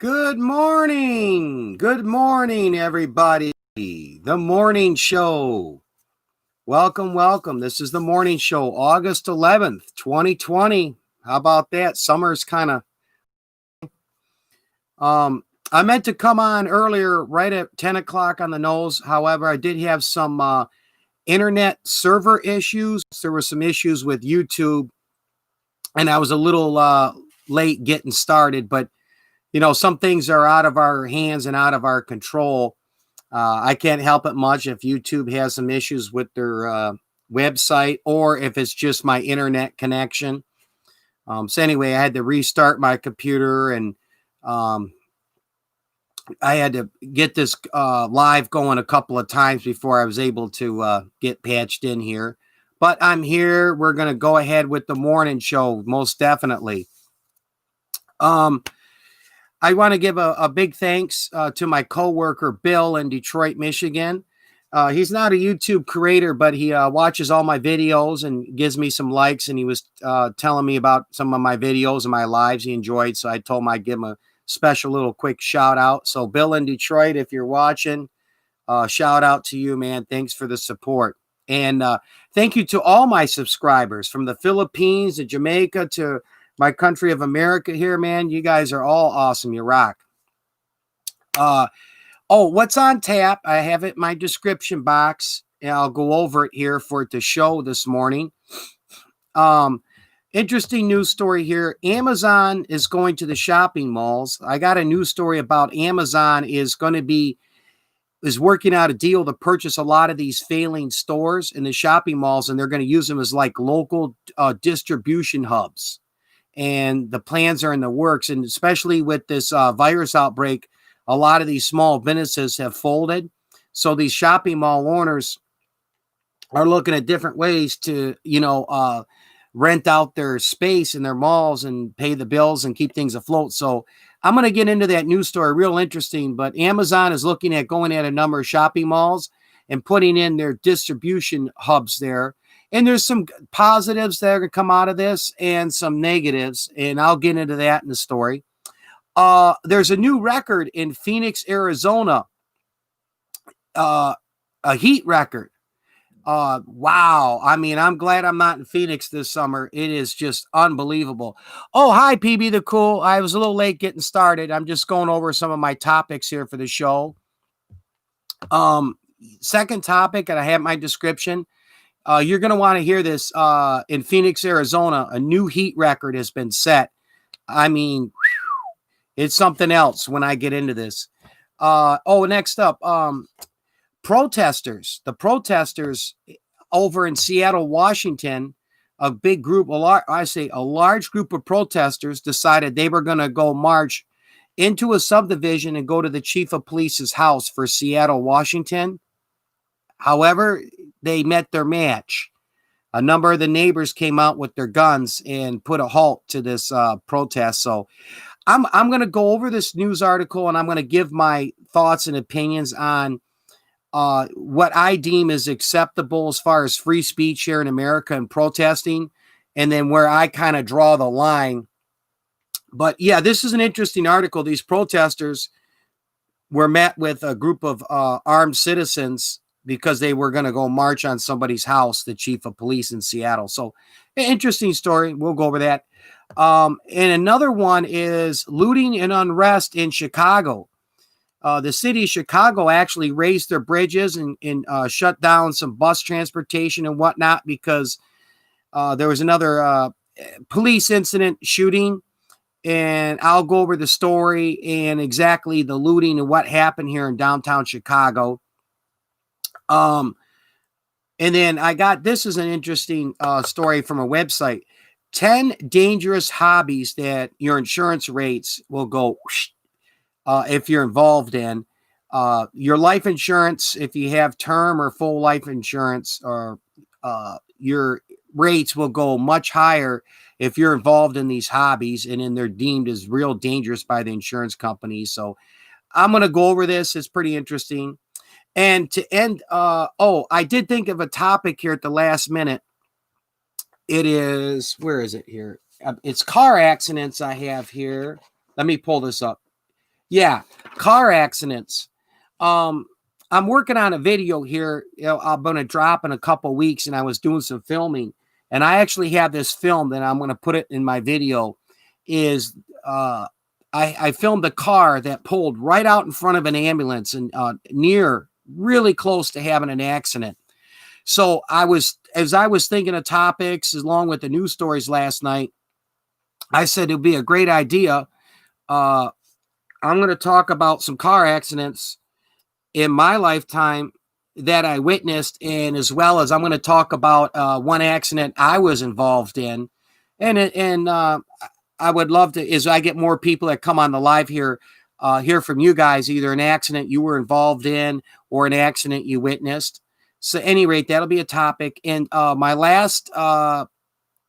Good morning. Good morning, everybody. The morning show. Welcome, welcome. This is the morning show, August 11th, 2020. How about that? Summer's kind of. I meant to come on earlier, right at 10 o'clock on the nose. However, I did have some internet server issues. There were some issues with YouTube, and I was a little late getting started, but some things are out of our hands and out of our control. I can't help it much if YouTube has some issues with their website or if it's just my internet connection. So anyway, I had to restart my computer and I had to get this live going a couple of times before I was able to get patched in here. But I'm here. We're going to go ahead with the morning show, most definitely. I want to give a big thanks to my coworker, Bill, in Detroit, Michigan. He's not a YouTube creator, but he watches all my videos and gives me some likes. And he was telling me about some of my videos and my lives he enjoyed. So I told him I'd give him a special little quick shout out. So Bill in Detroit, if you're watching, shout out to you, man. Thanks for the support. And thank you to all my subscribers from the Philippines to Jamaica to my country of America here, man. You guys are all awesome. You rock. What's on tap? I have it in my description box, and I'll go over it here for the show this morning. Interesting news story here. Amazon is going to the shopping malls. I got a news story about Amazon is working out a deal to purchase a lot of these failing stores in the shopping malls, and they're going to use them as like local distribution hubs. And the plans are in the works. And especially with this virus outbreak, a lot of these small businesses have folded. So these shopping mall owners are looking at different ways to, rent out their space in their malls and pay the bills and keep things afloat. So I'm going to get into that news story. Real interesting. But Amazon is looking at going at a number of shopping malls and putting in their distribution hubs there. And there's some positives that are going to come out of this and some negatives, and I'll get into that in the story. There's a new record in Phoenix, Arizona, a heat record. Wow. I mean, I'm glad I'm not in Phoenix this summer. It is just unbelievable. Oh, hi, PB the Cool. I was a little late getting started. I'm just going over some of my topics here for the show. Second topic, and I have my description. You're going to want to hear this. In Phoenix, Arizona, a new heat record has been set. I mean, it's something else when I get into this. Next up, protesters. The protesters over in Seattle, Washington, a large group of protesters decided they were going to go march into a subdivision and go to the chief of police's house for Seattle, Washington. However, they met their match. A number of the neighbors came out with their guns and put a halt to this protest. So I'm going to go over this news article and I'm going to give my thoughts and opinions on what I deem is acceptable as far as free speech here in America and protesting, and then where I kind of draw the line. But yeah, this is an interesting article. These protesters were met with a group of armed citizens because they were going to go march on somebody's house, the chief of police in Seattle. So interesting story. We'll go over that. And another one is looting and unrest in Chicago. The city of Chicago actually raised their bridges and shut down some bus transportation and whatnot because there was another police incident shooting. And I'll go over the story and exactly the looting and what happened here in downtown Chicago. And then this is an interesting story from a website. 10 dangerous hobbies that your insurance rates will go if you're involved in. Your life insurance, if you have term or full life insurance, or your rates will go much higher if you're involved in these hobbies, and then they're deemed as real dangerous by the insurance companies. So I'm going to go over this. It's pretty interesting. And to end, I did think of a topic here at the last minute. It is, where is it here? It's car accidents I have here. Let me pull this up. Yeah, car accidents. Um, I'm working on a video here. I'm going to drop in a couple weeks, and I was doing some filming, and I actually have this film that I'm going to put it in my video. Is uh, I filmed a car that pulled right out in front of an ambulance and really close to having an accident. So as I was thinking of topics along with the news stories last night, I said it would be a great idea. Uh, I'm going to talk about some car accidents in my lifetime that I witnessed, and as well as I'm going to talk about one accident I was involved in, and I would love to, as I get more people that come on the live here, hear from you guys, either an accident you were involved in or an accident you witnessed. So, at any rate, that'll be a topic. And my last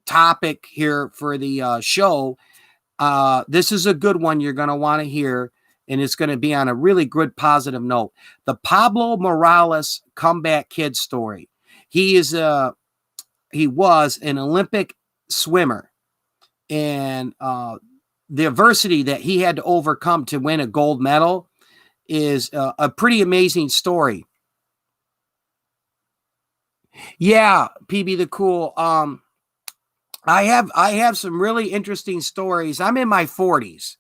topic here for the show, this is a good one you're going to want to hear, and it's going to be on a really good positive note. The Pablo Morales comeback kid story. He was an Olympic swimmer, and the adversity that he had to overcome to win a gold medal is a pretty amazing story. Yeah, PB the Cool. I have some really interesting stories. I'm in my 40s,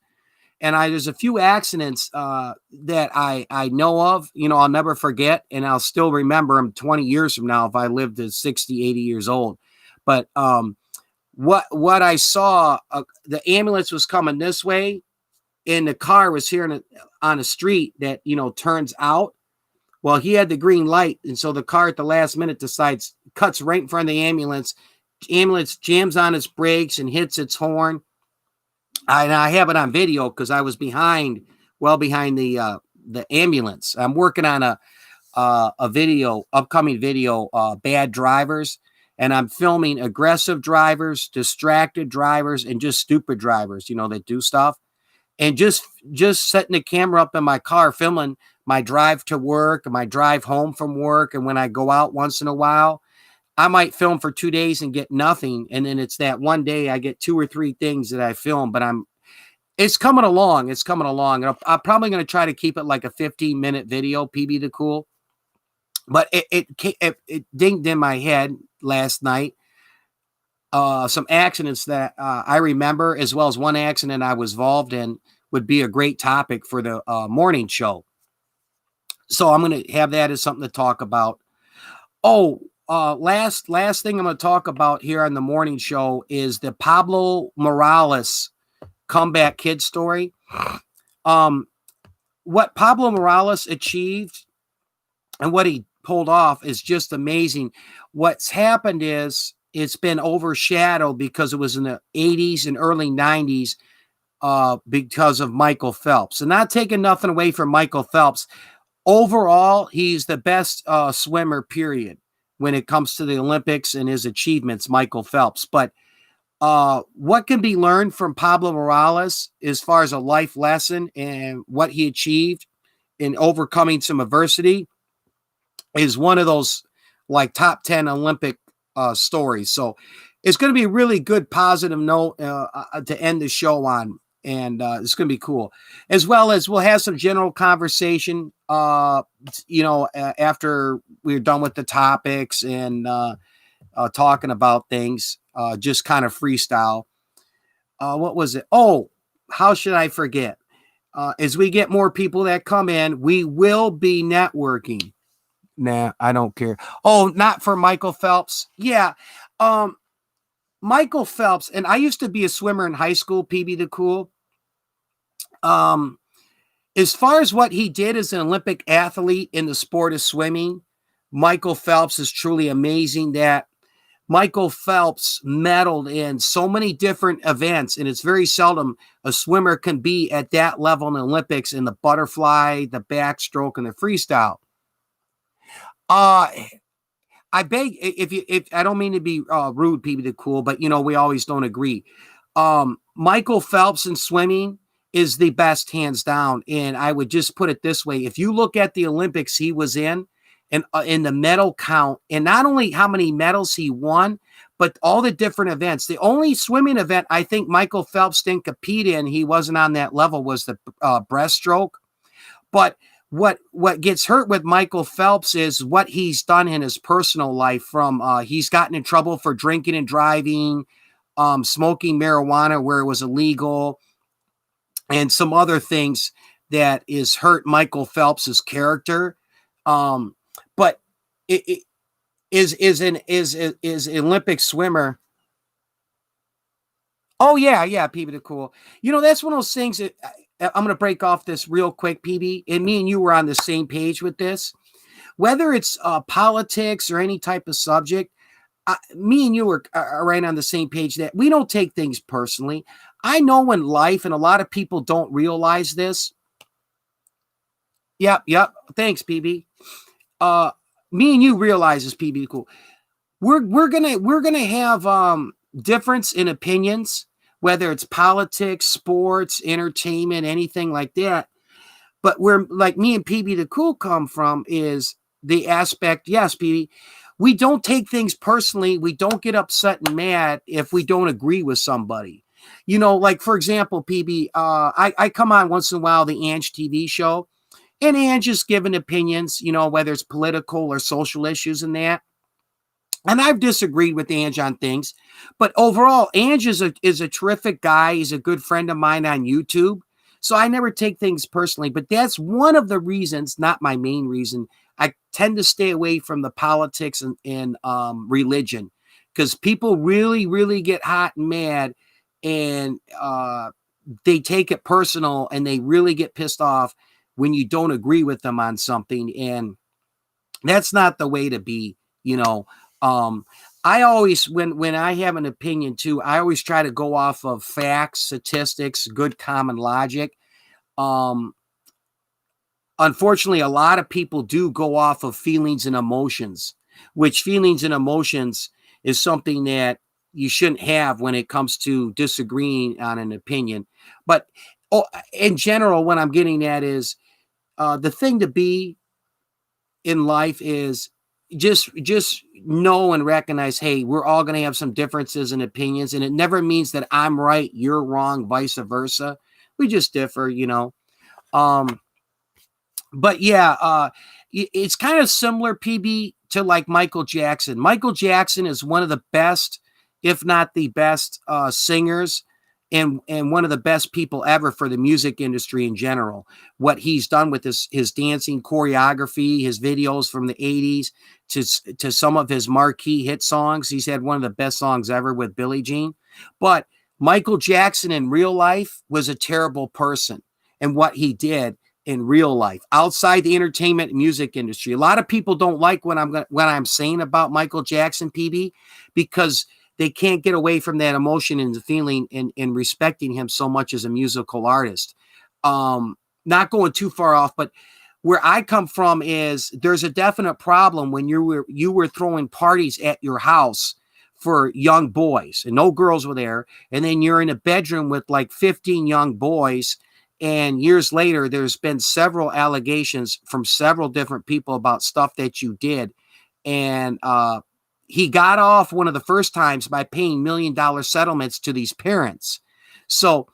and there's a few accidents that I know of. I'll never forget, and I'll still remember them 20 years from now if I lived to 60, 80 years old. But what I saw, the ambulance was coming this way, and the car was here on a street that turns out. Well, he had the green light, and so the car at the last minute cuts right in front of the ambulance. Ambulance jams on its brakes and hits its horn. I have it on video because I was well behind the ambulance. I'm working on a upcoming video, bad drivers, and I'm filming aggressive drivers, distracted drivers, and just stupid drivers, that do stuff. And just setting the camera up in my car, filming my drive to work, my drive home from work, and when I go out once in a while, I might film for 2 days and get nothing. And then it's that one day I get 2 or 3 things that I film, but it's coming along. It's coming along. And I'm probably going to try to keep it like a 15-minute video, PB the Cool. But it dinged in my head last night. Some accidents that I remember, as well as one accident I was involved in, would be a great topic for the morning show. So I'm going to have that as something to talk about. Oh, last thing I'm going to talk about here on the morning show is the Pablo Morales comeback kid story. What Pablo Morales achieved and what he pulled off is just amazing. What's happened is it's been overshadowed because it was in the 80s and early 90s because of Michael Phelps. And not taking nothing away from Michael Phelps. Overall, he's the best swimmer, period, when it comes to the Olympics and his achievements, Michael Phelps. But what can be learned from Pablo Morales as far as a life lesson and what he achieved in overcoming some adversity is one of those like top 10 Olympic stories. So it's going to be a really good positive note to end the show on. And it's going to be cool, as well as we'll have some general conversation, after we're done with the topics and talking about things, just kind of freestyle. What was it? Oh, how should I forget? As we get more people that come in, we will be networking. Nah, I don't care. Oh, not for Michael Phelps. Yeah. Michael Phelps, and I used to be a swimmer in high school, PB the Cool. As far as what he did as an Olympic athlete in the sport of swimming, Michael Phelps is truly amazing. That Michael Phelps medaled in so many different events, and it's very seldom a swimmer can be at that level in the Olympics in the butterfly, the backstroke, and the freestyle. I beg, if I don't mean to be rude, PB the Cool, but we always don't agree. Michael Phelps in swimming is the best, hands down. And I would just put it this way: if you look at the Olympics he was in, and in the medal count, and not only how many medals he won, but all the different events. The only swimming event I think Michael Phelps didn't compete in, he wasn't on that level, was the breaststroke. But what gets hurt with Michael Phelps is what he's done in his personal life. From he's gotten in trouble for drinking and driving, smoking marijuana where it was illegal, and some other things that is hurt Michael Phelps's character. But it is an Olympic swimmer. Oh yeah, PB the Cool. That's one of those things that I'm going to break off this real quick, PB, and me and you were on the same page with this. Whether it's politics or any type of subject, me and you are right on the same page that we don't take things personally. I know in life, and a lot of people don't realize this. Yep. Thanks, PB. Me and you realize this, PB Cool. We're gonna have difference in opinions, whether it's politics, sports, entertainment, anything like that. But where like me and PB the Cool come from is the aspect, yes, PB, we don't take things personally. We don't get upset and mad if we don't agree with somebody. Like for example, PB, I come on once in a while, the Ange TV show, and Ange is giving opinions, whether it's political or social issues and that. And I've disagreed with Ange on things, but overall, Ange is a terrific guy. He's a good friend of mine on YouTube. So I never take things personally, but that's one of the reasons, not my main reason, I tend to stay away from the politics and religion, because people really, really get hot and mad, and they take it personal, and they really get pissed off when you don't agree with them on something. And that's not the way to be, I always, when I have an opinion too, I always try to go off of facts, statistics, good common logic. Unfortunately, a lot of people do go off of feelings and emotions, which feelings and emotions is something that you shouldn't have when it comes to disagreeing on an opinion. But in general, what I'm getting at is the thing to be in life is just know and recognize, hey, we're all going to have some differences in opinions, and it never means that I'm right, you're wrong, vice versa. We just differ, but yeah, it's kind of similar, PB, to like Michael Jackson. Michael Jackson is one of the best, if not the best, singers, and one of the best people ever for the music industry in general. What he's done with his dancing choreography, his videos from the 80s to some of his marquee hit songs. He's had one of the best songs ever with Billie Jean. But Michael Jackson in real life was a terrible person, and what he did in real life outside the entertainment and music industry. A lot of people don't like what I'm saying about Michael Jackson, PB, because they can't get away from that emotion and the feeling and respecting him so much as a musical artist. Not going too far off, but where I come from is there's a definite problem when you were throwing parties at your house for young boys and no girls were there. And then you're in a bedroom with like 15 young boys. And years later, there's been several allegations from several different people about stuff that you did. And, he got off one of the first times by paying $1 million settlements to these parents. So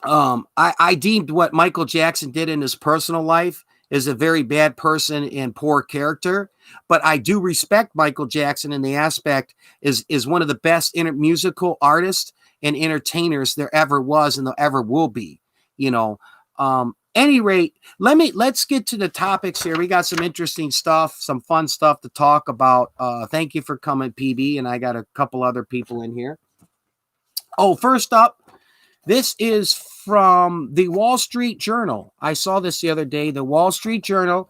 I deemed what Michael Jackson did in his personal life is a very bad person and poor character. But I do respect Michael Jackson in the aspect is one of the best musical artists and entertainers there ever was and there ever will be. Any rate, let's get to the topics here. We got some interesting stuff, some fun stuff to talk about. Thank you for coming, PB, and I got a couple other people in here. Oh, first up, this is from the Wall Street Journal. I saw this the other day. The Wall Street Journal.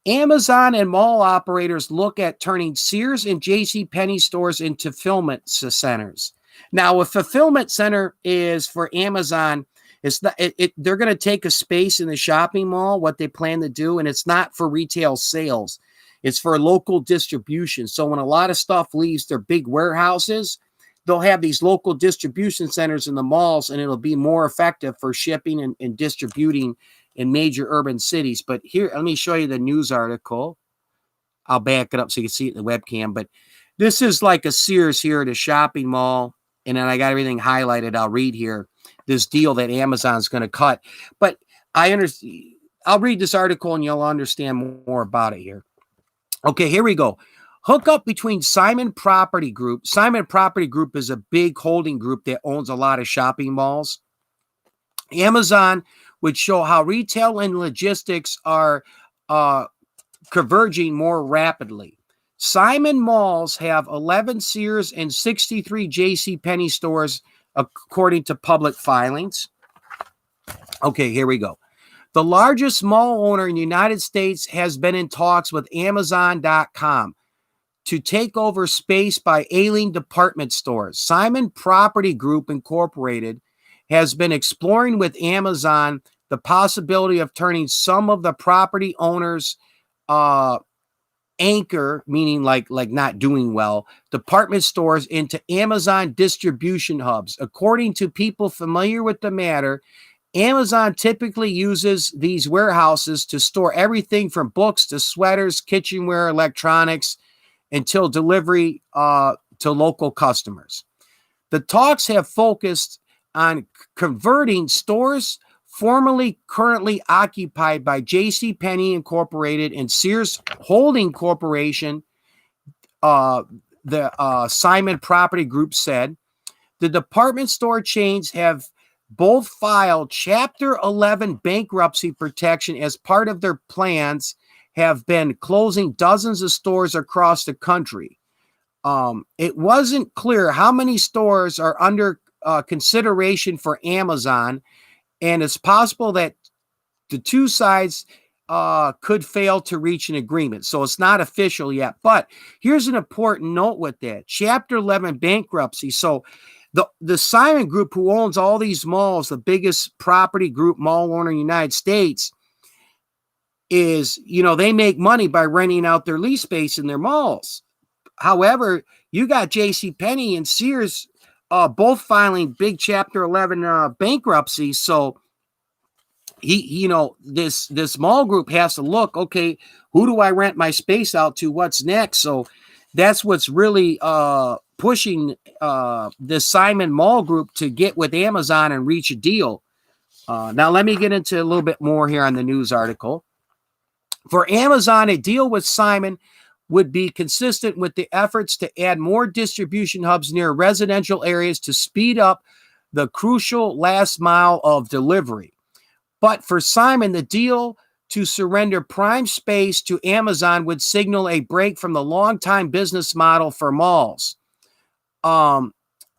Amazon and mall operators look at turning Sears and JCPenney stores into fulfillment centers. Now, a fulfillment center is for Amazon. It's not. They're going to take a space in the shopping mall, what they plan to do, and it's not for retail sales. It's for local distribution. So when a lot of stuff leaves their big warehouses, they'll have these local distribution centers in the malls, and it'll be more effective for shipping and distributing in major urban cities. But here, let me show you the news article. I'll back it up so you can see it in the webcam. But This is like a Sears here at a shopping mall. And then I got everything highlighted. I'll read here this deal that Amazon's going to cut. But I understand. I'll read this article and you'll understand more about it here. Okay, here we go. Hookup between Simon Property Group. Simon Property Group is a big holding group that owns a lot of shopping malls. Amazon would show how retail and logistics are converging more rapidly. Simon Malls have 11 Sears and 63 JCPenney stores, according to public filings. Okay, here we go. The largest mall owner in the United States has been in talks with Amazon.com to take over space by ailing department stores. Simon Property Group Incorporated has been exploring with Amazon the possibility of turning some of the property owners' anchor, meaning like not doing well, department stores into Amazon distribution hubs. According to people familiar with the matter, Amazon typically uses these warehouses to store everything from books to sweaters, kitchenware, electronics, until delivery to local customers. The talks have focused on converting stores formerly currently occupied by JCPenney Incorporated and Sears Holding Corporation, the Simon Property Group said. The department store chains have both filed Chapter 11 bankruptcy protection as part of their plans, have been closing dozens of stores across the country. It wasn't clear how many stores are under consideration for Amazon, and it's possible that the two sides could fail to reach an agreement. So it's not official yet. But here's an important note with that. Chapter 11 bankruptcy. So the Simon Group, who owns all these malls, the biggest property group mall owner in the United States, is, they make money by renting out their lease space in their malls. However, you got JCPenney and Sears both filing big Chapter 11 bankruptcy. So this mall group has to look, okay, who do I rent my space out to? What's next? So that's what's really pushing this Simon Mall Group to get with Amazon and reach a deal. Now, let me get into a little bit more here on the news article. For Amazon, a deal with Simon would be consistent with the efforts to add more distribution hubs near residential areas to speed up the crucial last mile of delivery. But for Simon, the deal to surrender prime space to Amazon would signal a break from the longtime business model for malls.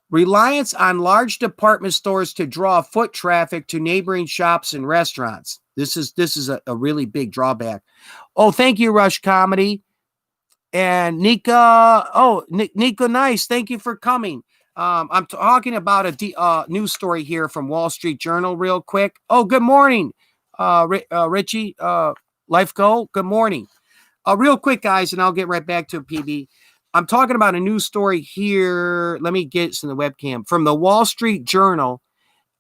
Reliance on large department stores to draw foot traffic to neighboring shops and restaurants. This is a really big drawback. Oh, thank you, Rush Comedy. And Nika, Nika, nice. Thank you for coming. I'm talking about a news story here from Wall Street Journal real quick. Oh, good morning, Richie, Life Go. Good morning. Real quick, guys, and I'll get right back to PB. I'm talking about a news story here. Let me get this in the webcam from the Wall Street Journal.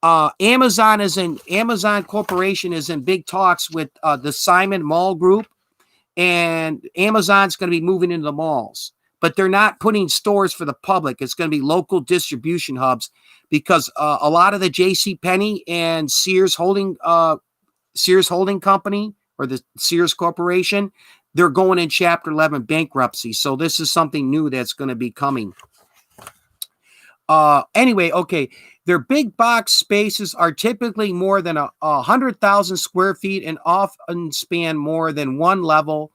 Amazon Corporation is in big talks with the Simon Mall Group, and Amazon's going to be moving into the malls, but they're not putting stores for the public. It's going to be local distribution hubs because a lot of the JCPenney and Sears Holding Company or the Sears Corporation, they're going in Chapter 11 bankruptcy. So this is something new that's going to be coming. Anyway, okay. Their big box spaces are typically more than 100,000 square feet and often span more than one level.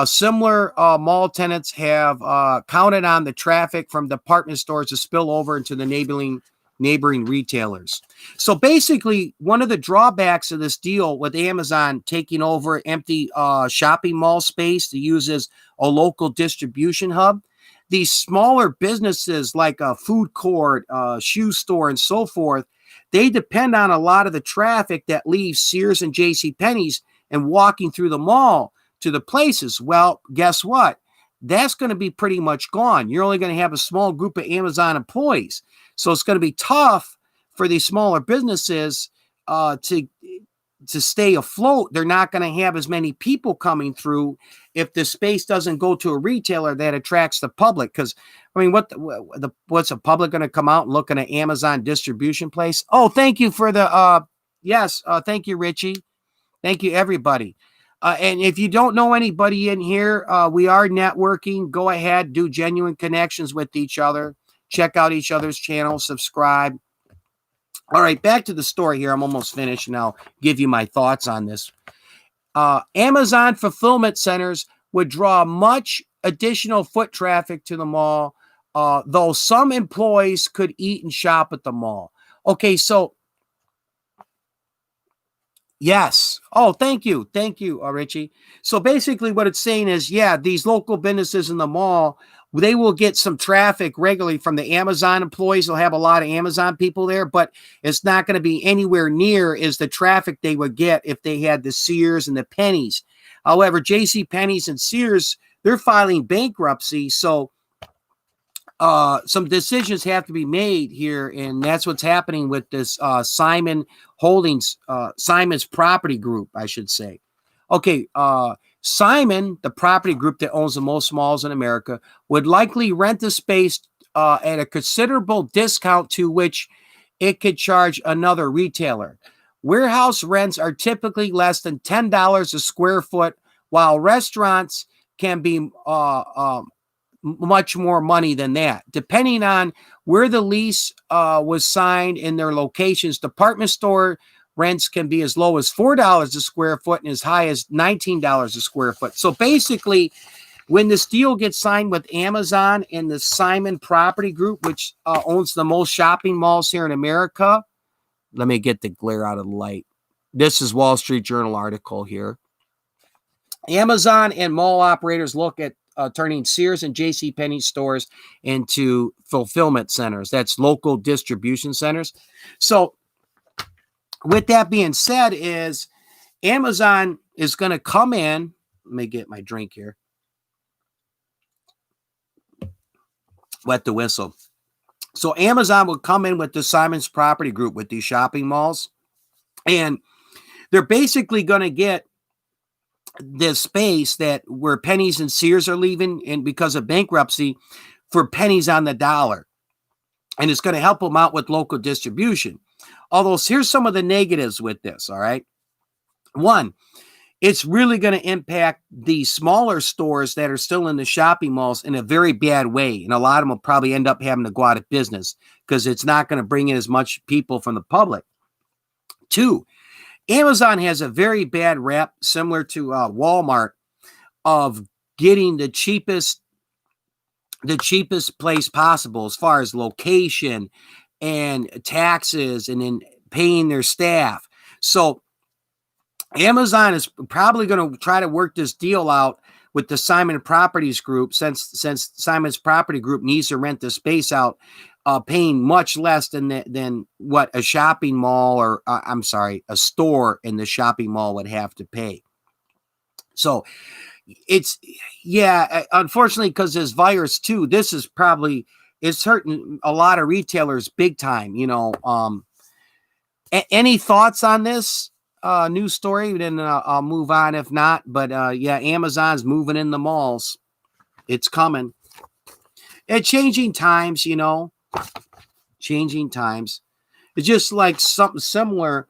Similar mall tenants have counted on the traffic from department stores to spill over into the neighboring retailers. So basically, one of the drawbacks of this deal with Amazon taking over empty shopping mall space to use as a local distribution hub, these smaller businesses like a food court, shoe store, and so forth, they depend on a lot of the traffic that leaves Sears and JCPenney's and walking through the mall to the places. Well, guess what? That's going to be pretty much gone. You're only going to have a small group of Amazon employees. So it's going to be tough for these smaller businesses to to stay afloat, they're not going to have as many people coming through if the space doesn't go to a retailer that attracts the public. Because I mean, what's the public going to come out and look at an Amazon distribution place? Oh, thank you for the yes, thank you, Richie. Thank you, everybody. And if you don't know anybody in here, we are networking. Go ahead, do genuine connections with each other. Check out each other's channels, subscribe. All right, back to the story here. I'm almost finished, and I'll give you my thoughts on this. Amazon fulfillment centers would draw much additional foot traffic to the mall, though some employees could eat and shop at the mall. Okay, so yes. Oh, thank you. Thank you, Richie. So basically what it's saying is, yeah, these local businesses in the mall, they will get some traffic regularly from the Amazon employees. They'll have a lot of Amazon people there, but it's not going to be anywhere near as the traffic they would get if they had the Sears and the Pennies. However, J.C. Penney's and Sears, they're filing bankruptcy, so some decisions have to be made here, and that's what's happening with this Simon Holdings, Simon's Property Group, I should say. Okay, Simon, the property group that owns the most malls in America, would likely rent the space at a considerable discount to which it could charge another retailer. Warehouse rents are typically less than $10 a square foot, while restaurants can be much more money than that. Depending on where the lease was signed in their locations, department store rents can be as low as $4 a square foot and as high as $19 a square foot. So basically, when this deal gets signed with Amazon and the Simon Property Group, which owns the most shopping malls here in America, let me get the glare out of the light. This is Wall Street Journal article here. Amazon and mall operators look at turning Sears and J.C. Penney stores into fulfillment centers. That's local distribution centers. So with that being said, is Amazon is going to come in. Let me get my drink here. Wet the whistle. So Amazon will come in with the Simon's Property Group with these shopping malls, and they're basically going to get this space that where Pennies and Sears are leaving, and because of bankruptcy, for pennies on the dollar. And it's going to help them out with local distribution. Although here's some of the negatives with this, all right? One, it's really going to impact the smaller stores that are still in the shopping malls in a very bad way. And a lot of them will probably end up having to go out of business because it's not going to bring in as much people from the public. Two, Amazon has a very bad rap, similar to Walmart, of getting the cheapest place possible as far as location and taxes and then paying their staff. So Amazon is probably going to try to work this deal out with the Simon Properties Group, since Simon's Property Group needs to rent the space out, paying much less than what a shopping mall or a store in the shopping mall would have to pay. So it's, yeah, unfortunately, because this virus too, this is probably, it's hurting a lot of retailers big time, you know. Any thoughts on this news story? Then I'll move on if not. But yeah, Amazon's moving in the malls. It's coming. At changing times, you know. Changing times. It's just like something similar.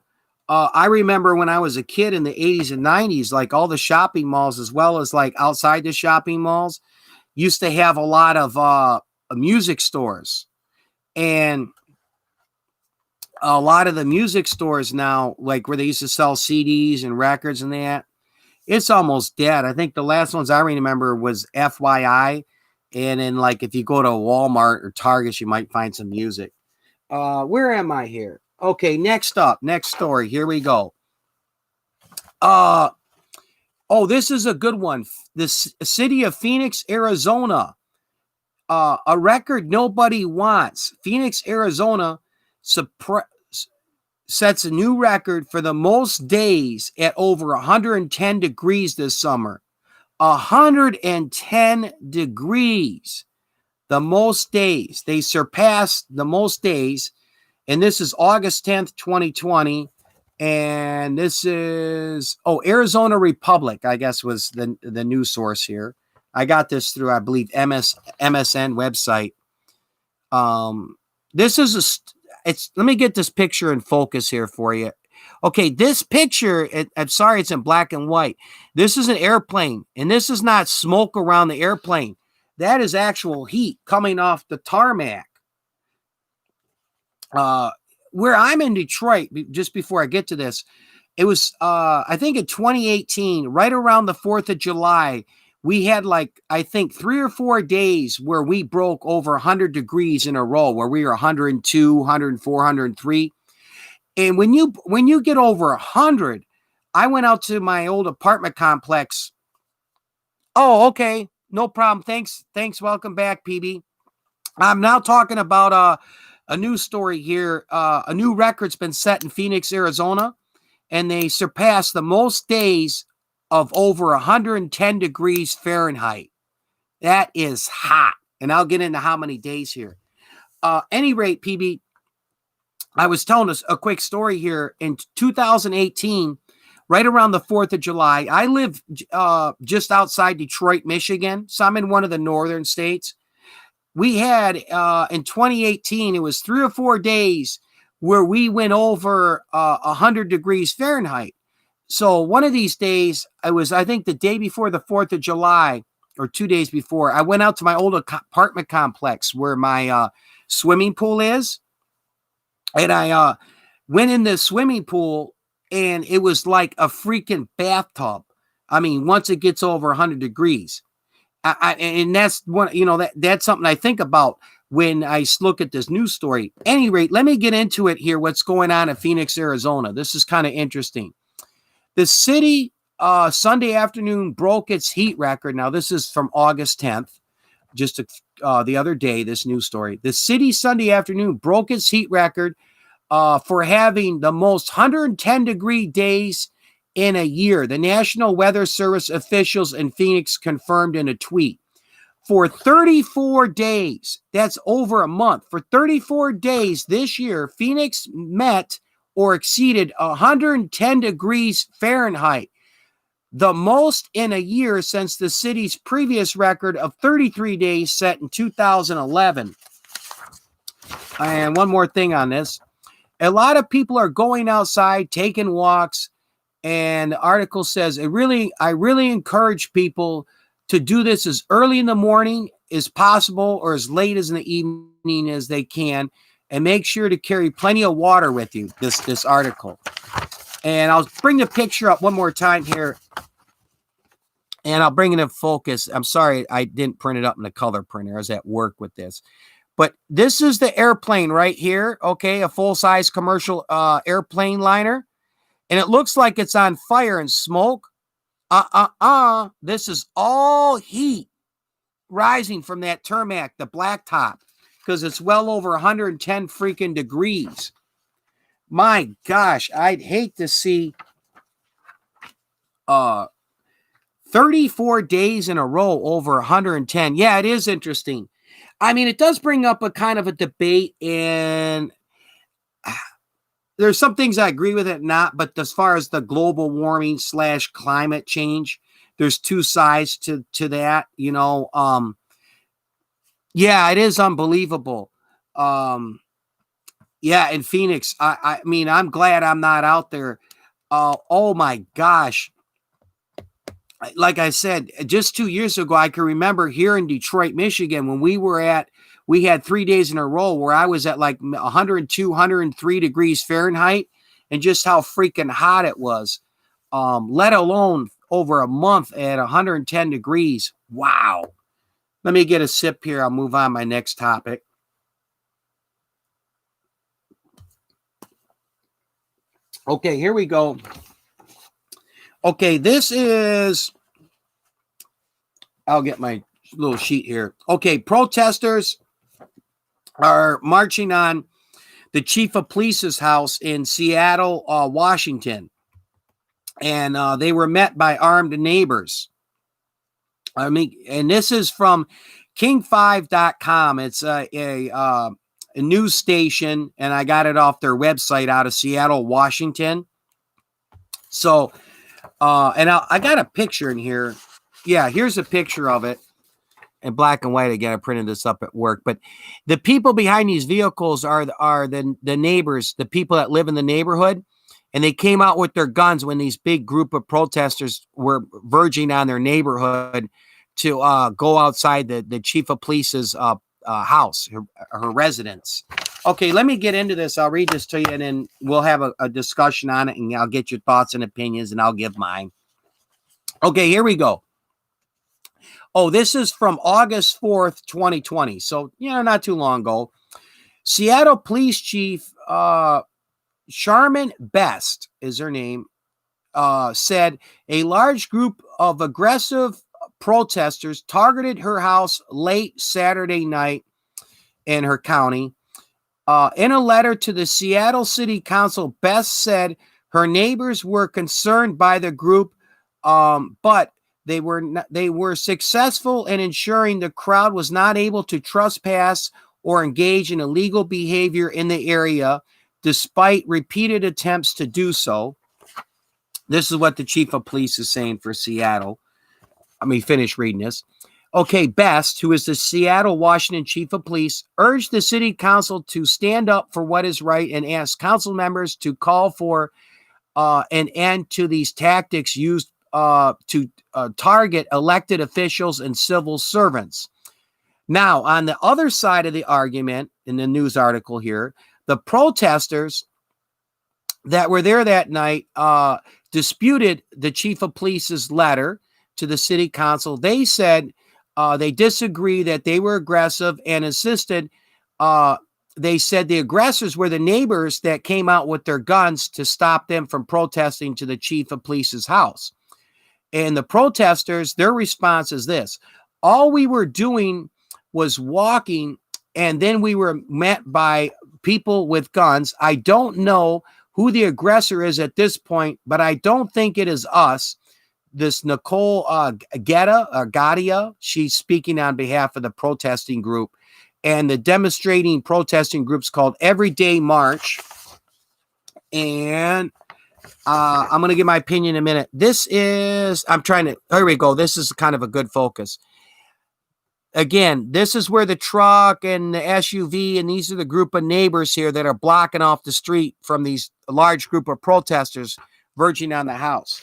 I remember when I was a kid in the 80s and 90s, like all the shopping malls, as well as like outside the shopping malls, used to have a lot of music stores. And a lot of the music stores now, like where they used to sell CDs and records and that, it's almost dead. I think the last ones I remember was FYI. And then, like, if you go to Walmart or Target, you might find some music. Where am I here? Okay, next story. Here we go. Oh, this is a good one. The city of Phoenix, Arizona. A record nobody wants. Phoenix, Arizona sets a new record for the most days at over 110 degrees this summer. 110 degrees. The most days. They surpassed the most days. And this is August 10th, 2020. And this is, Arizona Republic, I guess was the news source here. I got this through, I believe, MSN website. This is let me get this picture in focus here for you. Okay, this picture, I'm sorry, it's in black and white. This is an airplane, and this is not smoke around the airplane. That is actual heat coming off the tarmac. Where I'm in Detroit, just before I get to this, it was, I think in 2018, right around the 4th of July, we had I think 3 or 4 days where we broke over 100 degrees in a row, where we were 102, 104, 103. And when you get over 100, I went out to my old apartment complex. Oh, okay. No problem. Thanks. Welcome back, PB. I'm now talking about a news story here. A new record's been set in Phoenix, Arizona, and they surpassed the most days of over 110 degrees Fahrenheit. That is hot. And I'll get into how many days here. Any rate, PB, I was telling us a quick story here. In 2018, right around the 4th of July, I live just outside Detroit, Michigan. So I'm in one of the northern states. We had, in 2018, it was 3 or 4 days where we went over 100 degrees Fahrenheit. So one of these days, I think the day before the 4th of July, or 2 days before, I went out to my old apartment complex where my swimming pool is. And I went in the swimming pool, and it was like a freaking bathtub. I mean, once it gets over 100 degrees. And that's one, that's something I think about when I look at this news story. At any rate, let me get into it here. What's going on in Phoenix, Arizona? This is kind of interesting. The city Sunday afternoon broke its heat record. Now, this is from August 10th, just the other day, this news story. The city Sunday afternoon broke its heat record for having the most 110-degree days in a year. The National Weather Service officials in Phoenix confirmed in a tweet. For 34 days, that's over a month, for 34 days this year, Phoenix met or exceeded 110 degrees Fahrenheit, the most in a year since the city's previous record of 33 days set in 2011. And one more thing on this. A lot of people are going outside, taking walks, and the article says, I really encourage people to do this as early in the morning as possible or as late as in the evening as they can, and make sure to carry plenty of water with you, this article. And I'll bring the picture up one more time here, and I'll bring it in focus. I'm sorry I didn't print it up in the color printer. I was at work with this. But this is the airplane right here, okay, a full-size commercial airplane liner. And it looks like it's on fire and smoke. This is all heat rising from that tarmac, the blacktop, because it's well over 110 freaking degrees. My gosh, I'd hate to see 34 days in a row over 110. Yeah, it is interesting. I mean, it does bring up a kind of a debate, and there's some things I agree with it, not, but as far as the global warming / climate change, there's two sides to that, yeah, it is unbelievable. Yeah, in Phoenix, I mean, I'm glad I'm not out there. Oh my gosh. Like I said, just 2 years ago, I can remember here in Detroit, Michigan, when we had 3 days in a row where I was at like 102, 103 degrees Fahrenheit, and just how freaking hot it was, let alone over a month at 110 degrees. Wow. Let me get a sip here. I'll move on to my next topic. Okay, here we go. Okay, this is, I'll get my little sheet here. Okay, protesters are marching on the chief of police's house in Seattle, Washington. And they were met by armed neighbors. I mean, and this is from king5.com. It's a news station, and I got it off their website out of Seattle, Washington. So, and I got a picture in here. Yeah, here's a picture of it in black and white. Again, I printed this up at work. But the people behind these vehicles are the neighbors, the people that live in the neighborhood. And they came out with their guns when these big group of protesters were verging on their neighborhood to go outside the chief of police's house, her residence. Okay, let me get into this. I'll read this to you, and then we'll have a discussion on it, and I'll get your thoughts and opinions, and I'll give mine. Okay, here we go. Oh, this is from August 4th, 2020. So, not too long ago. Seattle Police Chief Sharman Best is her name, said a large group of aggressive protesters targeted her house late Saturday night in her county. In a letter to the Seattle City Council, Best said her neighbors were concerned by the group, but they were successful in ensuring the crowd was not able to trespass or engage in illegal behavior in the area, despite repeated attempts to do so. This is what the chief of police is saying for Seattle. Let me finish reading this. Okay, Best, who is the Seattle, Washington chief of police, urged the city council to stand up for what is right and asked council members to call for an end to these tactics used to target elected officials and civil servants. Now, on the other side of the argument in the news article here, the protesters that were there that night disputed the chief of police's letter to the city council. They said they disagree that they were aggressive and insisted. They said the aggressors were the neighbors that came out with their guns to stop them from protesting to the chief of police's house. And the protesters, their response is this: all we were doing was walking, and then we were met by people with guns. I don't know who the aggressor is at this point, but I don't think it is us. This Nicole Gadia, she's speaking on behalf of the protesting group, and the demonstrating protesting group's called Everyday March. And I'm going to give my opinion in a minute. Here we go. This is kind of a good focus. Again, this is where the truck and the SUV, and these are the group of neighbors here that are blocking off the street from these large group of protesters verging on the house.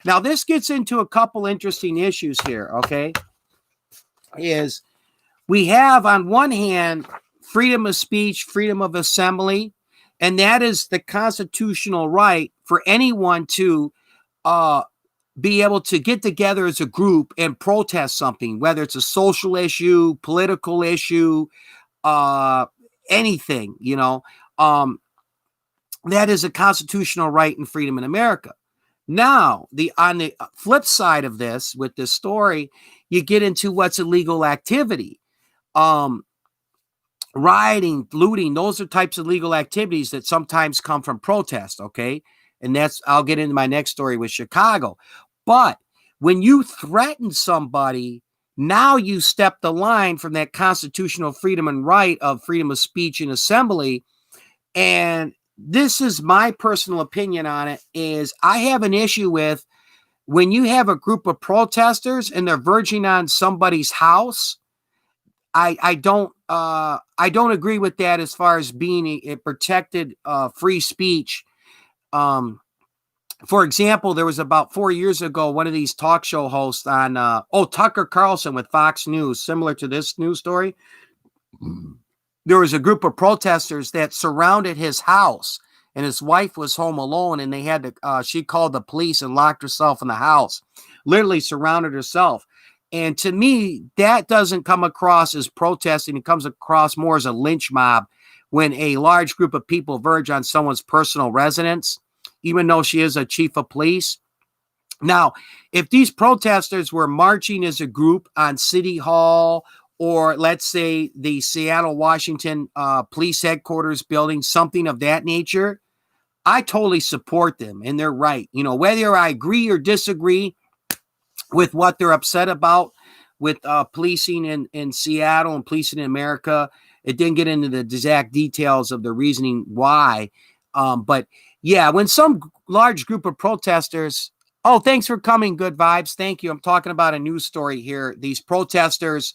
Now, this gets into a couple interesting issues here, okay? Is we have, on one hand, freedom of speech, freedom of assembly, and that is the constitutional right for anyone to be able to get together as a group and protest something, whether it's a social issue, political issue, anything, that is a constitutional right and freedom in America. Now, on the flip side of this, with this story, you get into what's illegal activity. Rioting, looting, those are types of legal activities that sometimes come from protest, okay? And I'll get into my next story with Chicago. But when you threaten somebody, now you step the line from that constitutional freedom and right of freedom of speech and assembly. And this is my personal opinion on it, is I have an issue with when you have a group of protesters and they're verging on somebody's house. I don't agree with that as far as being a protected free speech. For example, there was about 4 years ago, one of these talk show hosts on, Tucker Carlson with Fox News, similar to this news story. There was a group of protesters that surrounded his house, and his wife was home alone, and they had to, she called the police and locked herself in the house, literally surrounded herself. And to me, that doesn't come across as protesting. It comes across more as a lynch mob when a large group of people verge on someone's personal residence, even though she is a chief of police. Now, if these protesters were marching as a group on City Hall, or let's say the Seattle, Washington police headquarters building, something of that nature, I totally support them, and they're right. Whether I agree or disagree with what they're upset about with policing in Seattle and policing in America, it didn't get into the exact details of the reasoning why. But yeah, when some large group of protesters. Oh, thanks for coming. Good vibes. Thank you. I'm talking about a news story here. These protesters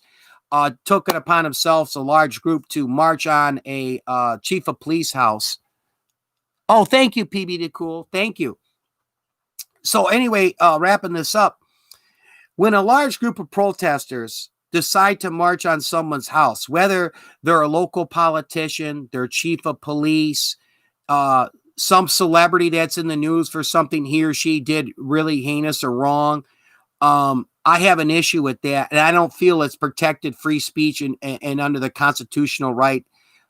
took it upon themselves, a large group, to march on a chief of police house. Oh, thank you, PB the Cool. Thank you. So anyway, wrapping this up, when a large group of protesters decide to march on someone's house, whether they're a local politician, their chief of police, some celebrity that's in the news for something he or she did really heinous or wrong, I have an issue with that, and I don't feel it's protected free speech and under the constitutional right,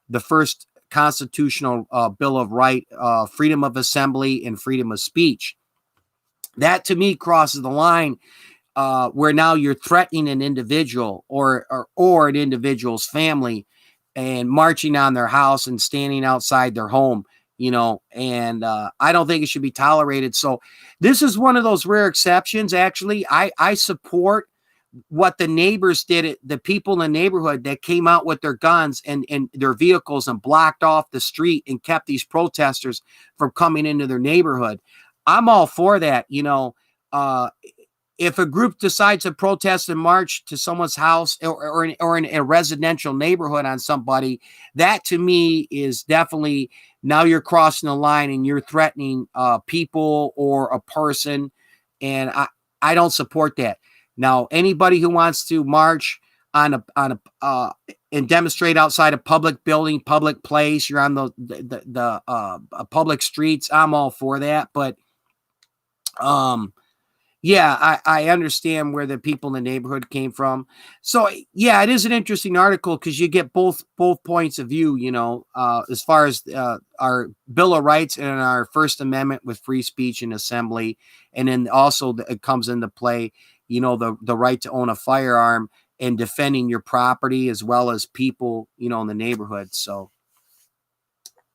the first constitutional Bill of Right, freedom of assembly and freedom of speech. That to me crosses the line where now you're threatening an individual or an individual's family and marching on their house and standing outside their home, and I don't think it should be tolerated. So this is one of those rare exceptions. Actually, I support what the neighbors did, the people in the neighborhood that came out with their guns and their vehicles and blocked off the street and kept these protesters from coming into their neighborhood. I'm all for that. If a group decides to protest and march to someone's house or in a residential neighborhood on somebody, that to me is definitely, now you're crossing the line and you're threatening people or a person. And I don't support that. Now, anybody who wants to march and demonstrate outside a public building, public place, you're on the public streets, I'm all for that. But yeah, I understand where the people in the neighborhood came from. So yeah, it is an interesting article because you get both points of view, as far as our Bill of Rights and our First Amendment with free speech and assembly. And then also it comes into play, the right to own a firearm and defending your property as well as people, in the neighborhood. So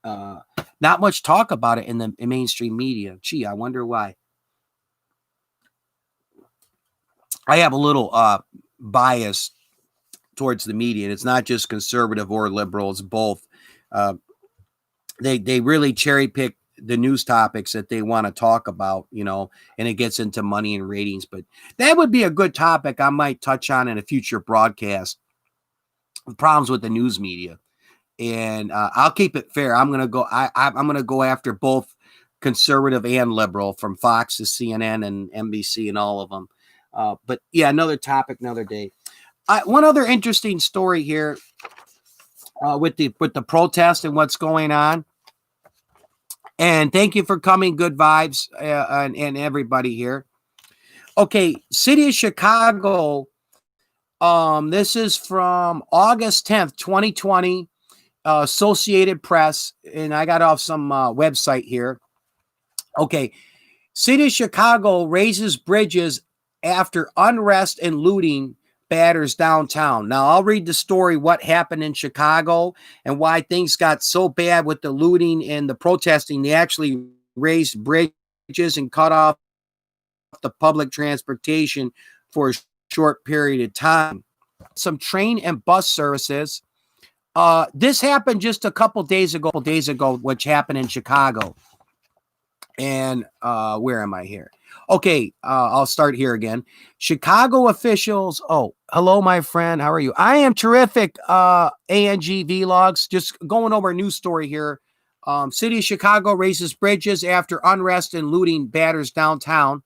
not much talk about it in the mainstream media. Gee, I wonder why. I have a little bias towards the media, and it's not just conservative or liberal; it's both. They really cherry pick the news topics that they want to talk about, and it gets into money and ratings. But that would be a good topic I might touch on in a future broadcast. Problems with the news media, and I'll keep it fair. I'm gonna go. I'm gonna go after both conservative and liberal, from Fox to CNN and NBC and all of them. But yeah, another topic, another day. One other interesting story here with the protest and what's going on. And thank you for coming. Good vibes and everybody here. Okay, City of Chicago. This is from August 10th, 2020. Associated Press, and I got off some website here. Okay, City of Chicago raises bridges after unrest and looting batters downtown. Now, I'll read the story, what happened in Chicago and why things got so bad with the looting and the protesting. They actually raised bridges and cut off the public transportation for a short period of time. Some train and bus services. This happened just a couple days ago, which happened in Chicago. And where am I here? Okay, I'll start here again. Chicago officials. Oh, hello, my friend. How are you? I am terrific. ANG Vlogs. Just going over a news story here. City of Chicago raises bridges after unrest and looting batters downtown.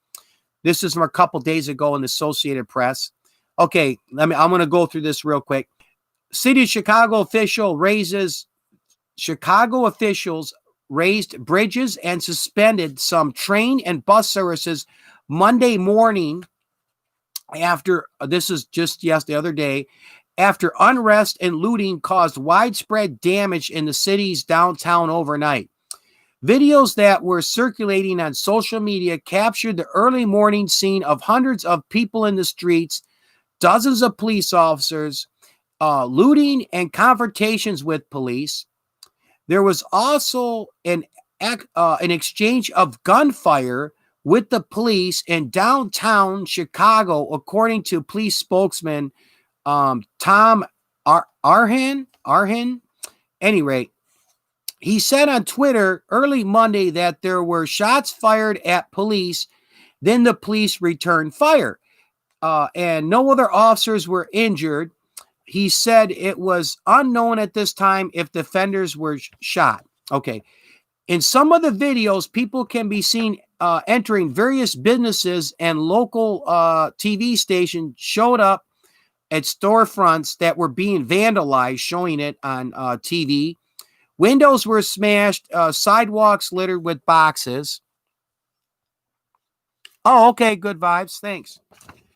This is from a couple days ago in the Associated Press. Okay, I'm going to go through this real quick. City of Chicago officials raised bridges and suspended some train and bus services Monday morning after, this is just the other day, after unrest and looting caused widespread damage in the city's downtown overnight. Videos that were circulating on social media captured the early morning scene of hundreds of people in the streets, dozens of police officers, looting and confrontations with police. There was also an exchange of gunfire with the police in downtown Chicago, according to police spokesman Tom Arhin. Anyway, He said on Twitter early Monday that there were shots fired at police. Then the police returned fire, and no other officers were injured. He said it was unknown at this time if defenders were shot. Okay. In some of the videos, people can be seen entering various businesses, and local TV stations showed up at storefronts that were being vandalized, showing it on TV. Windows were smashed, sidewalks littered with boxes. Oh, okay, good vibes. Thanks.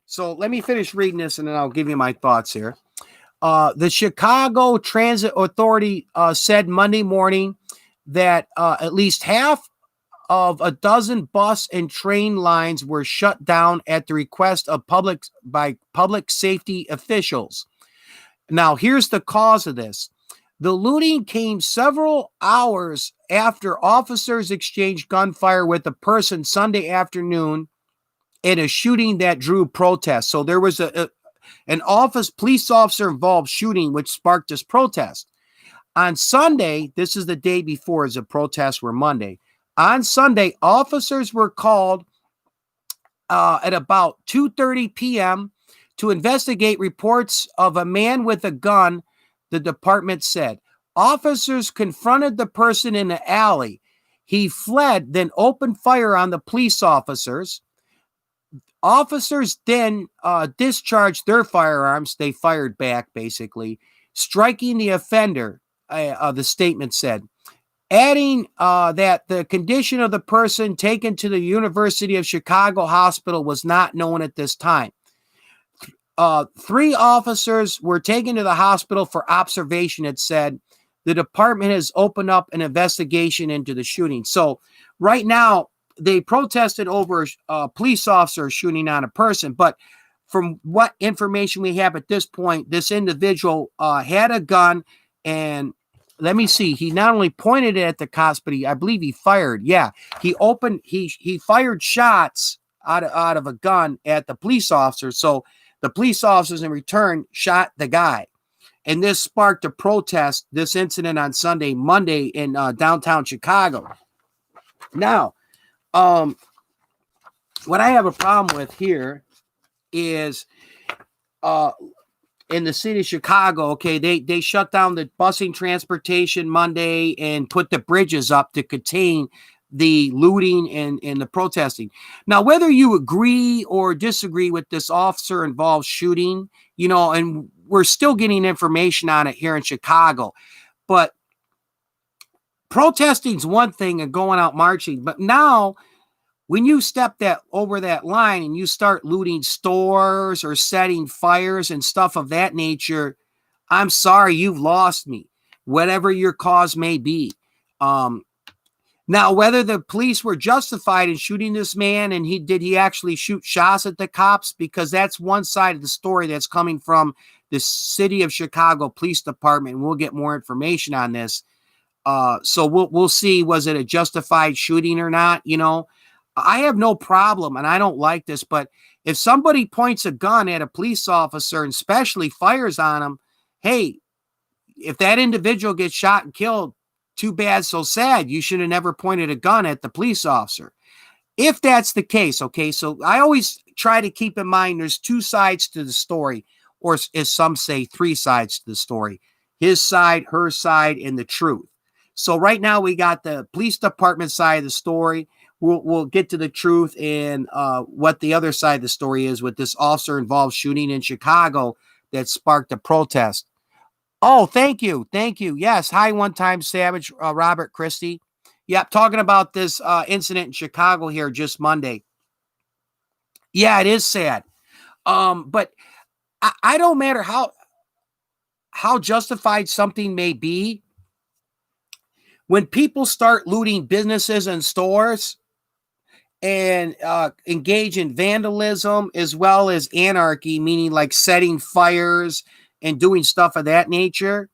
So let me finish reading this and then I'll give you my thoughts here. The Chicago Transit Authority said Monday morning that at least half of a dozen bus and train lines were shut down at the request of public safety officials. Now, here's the cause of this. The looting came several hours after officers exchanged gunfire with a person Sunday afternoon in a shooting that drew protests. So there was an police officer involved shooting, which sparked this protest. On Sunday, this is the day before, as the protests were Monday. On Sunday, officers were called at about 2:30 p.m. to investigate reports of a man with a gun, the department said. Officers confronted the person in the alley. He fled, then opened fire on the police officers. Officers then discharged their firearms. They fired back, basically, striking the offender, the statement said. Adding that the condition of the person taken to the University of Chicago hospital was not known at this time. 3 officers were taken to the hospital for observation, it said. The department has opened up an investigation into the shooting. So right now, they protested over a police officer shooting on a person. But from what information we have at this point, this individual had a gun, and let me see. He not only pointed it at the cops, but I believe he fired. Yeah, he fired shots out of a gun at the police officer. So the police officers in return shot the guy. And this sparked a protest, this incident on Monday in downtown Chicago. Now, what I have a problem with here is in the city of Chicago, okay, they shut down the busing transportation Monday and put the bridges up to contain the looting and the protesting. Now, whether you agree or disagree with this officer-involved shooting, and we're still getting information on it here in Chicago, but protesting is one thing and going out marching. But now, when you step over that line and you start looting stores or setting fires and stuff of that nature, I'm sorry, you've lost me, whatever your cause may be. Now, whether the police were justified in shooting this man and did he actually shoot shots at the cops, because that's one side of the story that's coming from the city of Chicago Police Department. And we'll get more information on this. So we'll see, was it a justified shooting or not? I have no problem, and I don't like this, but if somebody points a gun at a police officer and especially fires on him, hey, if that individual gets shot and killed, too bad, so sad. You should have never pointed a gun at the police officer. If that's the case, okay, so I always try to keep in mind there's 2 sides to the story, or as some say, 3 sides to the story. His side, her side, and the truth. So right now we got the police department side of the story. We'll get to the truth and what the other side of the story is with this officer-involved shooting in Chicago that sparked a protest. Oh, thank you. Thank you. Yes. Hi, one-time savage, Robert Christie. Yep, talking about this incident in Chicago here just Monday. Yeah, it is sad. But I don't matter how justified something may be. When people start looting businesses and stores and engage in vandalism as well as anarchy, meaning like setting fires and doing stuff of that nature,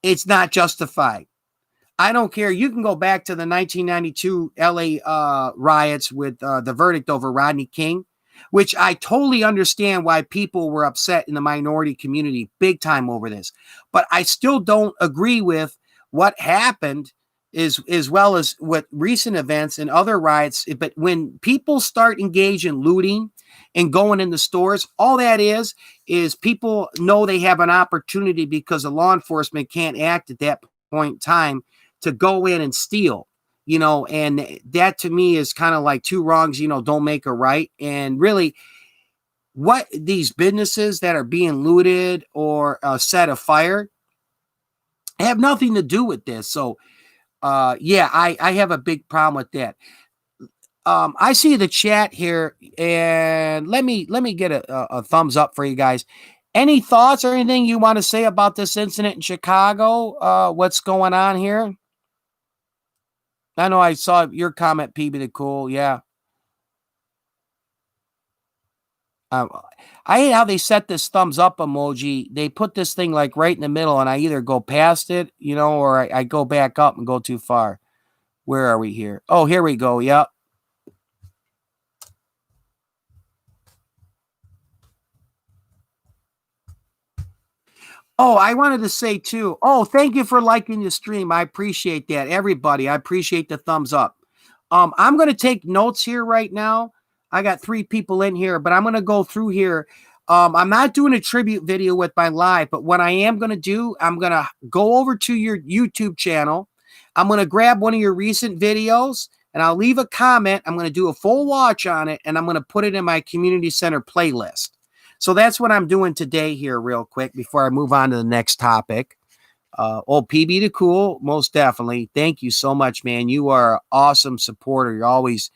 it's not justified. I don't care. You can go back to the 1992 LA riots with the verdict over Rodney King, which I totally understand why people were upset in the minority community big time over this. But I still don't agree with what happened as well as with recent events and other riots. But when people start engaging looting and going in the stores, all that is people know they have an opportunity because the law enforcement can't act at that point in time to go in and steal, and that to me is kind of like two wrongs, don't make a right. And really, what these businesses that are being looted or set afire have nothing to do with this. So, yeah, I have a big problem with that. I see the chat here, and let me get a thumbs up for you guys. Any thoughts or anything you want to say about this incident in Chicago? What's going on here? I know I saw your comment, PB the Cool. Yeah. I hate how they set this thumbs up emoji. They put this thing like right in the middle, and I either go past it, or I go back up and go too far. Where are we here? Oh, here we go. Yep. Oh, I wanted to say too. Oh, thank you for liking the stream. I appreciate that. Everybody, I appreciate the thumbs up. I'm going to take notes here right now. I got 3 people in here, but I'm going to go through here. I'm not doing a tribute video with my live, but what I am going to do, I'm going to go over to your YouTube channel. I'm going to grab one of your recent videos and I'll leave a comment. I'm going to do a full watch on it and I'm going to put it in my community center playlist. So that's what I'm doing today here real quick before I move on to the next topic. PB the Cool, most definitely. Thank you so much, man. You are an awesome supporter. You're always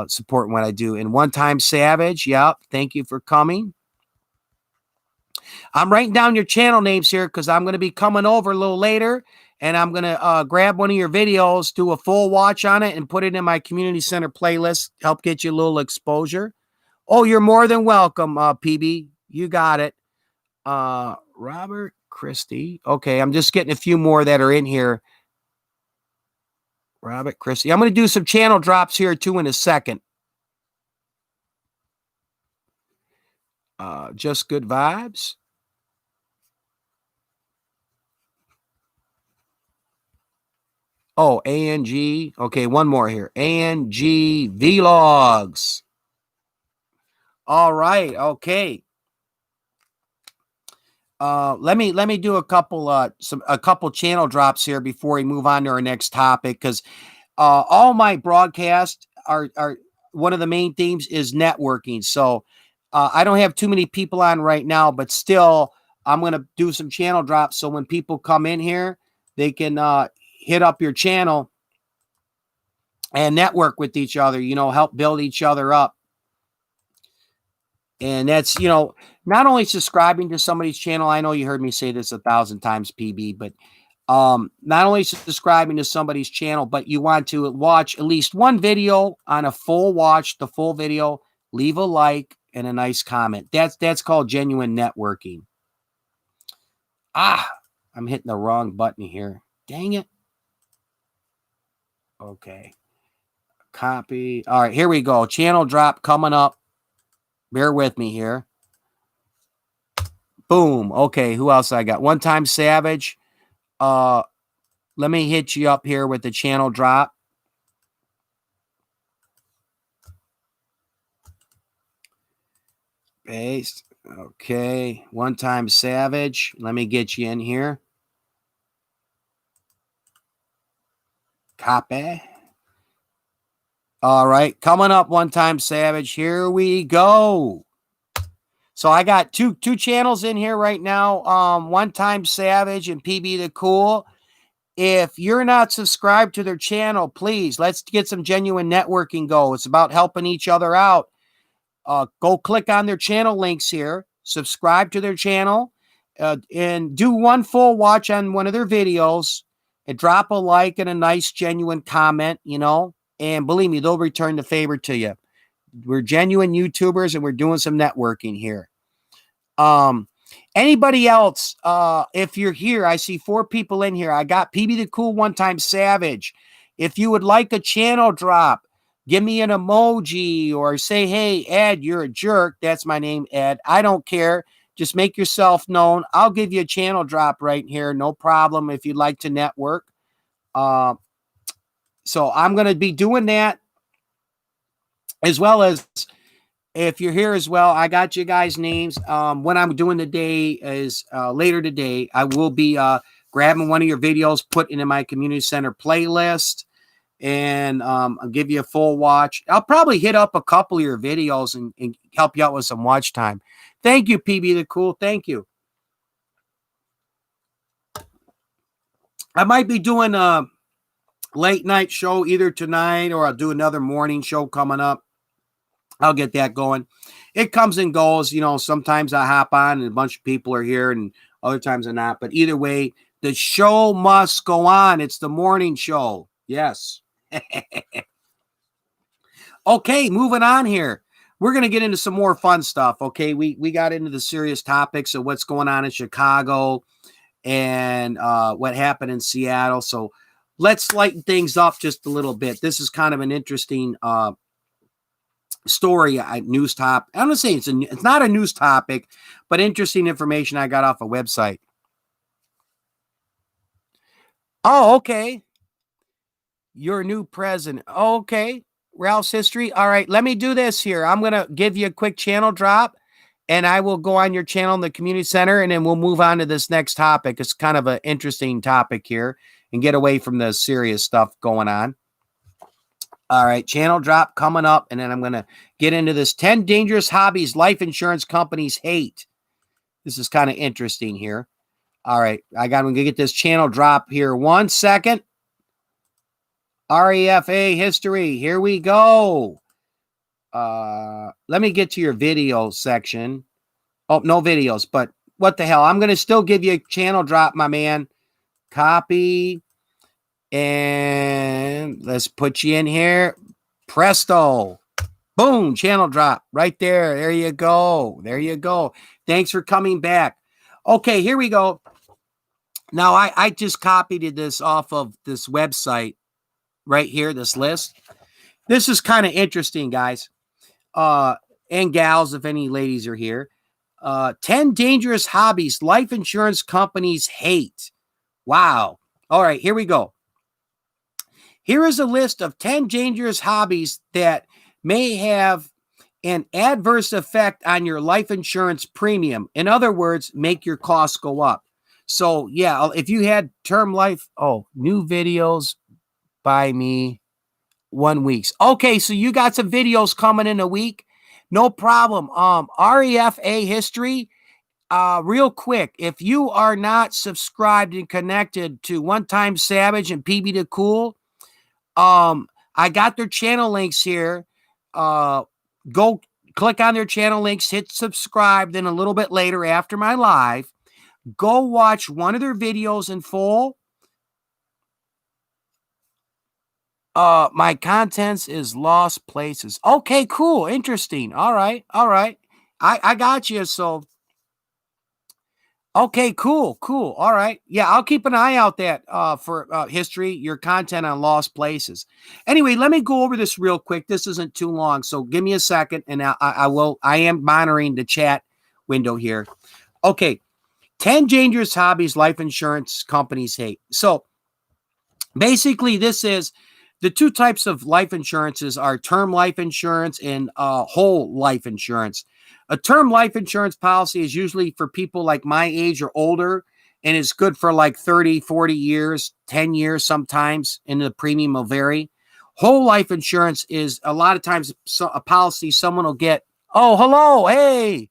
supporting what I do. And One Time Savage, yep, thank you for coming. I'm writing down your channel names here because I'm going to be coming over a little later, and I'm going to grab one of your videos, do a full watch on it, and put it in my community center playlist, help get you a little exposure. Oh, you're more than welcome, PB. You got it. Robert Christie. Okay, I'm just getting a few more that are in here. Robert Christie. I'm going to do some channel drops here too in a second. Just Good Vibes. Oh, ANG. Okay, one more here. ANG Vlogs. All right. Okay. Let me do a couple channel drops here before we move on to our next topic, because all my broadcasts are one of the main themes is networking. So I don't have too many people on right now, but still I'm going to do some channel drops. So when people come in here, they can hit up your channel and network with each other, help build each other up. And that's, not only subscribing to somebody's channel. I know you heard me say this 1,000 times, PB, but not only subscribing to somebody's channel, but you want to watch at least one video on a full watch, the full video, leave a like and a nice comment. That's called genuine networking. I'm hitting the wrong button here. Dang it. Okay. Copy. All right, here we go. Channel drop coming up. Bear with me here. Boom. Okay, who else I got? One Time Savage. Let me hit you up here with the channel drop. Paste. Okay. One Time Savage. Let me get you in here. Copy. All right. Coming up, One Time Savage. Here we go. So I got two channels in here right now. One Time Savage and PB the Cool. If you're not subscribed to their channel, please, let's get some genuine networking go. It's about helping each other out. Go click on their channel links here. Subscribe to their channel. And do one full watch on one of their videos. And drop a like and a nice, genuine comment, And believe me, they'll return the favor to you. We're genuine YouTubers and we're doing some networking here. Anybody else, if you're here, I see 4 people in here. I got PB the Cool, One Time Savage. If you would like a channel drop, give me an emoji or say, hey, Ed, you're a jerk. That's my name, Ed. I don't care. Just make yourself known. I'll give you a channel drop right here. No problem if you'd like to network. So I'm going to be doing that, as well as, if you're here as well, I got you guys' names. What I'm doing today is later today, I will be grabbing one of your videos, putting in my community center playlist, and I'll give you a full watch. I'll probably hit up a couple of your videos and help you out with some watch time. Thank you, PB the Cool. Thank you. I might be doing a late night show either tonight, or I'll do another morning show coming up. I'll get that going. It comes and goes. Sometimes I hop on and a bunch of people are here, and other times I'm not. But either way, the show must go on. It's the morning show. Yes. Okay, moving on here. We're going to get into some more fun stuff. Okay, we got into the serious topics of what's going on in Chicago and what happened in Seattle. So let's lighten things up just a little bit. This is kind of an interesting story, news topic. I'm going to say it's not a news topic, but interesting information I got off a website. Oh, okay. Your new president. Oh, okay. Ralph's history. All right, let me do this here. I'm going to give you a quick channel drop, and I will go on your channel in the community center, and then we'll move on to this next topic. It's kind of an interesting topic here, and get away from the serious stuff going on. All right, channel drop coming up, and then I'm going to get into this 10 dangerous hobbies life insurance companies hate. This is kind of interesting here. All right, I'm going to get this channel drop here. 1 second. REFA history. Here we go. Let me get to your video section. Oh, no videos, but what the hell? I'm going to still give you a channel drop, my man. Copy. And let's put you in here. Presto. Boom. Channel drop right there. There you go. There you go. Thanks for coming back. Okay, here we go. Now, I just copied this off of this website right here, this list. This is kind of interesting, guys. And gals, if any ladies are here. 10 dangerous hobbies life insurance companies hate. Wow. All right, here we go. Here is a list of 10 dangerous hobbies that may have an adverse effect on your life insurance premium. In other words, make your costs go up. So, yeah, if you had term life, new videos by me 1 week. Okay, so you got some videos coming in a week. No problem. REFA history. Real quick, if you are not subscribed and connected to One Time Savage and PB the Cool, I got their channel links here. Go click on their channel links, hit subscribe. Then a little bit later after my live, go watch one of their videos in full. My contents is lost places. Okay, cool. Interesting. All right. I got you. So, okay, cool. All right. Yeah, I'll keep an eye out for history, your content on lost places. Anyway, let me go over this real quick. This isn't too long, so give me a second, and I am monitoring the chat window here. Okay, 10 dangerous hobbies life insurance companies hate. So, basically, this is the two types of life insurances are term life insurance and whole life insurance. A term life insurance policy is usually for people like my age or older, and it's good for like 30, 40 years, 10 years sometimes, and the premium will vary. Whole life insurance is a lot of times a policy someone will get. Oh, hello. Hey.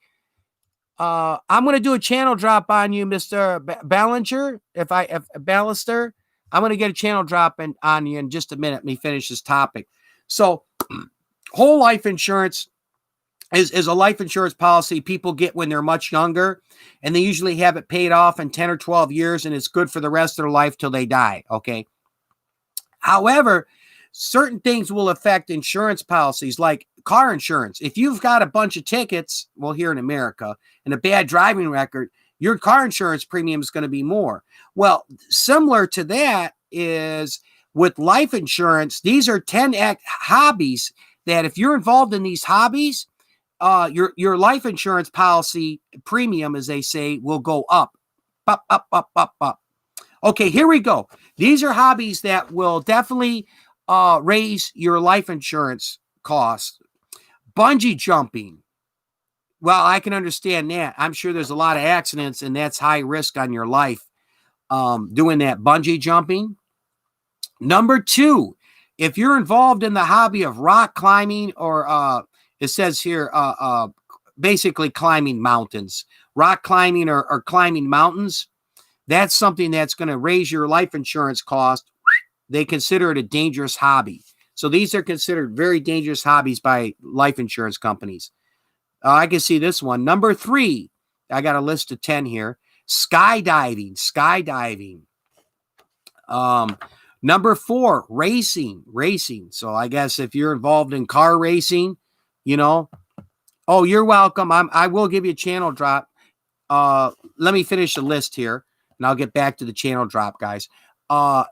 I'm going to do a channel drop on you, Mr. Ballinger. If Ballister. I'm going to get a channel drop on you in just a minute. Let me finish this topic. So, whole life insurance is a life insurance policy people get when they're much younger, and they usually have it paid off in 10 or 12 years, and it's good for the rest of their life till they die, okay? However, certain things will affect insurance policies, like car insurance. If you've got a bunch of tickets, well, here in America, and a bad driving record, your car insurance premium is going to be more. Well, similar to that is with life insurance. These are 10 hobbies that if you're involved in these hobbies, your life insurance policy premium, as they say, will go up. Up. Okay, here we go. These are hobbies that will definitely raise your life insurance costs. Bungee jumping. Well, I can understand that. I'm sure there's a lot of accidents, and that's high risk on your life doing that bungee jumping. Number 2, if you're involved in the hobby of rock climbing or it says here basically climbing mountains, rock climbing or climbing mountains, that's something that's going to raise your life insurance cost. They consider it a dangerous hobby. So these are considered very dangerous hobbies by life insurance companies. I can see this one. Number 3, I got a list of 10 here. Skydiving. Number 4, racing. So I guess if you're involved in car racing, oh, you're welcome. I will give you a channel drop. Let me finish the list here, and I'll get back to the channel drop, guys.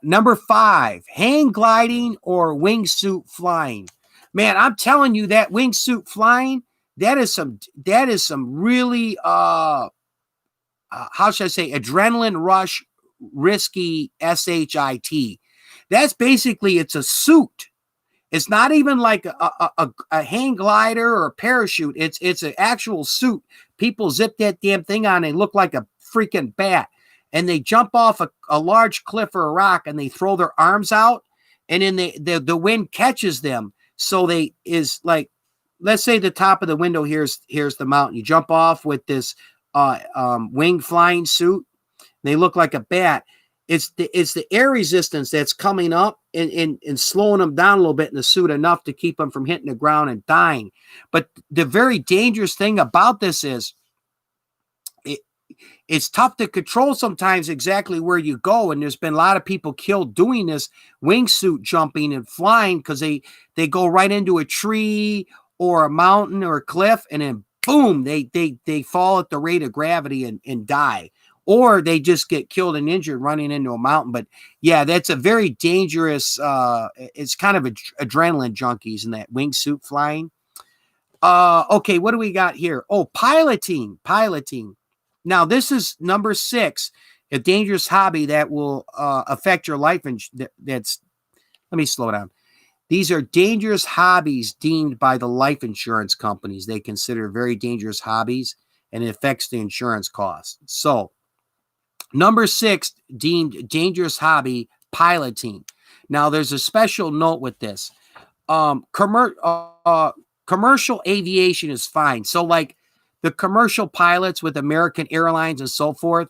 Number 5, hang gliding or wingsuit flying. Man, I'm telling you, that wingsuit flying, that is some really how should I say, adrenaline rush, risky shit. That's basically, it's a suit. It's not even like a hang glider or a parachute. It's an actual suit. People zip that damn thing on. They look like a freaking bat. And they jump off a large cliff or a rock, and they throw their arms out, and then the wind catches them. So they is like, let's say the top of the window here's the mountain. You jump off with this wing flying suit. They look like a bat. It's the air resistance that's coming up and slowing them down a little bit in the suit enough to keep them from hitting the ground and dying. But the very dangerous thing about this is it's tough to control sometimes exactly where you go. And there's been a lot of people killed doing this wingsuit jumping and flying because they go right into a tree or a mountain or a cliff, and then boom, they fall at the rate of gravity and die. Or they just get killed and injured running into a mountain. But yeah, that's a very dangerous, it's kind of adrenaline junkies in that wingsuit flying. Okay, what do we got here? Oh, piloting. Now, this is number 6, a dangerous hobby that will affect your life. Let me slow down. These are dangerous hobbies deemed by the life insurance companies. They consider very dangerous hobbies, and it affects the insurance costs. So, number 6, deemed dangerous hobby, piloting. Now, there's a special note with this. Commercial aviation is fine. So, like the commercial pilots with American Airlines and so forth,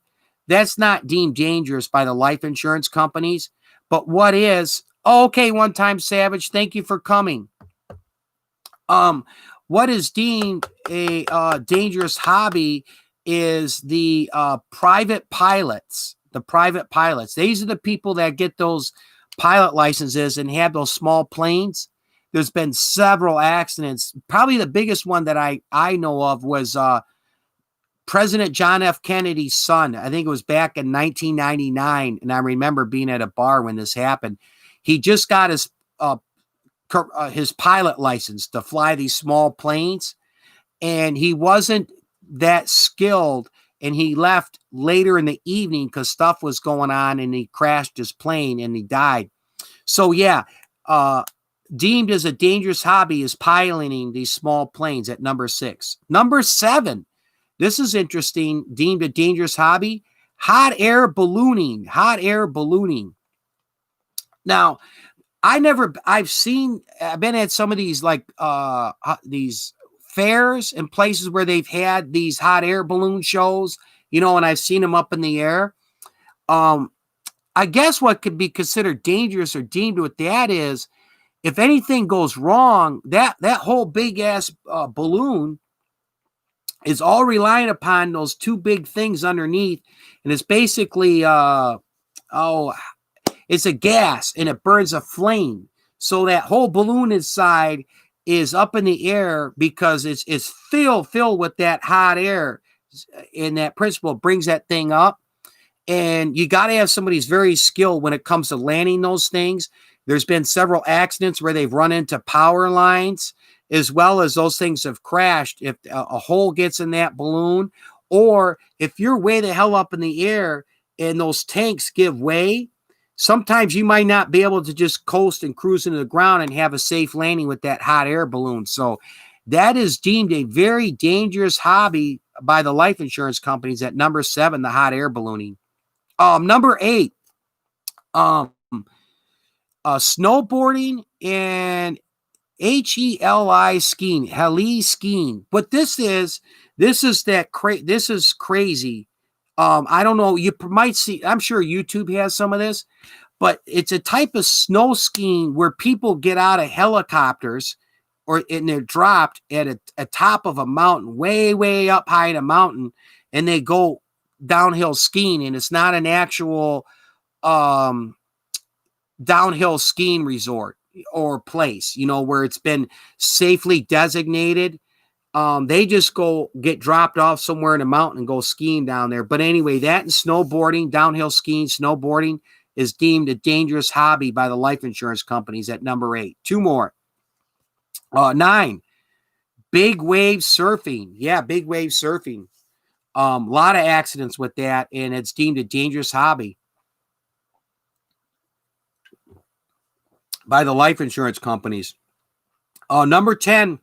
that's not deemed dangerous by the life insurance companies. But what is, okay, One Time Savage, thank you for coming. What is deemed a dangerous hobby is the private pilots. The private pilots. These are the people that get those pilot licenses and have those small planes. There's been several accidents. Probably the biggest one that I know of was President John F. Kennedy's son. I think it was back in 1999, and I remember being at a bar when this happened. He just got his pilot license to fly these small planes, and he wasn't that skilled, and he left later in the evening because stuff was going on, and he crashed his plane and he died. So yeah, deemed as a dangerous hobby is piloting these small planes at number 6. Number 7, this is interesting, deemed a dangerous hobby, hot air ballooning. Now, I've been at some of these these fairs and places where they've had these hot air balloon shows, and I've seen them up in the air. I guess what could be considered dangerous or deemed with that is, if anything goes wrong, that whole big ass balloon is all relying upon those 2 big things underneath, and it's basically it's a gas, and it burns a flame. So that whole balloon inside is up in the air because it's filled with that hot air, and that principle brings that thing up. And you got to have somebody who's very skilled when it comes to landing those things. There's been several accidents where they've run into power lines, as well as those things have crashed if a hole gets in that balloon, or if you're way the hell up in the air and those tanks give way. sometimes you might not be able to just coast and cruise into the ground and have a safe landing with that hot air balloon. So that is deemed a very dangerous hobby by the life insurance companies at number 7, the hot air ballooning. Number 8, um, snowboarding and HELI skiing, heli skiing. But this is crazy. I don't know. You might see. I'm sure YouTube has some of this, but it's a type of snow skiing where people get out of helicopters, and they're dropped at a top of a mountain, way, way up high in a mountain, and they go downhill skiing. And it's not an actual downhill skiing resort or place, where it's been safely designated. They just go get dropped off somewhere in a mountain and go skiing down there. But anyway, that and snowboarding, downhill skiing, snowboarding is deemed a dangerous hobby by the life insurance companies at number 8. 2 more. 9, big wave surfing. Yeah, big wave surfing. A lot of accidents with that, and it's deemed a dangerous hobby by the life insurance companies. Number 10,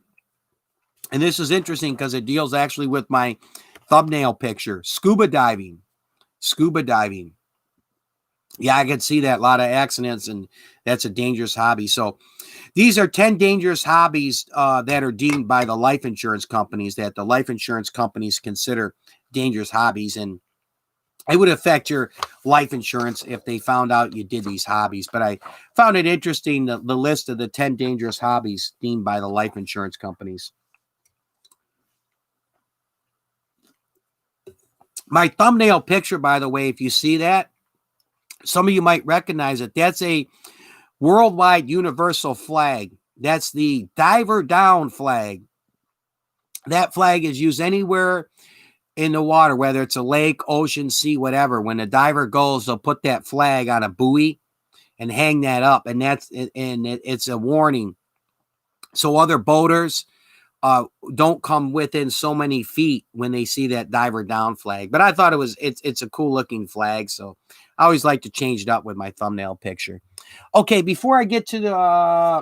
and this is interesting because it deals actually with my thumbnail picture, scuba diving. Scuba diving. Yeah, I can see that, a lot of accidents, and that's a dangerous hobby. So these are 10 dangerous hobbies that are deemed by the life insurance companies, that the life insurance companies consider dangerous hobbies, and it would affect your life insurance if they found out you did these hobbies. But I found it interesting, the list of the 10 dangerous hobbies deemed by the life insurance companies. My thumbnail picture, by the way, if you see that, some of you might recognize it. That's a worldwide universal flag. That's the diver down flag. That flag is used anywhere in the water, whether it's a lake, ocean, sea, whatever. When a diver goes, they'll put that flag on a buoy and hang that up, and it's a warning. So other boaters don't come within so many feet when they see that diver down flag. But I thought it's a cool looking flag, so I always like to change it up with my thumbnail picture. Okay, before I get to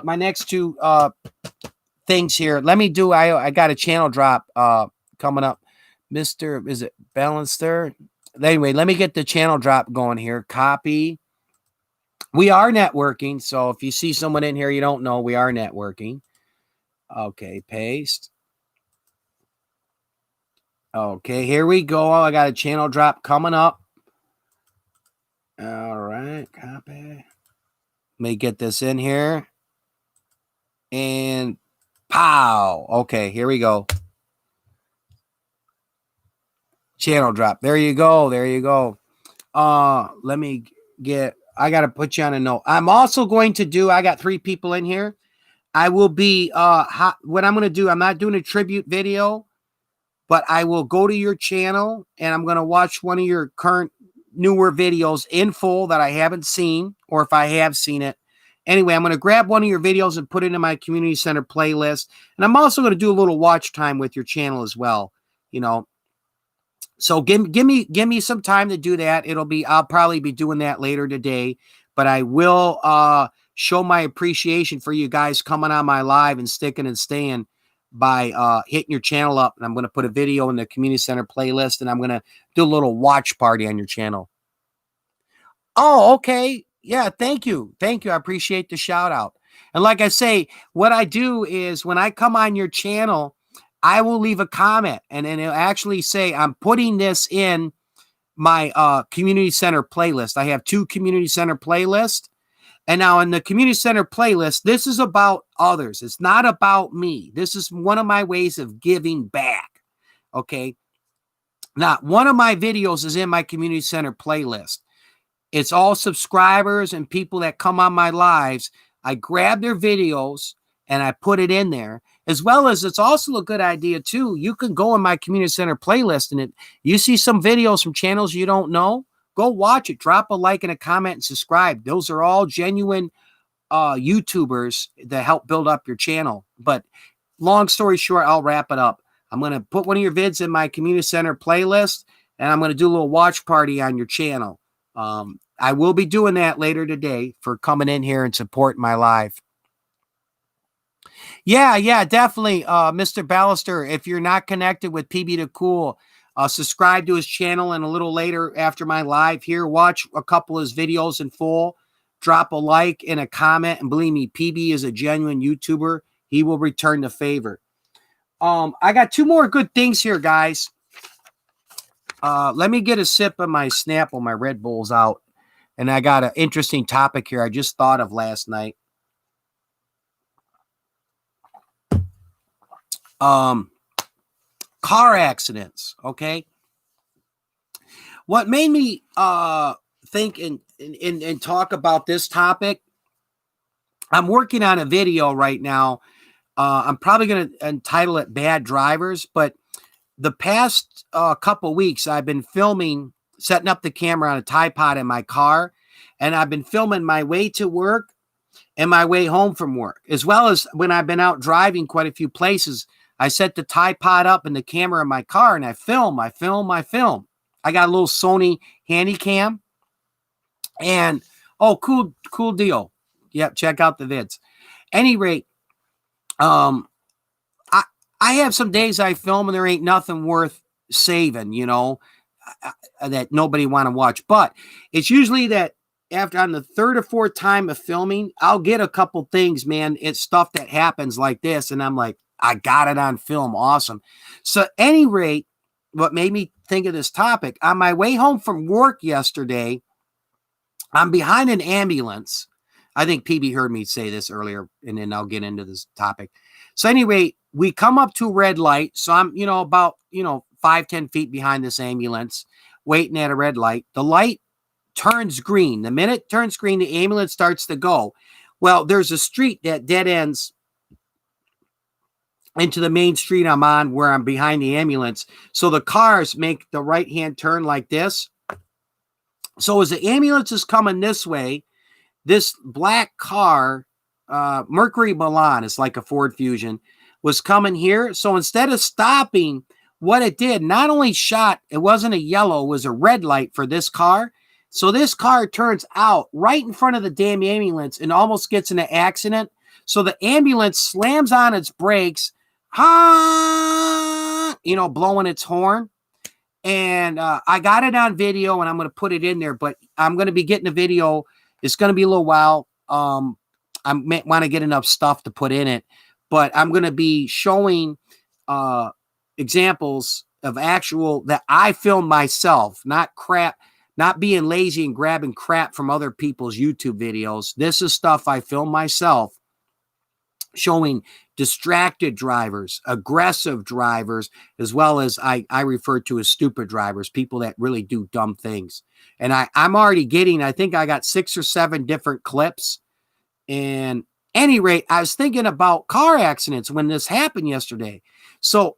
my next 2 things here, let me do. I got a channel drop coming up. Is it Balancer? Anyway, let me get the channel drop going here. Copy. We are networking, so if you see someone in here you don't know, we are networking. Okay, paste. Okay, here we go. I got a channel drop coming up. All right, copy. Let me get this in here. And pow. Okay, here we go. Channel drop. There you go. There you go. Let me I got to put you on a note. I'm also going to do, I got 3 people in here. I will be, what I'm going to do, I'm not doing a tribute video, but I will go to your channel and I'm going to watch one of your current newer videos in full that I haven't seen, or if I have seen it. Anyway, I'm going to grab one of your videos and put it in my community center playlist. And I'm also going to do a little watch time with your channel as well. So give me some time to do that. I'll probably be doing that later today, but I will show my appreciation for you guys coming on my live and sticking and staying by hitting your channel up. And I'm going to put a video in the community center playlist, and I'm going to do a little watch party on your channel. Oh, okay. Yeah. Thank you. Thank you. I appreciate the shout out. And like I say, what I do is when I come on your channel, I will leave a comment, and then it'll actually say, I'm putting this in my community center playlist. I have 2 community center playlists. And now in the community center playlist, this is about others. It's not about me. This is one of my ways of giving back. Okay. Now, one of my videos is in my community center playlist. It's all subscribers and people that come on my lives. I grab their videos and I put it in there. As well as, it's also a good idea too. You can go in my community center playlist, and you see some videos from channels you don't know, go watch it, drop a like and a comment and subscribe. Those are all genuine YouTubers that help build up your channel. But long story short, I'll wrap it up. I'm going to put one of your vids in my community center playlist, and I'm going to do a little watch party on your channel. I will be doing that later today for coming in here and supporting my live. Yeah, definitely. Mr. Ballister, if you're not connected with PB the Cool, subscribe to his channel, and a little later after my live here, watch a couple of his videos in full, drop a like and a comment, and believe me, PB is a genuine YouTuber. He will return the favor. I got two more good things here, guys. Let me get a sip of my Snapple. My Red Bull's out. And I got an interesting topic here I just thought of last night. Car accidents, okay? What made me think and talk about this topic, I'm working on a video right now. I'm probably going to entitle it Bad Drivers, but the past couple weeks, I've been filming, setting up the camera on a tripod in my car, and I've been filming my way to work and my way home from work, as well as when I've been out driving quite a few places. I set the tripod up and the camera in my car, and I film. I got a little Sony Handycam, and cool deal. Yep, check out the vids. Any rate, I have some days I film and there ain't nothing worth saving, that nobody want to watch. But it's usually that after on the third or fourth time of filming, I'll get a couple things, man. It's stuff that happens like this, and I'm like, I got it on film. Awesome. So at any rate, what made me think of this topic, on my way home from work yesterday, I'm behind an ambulance. I think PB heard me say this earlier, and then I'll get into this topic. So anyway, we come up to a red light. So I'm, about 5-10 feet behind this ambulance, waiting at a red light. The light turns green. The minute it turns green, the ambulance starts to go. Well, there's a street that dead ends into the main street I'm on where I'm behind the ambulance. So the cars make the right-hand turn like this. So as the ambulance is coming this way, this black car, Mercury Milan, is like a Ford Fusion, was coming here. So instead of stopping, what it did, not only shot, it wasn't a yellow, it was a red light for this car. So this car turns out right in front of the damn ambulance and almost gets in an accident. So the ambulance slams on its brakes, blowing its horn. And I got it on video, and I'm going to put it in there, but I'm going to be getting a video. It's going to be a little while. I might want to get enough stuff to put in it, but I'm going to be showing examples of actual that I filmed myself, not crap, not being lazy and grabbing crap from other people's YouTube videos. This is stuff I filmed myself, showing distracted drivers, aggressive drivers, as well as I refer to as stupid drivers, people that really do dumb things. And I'm already getting, I think I got 6 or 7 different clips. And any rate, I was thinking about car accidents when this happened yesterday. So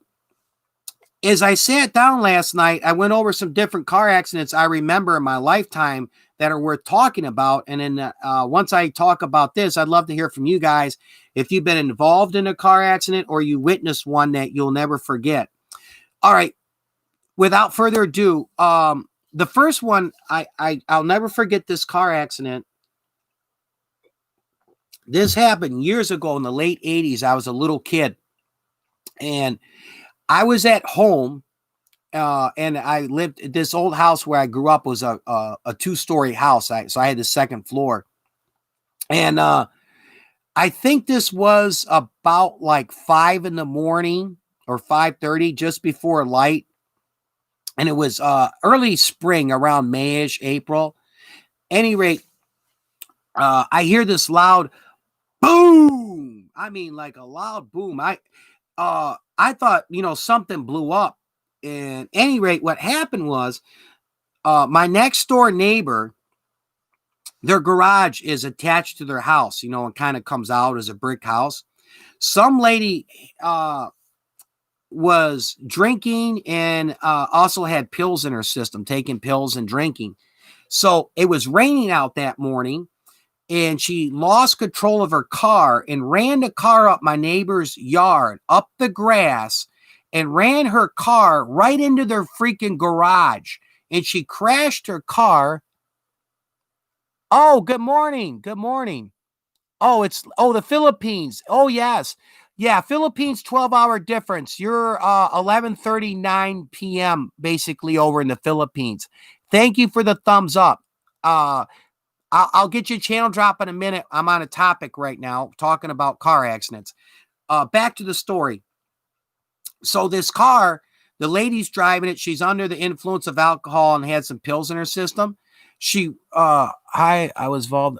as I sat down last night, I went over some different car accidents I remember in my lifetime that are worth talking about. And then once I talk about this, I'd love to hear from you guys if you've been involved in a car accident or you witnessed one that you'll never forget. All right. Without further ado, the first one, I'll never forget this car accident. This happened years ago in the late 80s. I was a little kid, and I was at home, and I lived, this old house where I grew up was a 2-story house. So I had the second floor. And I think this was about like 5 in the morning or 5:30, just before light. And it was early spring, around Mayish, April. Any rate, I hear this loud boom. I mean, like a loud boom. I thought, something blew up. And any rate, what happened was my next door neighbor, their garage is attached to their house, and kind of comes out as a brick house. Some lady was drinking and also had pills in her system, taking pills and drinking. So it was raining out that morning, and she lost control of her car and ran the car up my neighbor's yard, up the grass, and ran her car right into their freaking garage. And she crashed her car Oh, good morning. Good morning. Oh, the Philippines. Oh, yes. Yeah, Philippines 12-hour difference. You're 11:39 p.m. basically over in the Philippines. Thank you for the thumbs up. Uh I'll get you a channel drop in a minute. I'm on a topic right now talking about car accidents. Back to the story. So this car, the lady's driving it. She's under the influence of alcohol and had some pills in her system. I was involved.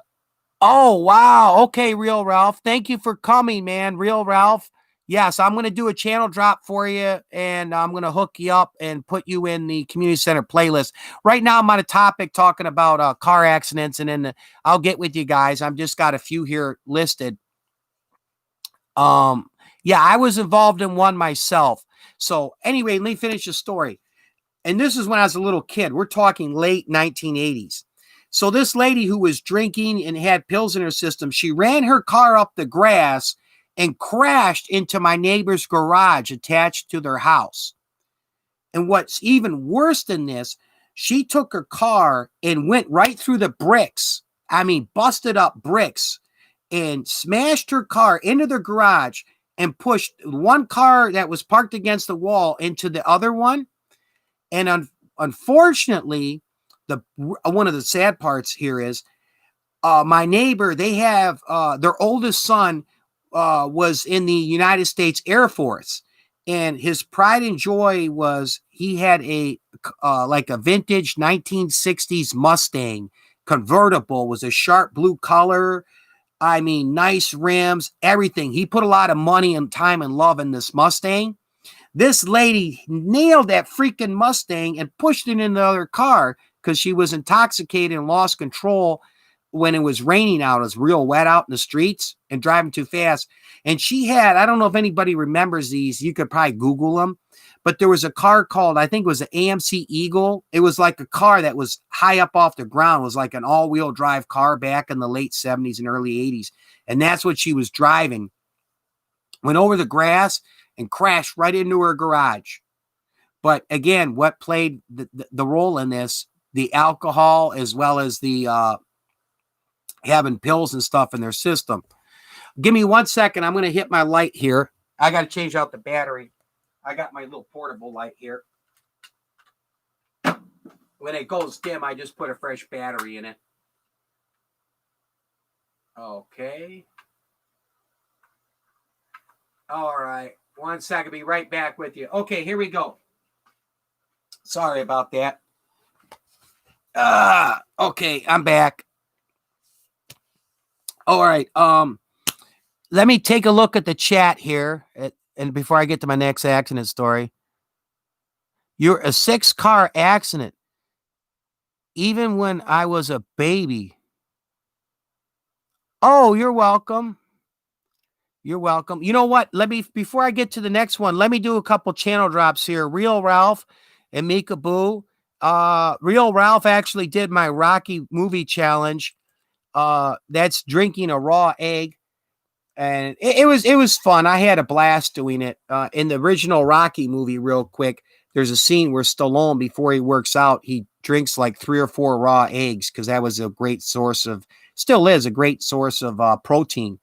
Oh, wow. Okay, Real Ralph. Thank you for coming, man. Real Ralph. Yes, I'm going to do a channel drop for you, and I'm going to hook you up and put you in the community center playlist. Right now, I'm on a topic talking about car accidents, and then I'll get with you guys. I've just got a few here listed. Um, yeah, I was involved in one myself. So anyway, let me finish the story. And this is when I was a little kid. We're talking late 1980s. So this lady who was drinking and had pills in her system, she ran her car up the grass and crashed into my neighbor's garage attached to their house. And what's even worse than this, she took her car and went right through the bricks. I mean, busted up bricks and smashed her car into the garage and pushed one car that was parked against the wall into the other one. And unfortunately, one of the sad parts here is my neighbor. They have their oldest son was in the United States Air Force, and his pride and joy was he had a like a vintage 1960s Mustang convertible. Was a sharp blue color. I mean, nice rims, everything. He put a lot of money and time and love in this Mustang. This lady nailed that freaking Mustang and pushed it in the other car because she was intoxicated and lost control when it was raining out. It was real wet out in the streets and driving too fast. And she had, I don't know if anybody remembers these. You could probably Google them. But there was a car called, I think it was an AMC Eagle. It was like a car that was high up off the ground. It was like an all-wheel drive car back in the late 70s and early 80s. And that's what she was driving. Went over the grass and crashed right into her garage. But again, what played the role in this, the alcohol as well as the having pills and stuff in their system. Give me 1 second. I'm going to hit my light here. I got to change out the battery. I got my little portable light here. When it goes dim, I just put a fresh battery in it. Okay. All right. 1 second. Be right back with you. Okay, here we go. Sorry about that. Okay, I'm back. All right. Let me take a look at the chat here, and before I get to my next accident story. You're a 6-car accident. Even when I was a baby. Oh, you're welcome. You're welcome. You know what? Before I get to the next one, let me do a couple channel drops here. Real Ralph and Mika Boo. Real Ralph actually did my Rocky movie challenge. That's drinking a raw egg. And it was fun. I had a blast doing it. In the original Rocky movie, real quick, there's a scene where Stallone, before he works out, he drinks like 3 or 4 raw eggs because that was a great source of, still is a great source of protein.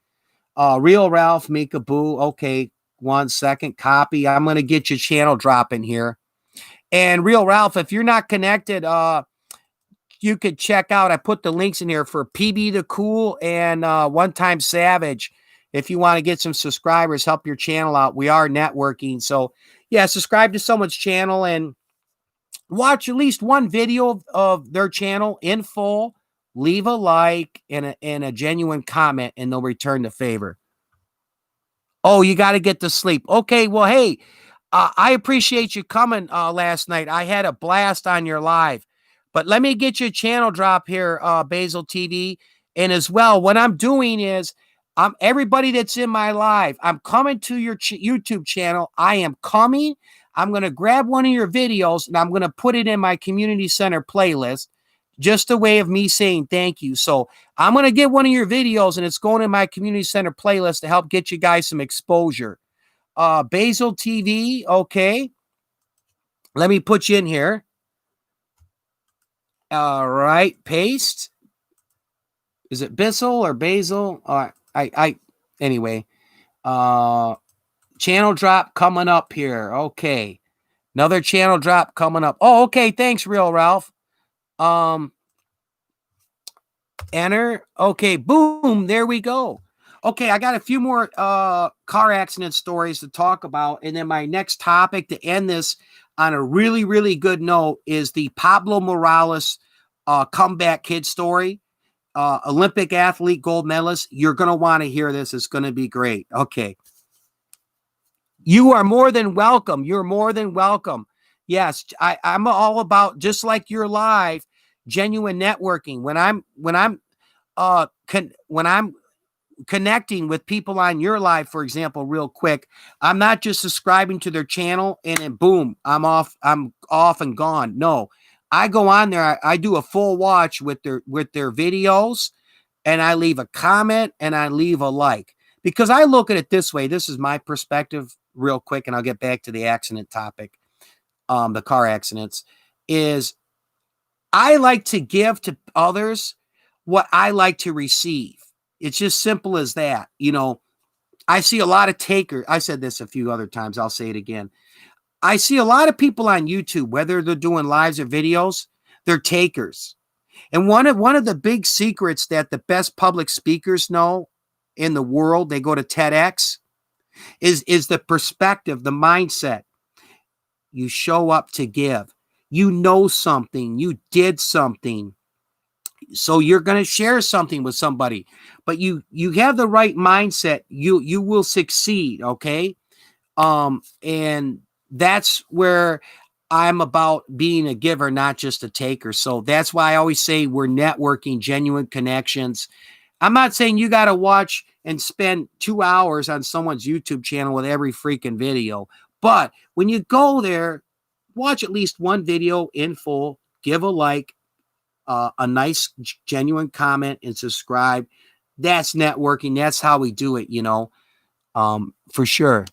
Real Ralph, Mika Boo. Okay, 1 second. Copy. I'm going to get your channel drop in here. And Real Ralph, if you're not connected, you could check out. I put the links in here for PB the Cool and One Time Savage. If you want to get some subscribers, help your channel out. We are networking. So, yeah, subscribe to someone's channel and watch at least one video of their channel in full. Leave a like and a genuine comment, and they'll return the favor. Oh, you got to get to sleep. Okay, well, hey, I appreciate you coming last night. I had a blast on your live. But let me get you a channel drop here, Basil TV. And as well, what I'm doing is, everybody that's in my live, I'm coming to your YouTube channel. I am coming. I'm going to grab one of your videos, and I'm going to put it in my community center playlist. Just a way of me saying thank you. So I'm going to get one of your videos, and it's going in my community center playlist to help get you guys some exposure. Basil TV, okay. Let me put you in here. All right, paste. Is it Bissell or Basil? Anyway, channel drop coming up here. Okay. Another channel drop coming up. Oh, okay. Thanks, Real Ralph. Enter. Okay. Boom. There we go. Okay. I got a few more car accident stories to talk about. And then my next topic to end this on a really, really good note is the Pablo Morales comeback kid story. Olympic athlete, gold medalist. You're going to want to hear this. It's going to be great. Okay. You are more than welcome. You're more than welcome. Yes, I'm all about, just like you're live, genuine networking. When I'm connecting with people on your live, for example, real quick, I'm not just subscribing to their channel and then boom, I'm off and gone. No, I go on there. I do a full watch with their videos, and I leave a comment and I leave a like, because I look at it this way. This is my perspective real quick, and I'll get back to the accident topic. The car accidents is, I like to give to others what I like to receive. It's just simple as that. You know, I see a lot of takers. I said this a few other times. I'll say it again. I see a lot of people on YouTube, whether they're doing lives or videos, they're takers. And one of the big secrets that the best public speakers know in the world, they go to TEDx, is the perspective, the mindset. You show up to give. You know something. You did something. So you're going to share something with somebody. But you have the right mindset. You will succeed, okay? And that's where I'm about being a giver, not just a taker. So that's why I always say we're networking, genuine connections. I'm not saying you got to watch and spend 2 hours on someone's YouTube channel with every freaking video. But when you go there, watch at least one video in full, give a like, a nice, genuine comment, and subscribe. That's networking. That's how we do it, for sure.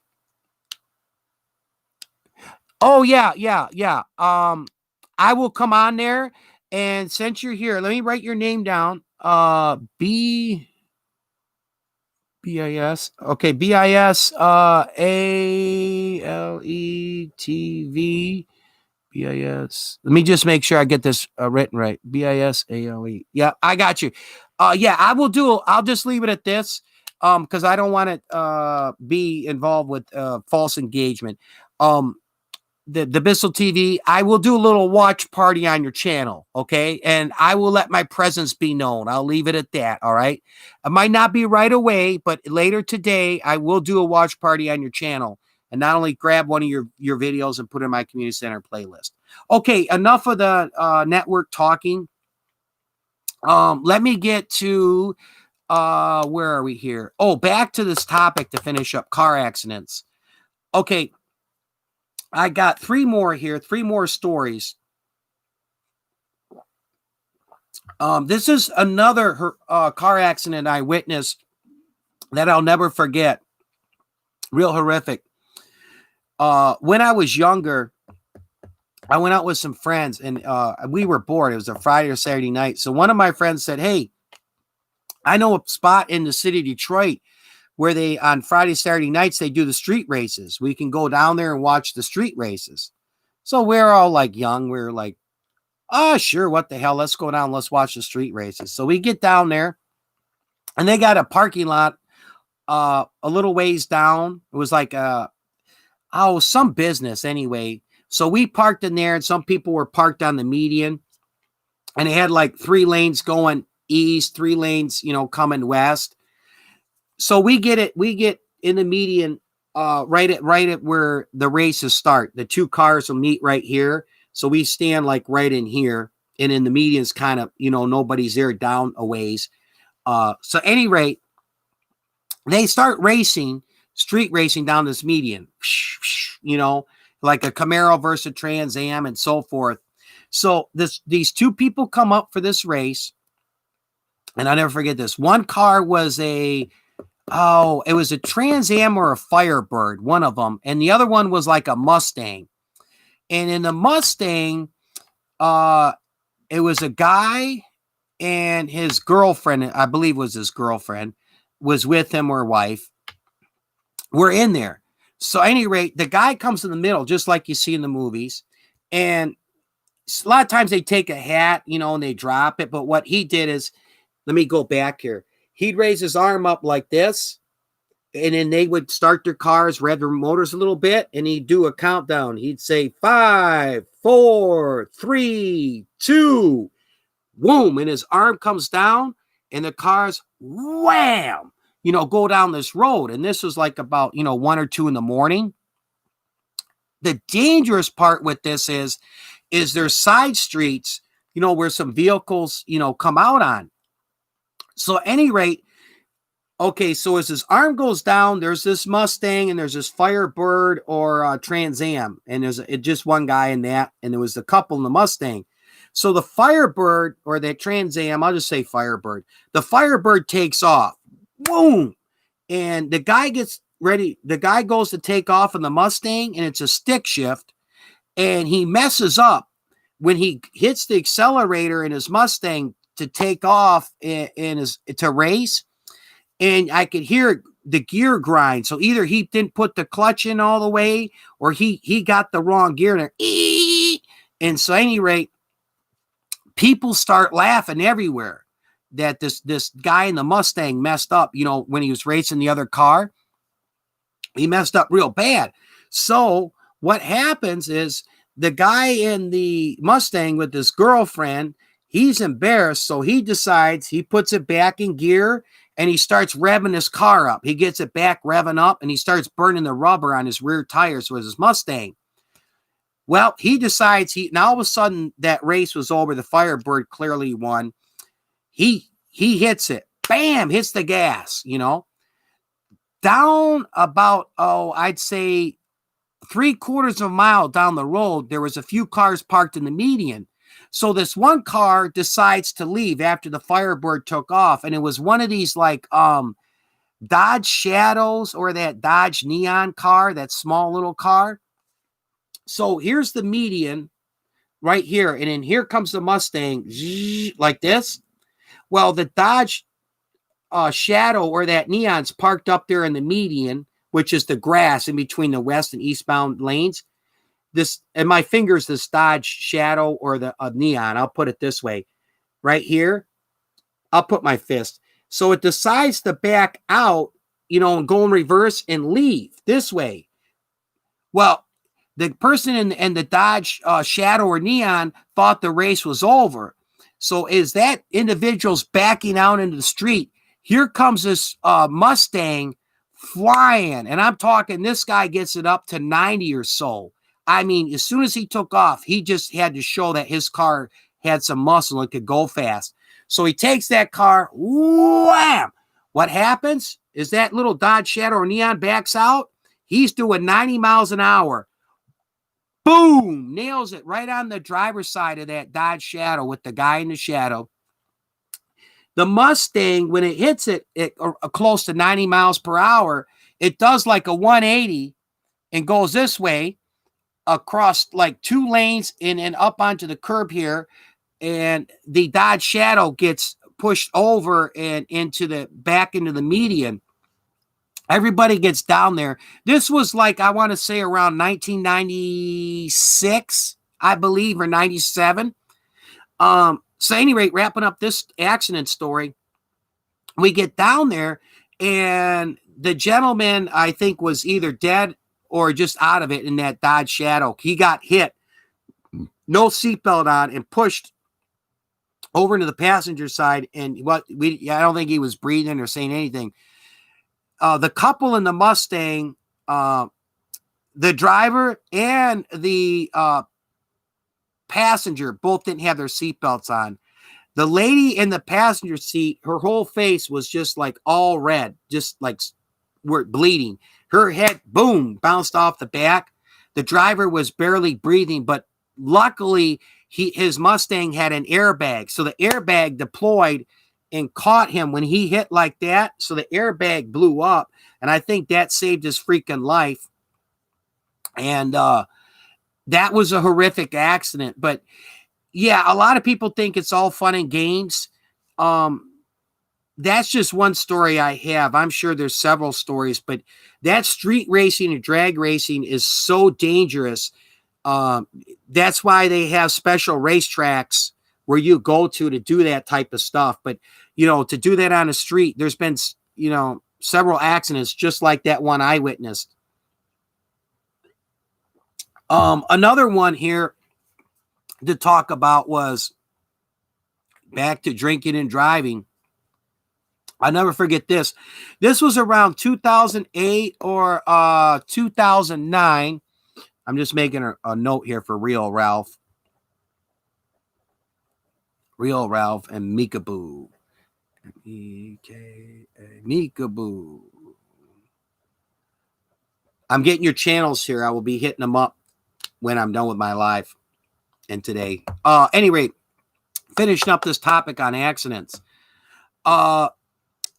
Oh, yeah. I will come on there, and since you're here, let me write your name down. BIS. Okay, BIS ALETV. BIS. Let me just make sure I get this written right. BIS ALE. Yeah, I got you. Yeah, I'll just leave it at this. Because I don't want to be involved with false engagement. The Bissell TV, I will do a little watch party on your channel, okay? And I will let my presence be known. I'll leave it at that, all right? It might not be right away, but later today, I will do a watch party on your channel, and not only grab one of your videos and put it in my community center playlist. Okay, enough of the network talking. Let me get to, where are we here? Oh, back to this topic to finish up, car accidents. Okay. I got 3 more here, 3 more stories. This is another car accident I witnessed that I'll never forget. Real horrific. When I was younger, I went out with some friends, and we were bored. It was a Friday or Saturday night. So one of my friends said, hey, I know a spot in the city of Detroit where they, on Friday, Saturday nights, they do the street races. We can go down there and watch the street races. So we're all like young. We're like, oh, sure, what the hell? Let's go down. Let's watch the street races. So we get down there, and they got a parking lot a little ways down. It was like, some business anyway. So we parked in there, and some people were parked on the median, and it had like 3 lanes going east, 3 lanes, coming west. So we get in the median, right at where the races start. The 2 cars will meet right here. So we stand like right in here, and in the median's kind of, nobody's there down a ways. So any rate, they start street racing down this median, like a Camaro versus a Trans Am and so forth. So these 2 people come up for this race, and I'll never forget this. One car was it was a Trans Am or a Firebird, one of them. And the other one was like a Mustang. And in the Mustang, it was a guy and his girlfriend, I believe was his girlfriend, was with him or wife. We're in there. So, at any rate, the guy comes in the middle, just like you see in the movies. And a lot of times they take a hat, and they drop it. But what he did is, let me go back here. He'd raise his arm up like this, and then they would start their cars, rev their motors a little bit, and he'd do a countdown. He'd say 5, 4, 3, 2, boom, and his arm comes down, and the cars, wham, go down this road. And this was like about, 1 or 2 in the morning. The dangerous part with this is there's side streets, where some vehicles, come out on. So at any rate, okay, so as his arm goes down, there's this Mustang and there's this Firebird or Trans Am, and there's just one guy in that, and there was the couple in the Mustang. So the Firebird or that Trans Am, I'll just say Firebird. The Firebird takes off, boom, and the guy gets ready. The guy goes to take off in the Mustang, and it's a stick shift, and he messes up when he hits the accelerator in his Mustang to take off to race. And I could hear the gear grind. So either he didn't put the clutch in all the way, or he got the wrong gear there. And so at any rate, people start laughing everywhere that this guy in the Mustang messed up, when he was racing the other car. He messed up real bad. So what happens is the guy in the Mustang with his girlfriend, he's embarrassed. So he decides, he puts it back in gear, and he starts revving his car up. He gets it back revving up, and he starts burning the rubber on his rear tires with his Mustang. Well, he decides now all of a sudden that race was over. The Firebird clearly won. He hits it. Bam, hits the gas, Down about, I'd say 3/4 of a mile down the road, there was a few cars parked in the median. So this one car decides to leave after the Firebird took off, and it was one of these like Dodge Shadows or that Dodge Neon car, that small little car. So here's the median right here, and then here comes the Mustang like this. Well, the Dodge Shadow or that Neon's parked up there in the median, which is the grass in between the west and eastbound lanes. This, and my finger's this Dodge Shadow or the Neon. I'll put it this way. Right here, I'll put my fist. So it decides to back out, and go in reverse and leave this way. Well, the person in the Dodge Shadow or Neon thought the race was over. So as that individual's backing out into the street, here comes this Mustang flying. And I'm talking, this guy gets it up to 90 or so. I mean, as soon as he took off, he just had to show that his car had some muscle and could go fast. So he takes that car, wham! What happens is that little Dodge Shadow or Neon backs out. He's doing 90 miles an hour. Boom! Nails it right on the driver's side of that Dodge Shadow with the guy in the shadow. The Mustang, when it hits it close to 90 miles per hour, it does like a 180 and goes this way, across like 2 lanes and up onto the curb here, and the Dodge Shadow gets pushed over and into the median. Everybody gets down there. This was like, I want to say around 1996, I believe, or 97. So at any rate, wrapping up this accident story, we get down there, and the gentleman, I think, was either dead or just out of it in that Dodge Shadow. He got hit, no seatbelt on, and pushed over into the passenger side. And I don't think he was breathing or saying anything. The couple in the Mustang, the driver and the passenger both didn't have their seatbelts on. The lady in the passenger seat, her whole face was just like all red, just like we're bleeding. Her head, boom, bounced off the back. The driver was barely breathing, but luckily his Mustang had an airbag. So the airbag deployed and caught him when he hit like that. So the airbag blew up, and I think that saved his freaking life. And that was a horrific accident. But yeah, a lot of people think it's all fun and games That's just one story I have. I'm sure there's several stories, but that street racing and drag racing is so dangerous. Um, that's why they have special racetracks where you go to do that type of stuff. But, to do that on the street, there's been, several accidents just like that one I witnessed. Another one here to talk about was back to drinking and driving. I'll never forget this. This was around 2008 or 2009. I'm just making a note here for Real Ralph. Real Ralph and Meekaboo. Meekaboo. I'm getting your channels here. I will be hitting them up when I'm done with my live and today. Any rate, finishing up this topic on accidents.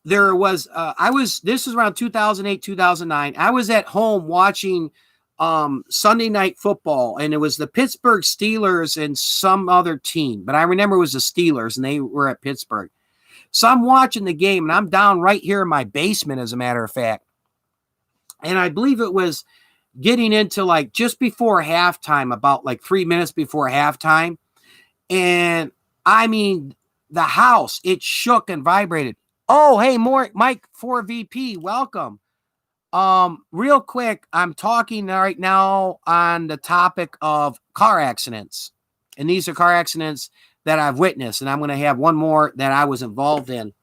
There was, this was around 2008, 2009. I was at home watching Sunday night football, and it was the Pittsburgh Steelers and some other team, but I remember it was the Steelers, and they were at Pittsburgh. So I'm watching the game, and I'm down right here in my basement, as a matter of fact. And I believe it was getting into like just before halftime, about like 3 minutes before halftime. And I mean, the house, it shook and vibrated. Oh, hey, Mike 4VP, welcome. Real quick, I'm talking right now on the topic of car accidents. And these are car accidents that I've witnessed. And I'm going to have one more that I was involved in.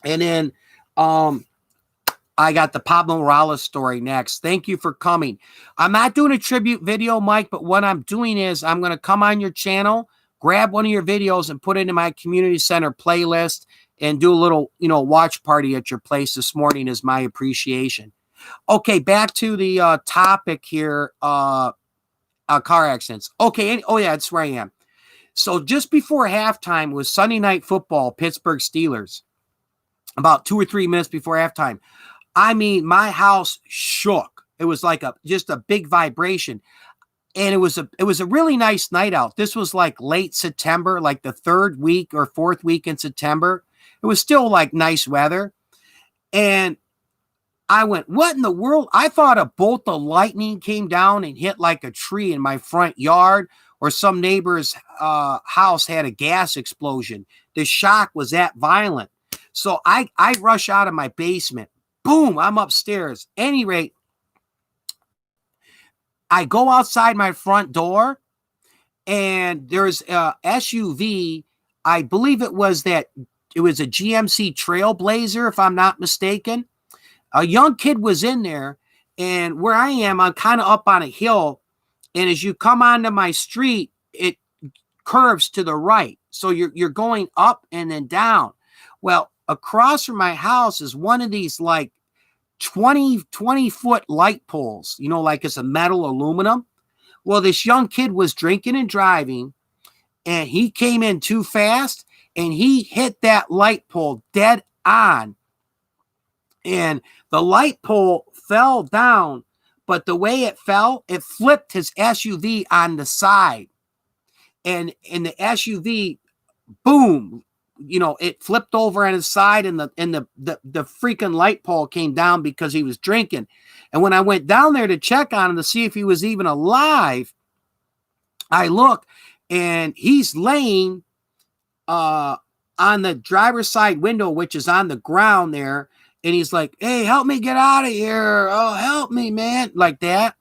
And then I got the Pablo Morales story next. Thank you for coming. I'm not doing a tribute video, Mike, but what I'm doing is I'm going to come on your channel, grab one of your videos and put it in my community center playlist and do a little, watch party at your place this morning is my appreciation. Okay, back to the topic here, car accidents. Okay, that's where I am. So just before halftime was Sunday Night Football, Pittsburgh Steelers, about 2 or 3 minutes before halftime. I mean, my house shook. It was like just a big vibration. And it was a really nice night out. This was like late September, like the 3rd week or 4th week in September. It was still like nice weather. And I went, what in the world? I thought a bolt of lightning came down and hit like a tree in my front yard, or some neighbor's house had a gas explosion. The shock was that violent. So I rush out of my basement. Boom, I'm upstairs. Any rate, I go outside my front door, and there's a SUV. I believe it was a GMC Trailblazer, if I'm not mistaken. A young kid was in there, and where I am, I'm kind of up on a hill, and as you come onto my street, it curves to the right. So you're going up and then down. Well, across from my house is one of these like 20 foot light poles, like it's a metal aluminum. Well, this young kid was drinking and driving, and he came in too fast, and he hit that light pole dead on. And the light pole fell down, but the way it fell, it flipped his SUV on the side. And in the SUV, boom, it flipped over on his side, and the freaking light pole came down because he was drinking. And when I went down there to check on him to see if he was even alive, I look, and he's laying on the driver's side window, which is on the ground there. And he's like, hey, help me get out of here. Oh, help me, man. Like that.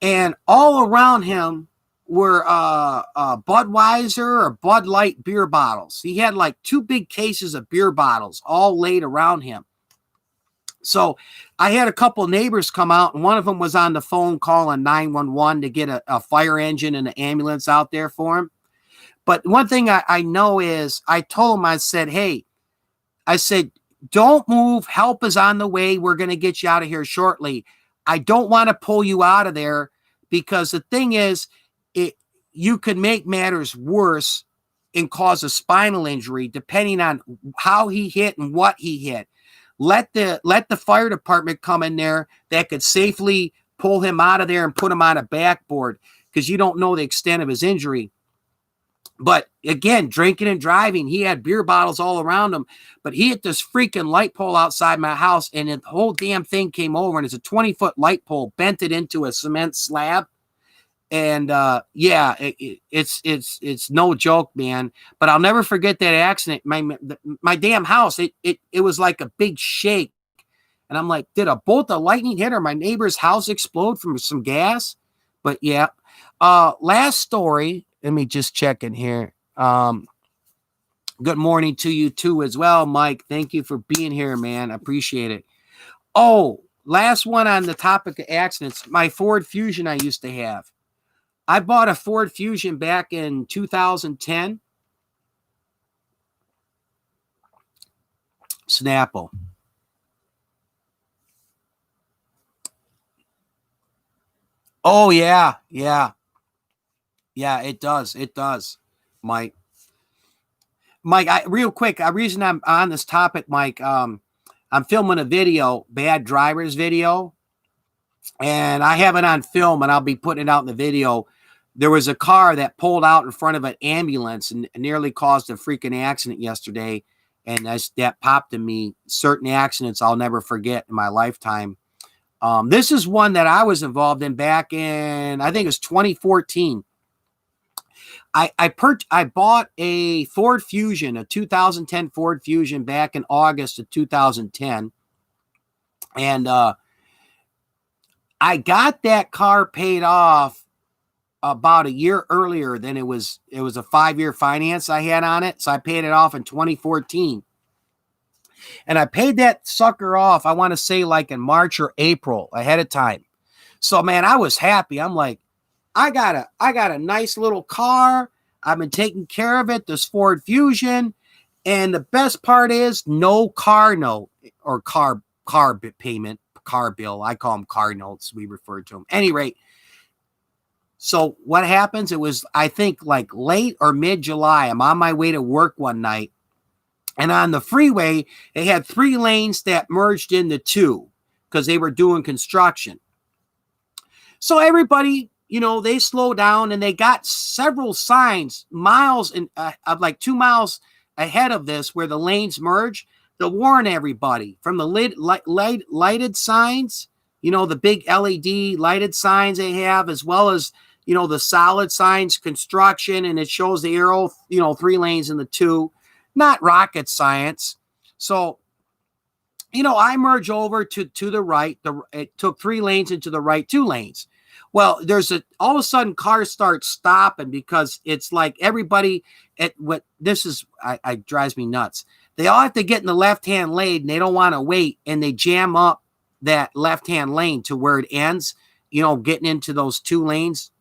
And all around him were Budweiser or Bud Light beer bottles. He had like 2 big cases of beer bottles all laid around him. So I had a couple neighbors come out, and one of them was on the phone calling 911 to get a fire engine and an ambulance out there for him. But one thing I know is I told him, I said, don't move. Help is on the way. We're going to get you out of here shortly. I don't want to pull you out of there, because the thing is, you could make matters worse and cause a spinal injury depending on how he hit and what he hit. Let the fire department come in there that could safely pull him out of there and put him on a backboard, because you don't know the extent of his injury. But again, drinking and driving, he had beer bottles all around him. But he hit this freaking light pole outside my house, and the whole damn thing came over, and it's a 20-foot light pole, bent it into a cement slab. And yeah, it's no joke, man. But I'll never forget that accident. My damn house, it was like a big shake. And I'm like, did a bolt of lightning hit or my neighbor's house explode from some gas? But yeah. Last story. Let me just check in here. Good morning to you too as well, Mike. Thank you for being here, man. I appreciate it. Oh, last one on the topic of accidents. My Ford Fusion I used to have. I bought a Ford Fusion back in 2010. Snapple. Oh, yeah. Yeah. Yeah, it does. It does, Mike. Mike, real quick, the reason I'm on this topic, Mike, I'm filming a video, bad drivers video, and I have it on film, and I'll be putting it out in the video. There was a car that pulled out in front of an ambulance and nearly caused a freaking accident yesterday, and that popped in me. Certain accidents I'll never forget in my lifetime. This is one that I was involved in back in, I think it was 2014. I bought a Ford Fusion, a 2010 Ford Fusion back in August of 2010. And I got that car paid off about a year earlier than it was a 5-year finance I had on it. So I paid it off in 2014. And I paid that sucker off, I want to say like in March or April ahead of time. So man, I was happy. I'm like, I got a nice little car. I've been taking care of it, this Ford Fusion. And the best part is no car note or car payment, car bill. I call them car notes. We refer to them. Any rate. So what happens? It was, I think, like late or mid-July. I'm on my way to work one night. And on the freeway, they had 3 lanes that merged into 2 because they were doing construction. So everybody, they slow down, and they got several signs miles of like 2 miles ahead of this where the lanes merge to warn everybody, from the lighted signs, the big LED lighted signs they have, as well as, the solid signs, construction, and it shows the arrow, 3 lanes in the 2, not rocket science. So, I merge over to the right. It took 3 lanes into the right, 2 lanes. Well, all of a sudden cars start stopping because it's like everybody drives me nuts. They all have to get in the left-hand lane, and they don't want to wait, and they jam up that left-hand lane to where it ends, getting into those 2 lanes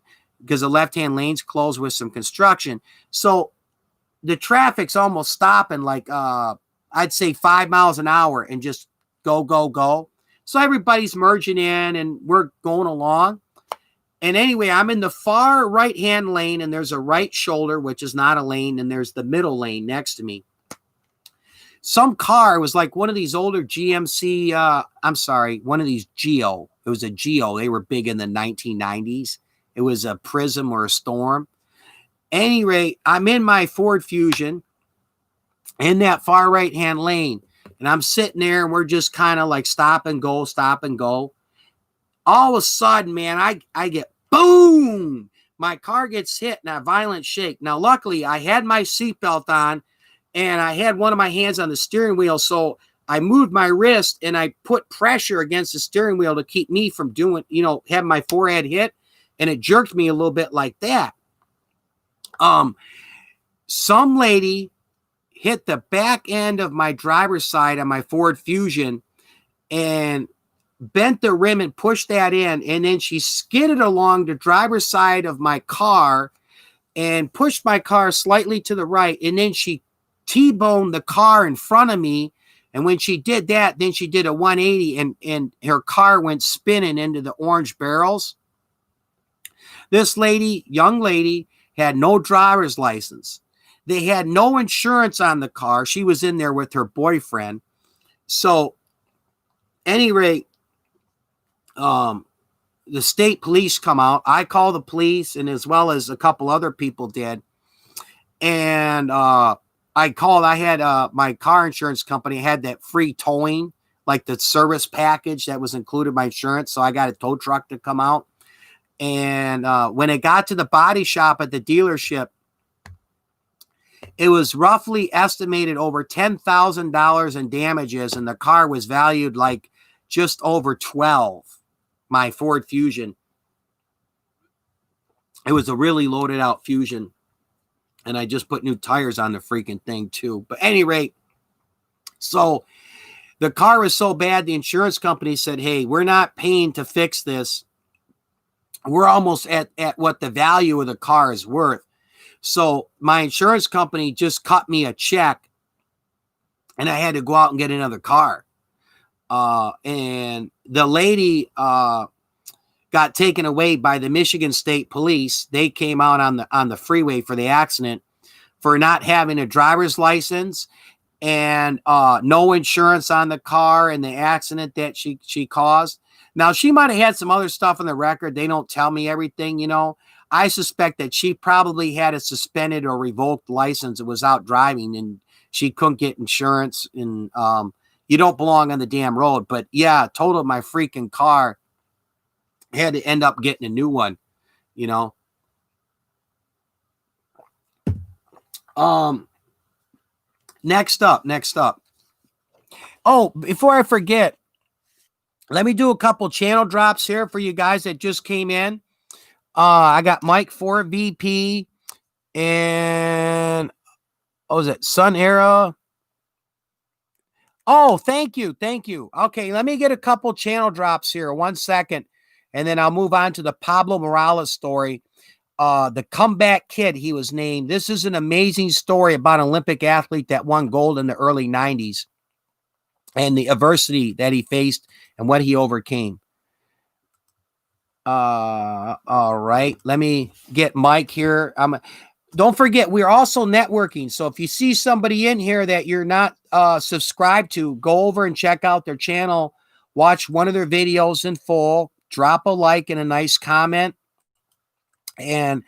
because the left-hand lane's closed with some construction. So the traffic's almost stopping like, I'd say 5 miles an hour and just go, go, go. So everybody's merging in and we're going along. And anyway, I'm in the far right-hand lane, and there's a right shoulder, which is not a lane, and there's the middle lane next to me. Some car, was like one of these older GMC, one of these Geo. It was a Geo. They were big in the 1990s. It was a Prism or a Storm. Any rate, I'm in my Ford Fusion in that far right-hand lane, and I'm sitting there, and we're just kind of like stop and go, stop and go. All of a sudden, man, I get boom. My car gets hit in a violent shake. Now, luckily, I had my seatbelt on, and I had one of my hands on the steering wheel, so I moved my wrist, and I put pressure against the steering wheel to keep me from having my forehead hit, and it jerked me a little bit like that. Some lady hit the back end of my driver's side on my Ford Fusion and bent the rim and pushed that in, and then she skidded along the driver's side of my car and pushed my car slightly to the right, and then she T-boned the car in front of me. And when she did that, then she did a 180, and her car went spinning into the orange barrels. This young lady, had no driver's license. They had no insurance on the car. She was in there with her boyfriend. So, any rate, the state police come out. I call the police, and as well as a couple other people did. And I had my car insurance company had that free towing, like the service package that was included in my insurance. So I got a tow truck to come out. And when it got to the body shop at the dealership, it was roughly estimated over $10,000 in damages, and the car was valued like just over 12. My Ford Fusion. It was a really loaded out Fusion, and I just put new tires on the freaking thing too. But at any rate, so the car was so bad, the insurance company said, "Hey, we're not paying to fix this. We're almost at what the value of the car is worth." So my insurance company just cut me a check, and I had to go out and get another car. And the lady got taken away by the Michigan State Police. They came out on the freeway for the accident for not having a driver's license and no insurance on the car and the accident that she caused. Now, she might have had some other stuff on the record. They don't tell me everything, you know. I suspect that she probably had a suspended or revoked license and was out driving, and she couldn't get insurance. And you don't belong on the damn road. But yeah, totaled my freaking car. Had to end up getting a new one, you know. Next up. Oh, before I forget, let me do a couple channel drops here for you guys that just came in. I got Mike 4VP and what was it? Sun Era. Oh, thank you. Okay, let me get a couple channel drops here. 1 second. And then I'll move on to the Pablo Morales story. The comeback kid, he was named. This is an amazing story about an Olympic athlete that won gold in the early 90s and the adversity that he faced and what he overcame. All right. Let me get Mike here. Don't forget, we're also networking. So if you see somebody in here that you're not subscribed to, go over and check out their channel. Watch one of their videos in full. Drop a like and a nice comment. And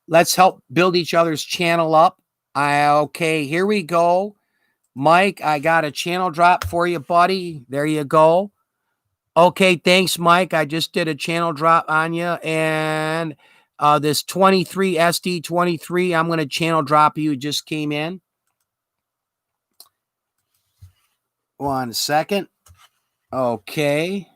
let's help build each other's channel up. Okay, here we go. Mike, I got a channel drop for you, buddy. There you go. Okay, thanks, Mike. I just did a channel drop on you. And this 23 SD23, I'm going to channel drop you. Just came in. 1 second. Okay.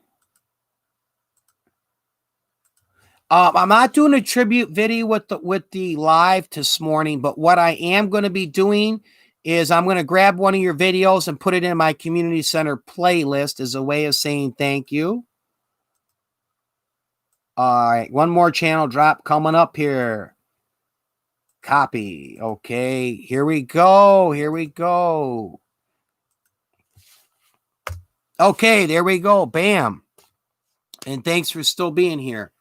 I'm not doing a tribute video with the live this morning, but what I am going to be doing is I'm going to grab one of your videos and put it in my community center playlist as a way of saying thank you. All right, one more channel drop coming up here. Copy. Okay, here we go. Okay, there we go. Bam. And thanks for still being here.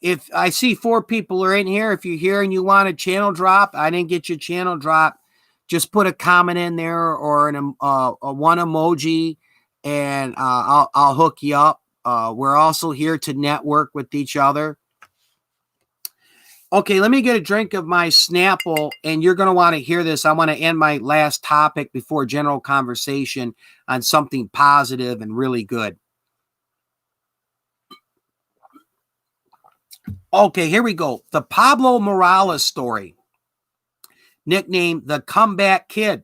If I see 4 people are in here, if you're here and you want a channel drop, I didn't get your channel drop, just put a comment in there or a one emoji, and I'll hook you up. We're also here to network with each other. Okay, let me get a drink of my Snapple, and you're going to want to hear this. I want to end my last topic before general conversation on something positive and really good. Okay, here we go. The Pablo Morales story, nicknamed the Comeback Kid.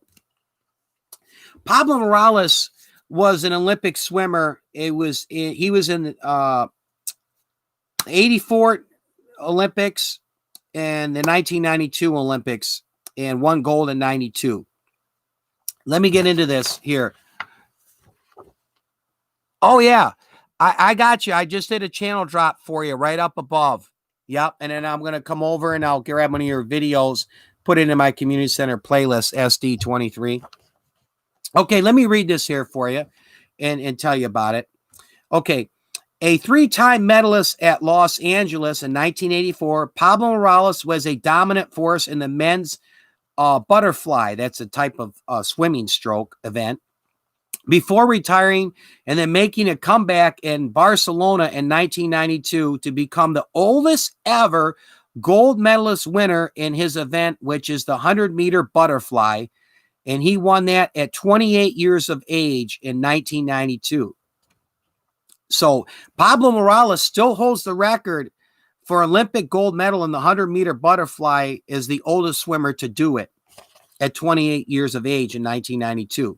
Pablo Morales was an Olympic swimmer. He was in the 84 Olympics and the 1992 Olympics and won gold in 92. Let me get into this here. Oh, yeah. I got you. I just did a channel drop for you right up above. Yep. And then I'm going to come over and I'll grab one of your videos, put it in my community center playlist, SD23. Okay, let me read this here for you and tell you about it. Okay. A 3-time medalist at Los Angeles in 1984, Pablo Morales was a dominant force in the men's butterfly. That's a type of swimming stroke event. Before retiring and then making a comeback in Barcelona in 1992 to become the oldest ever gold medalist winner in his event, which is the 100-meter butterfly, and he won that at 28 years of age in 1992. So Pablo Morales still holds the record for Olympic gold medal in the 100-meter butterfly, as the oldest swimmer to do it at 28 years of age in 1992.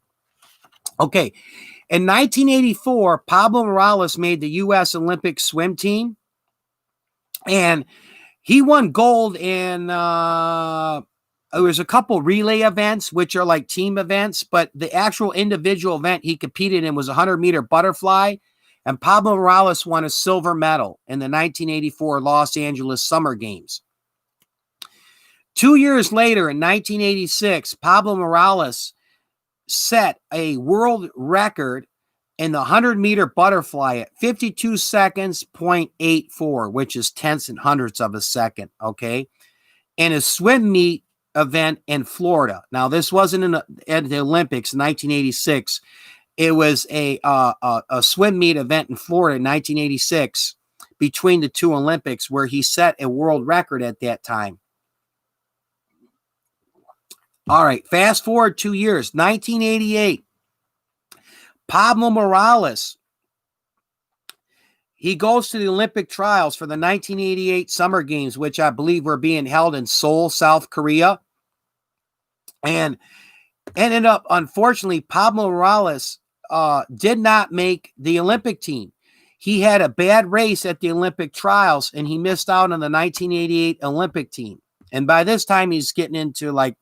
Okay, in 1984, Pablo Morales made the U.S. Olympic swim team, and he won gold in there was a couple relay events, which are like team events, but the actual individual event he competed in was a 100-meter butterfly, and Pablo Morales won a silver medal in the 1984 Los Angeles Summer Games. 2 years later, in 1986, Pablo Morales set a world record in the 100-meter butterfly at 52 seconds, 0.84, which is tenths and hundredths of a second, okay? In a swim meet event in Florida. Now, this wasn't in the Olympics in 1986. It was a swim meet event in Florida in 1986 between the two Olympics, where he set a world record at that time. All right, fast forward 2 years, 1988. Pablo Morales, he goes to the Olympic trials for the 1988 Summer Games, which I believe were being held in Seoul, South Korea. And ended up, unfortunately, Pablo Morales did not make the Olympic team. He had a bad race at the Olympic trials, and he missed out on the 1988 Olympic team. And by this time, he's getting into like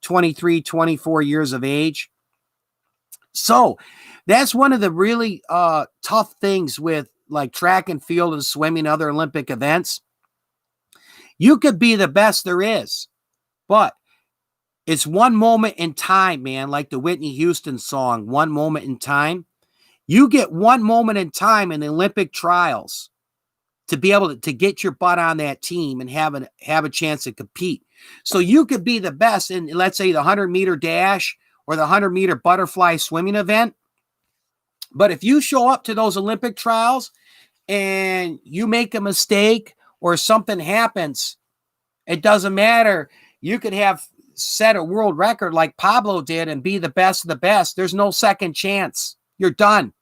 23, 24 years of age. So that's one of the really tough things with like track and field and swimming, other Olympic events. You could be the best there is, but it's one moment in time, man, like the Whitney Houston song, One Moment in Time. You get one moment in time in the Olympic trials to be able to get your butt on that team and have a chance to compete. So you could be the best in, let's say, the 100-meter dash or the 100-meter butterfly swimming event. But if you show up to those Olympic trials and you make a mistake or something happens, it doesn't matter. You could have set a world record like Pablo did and be the best of the best. There's no second chance. You're done.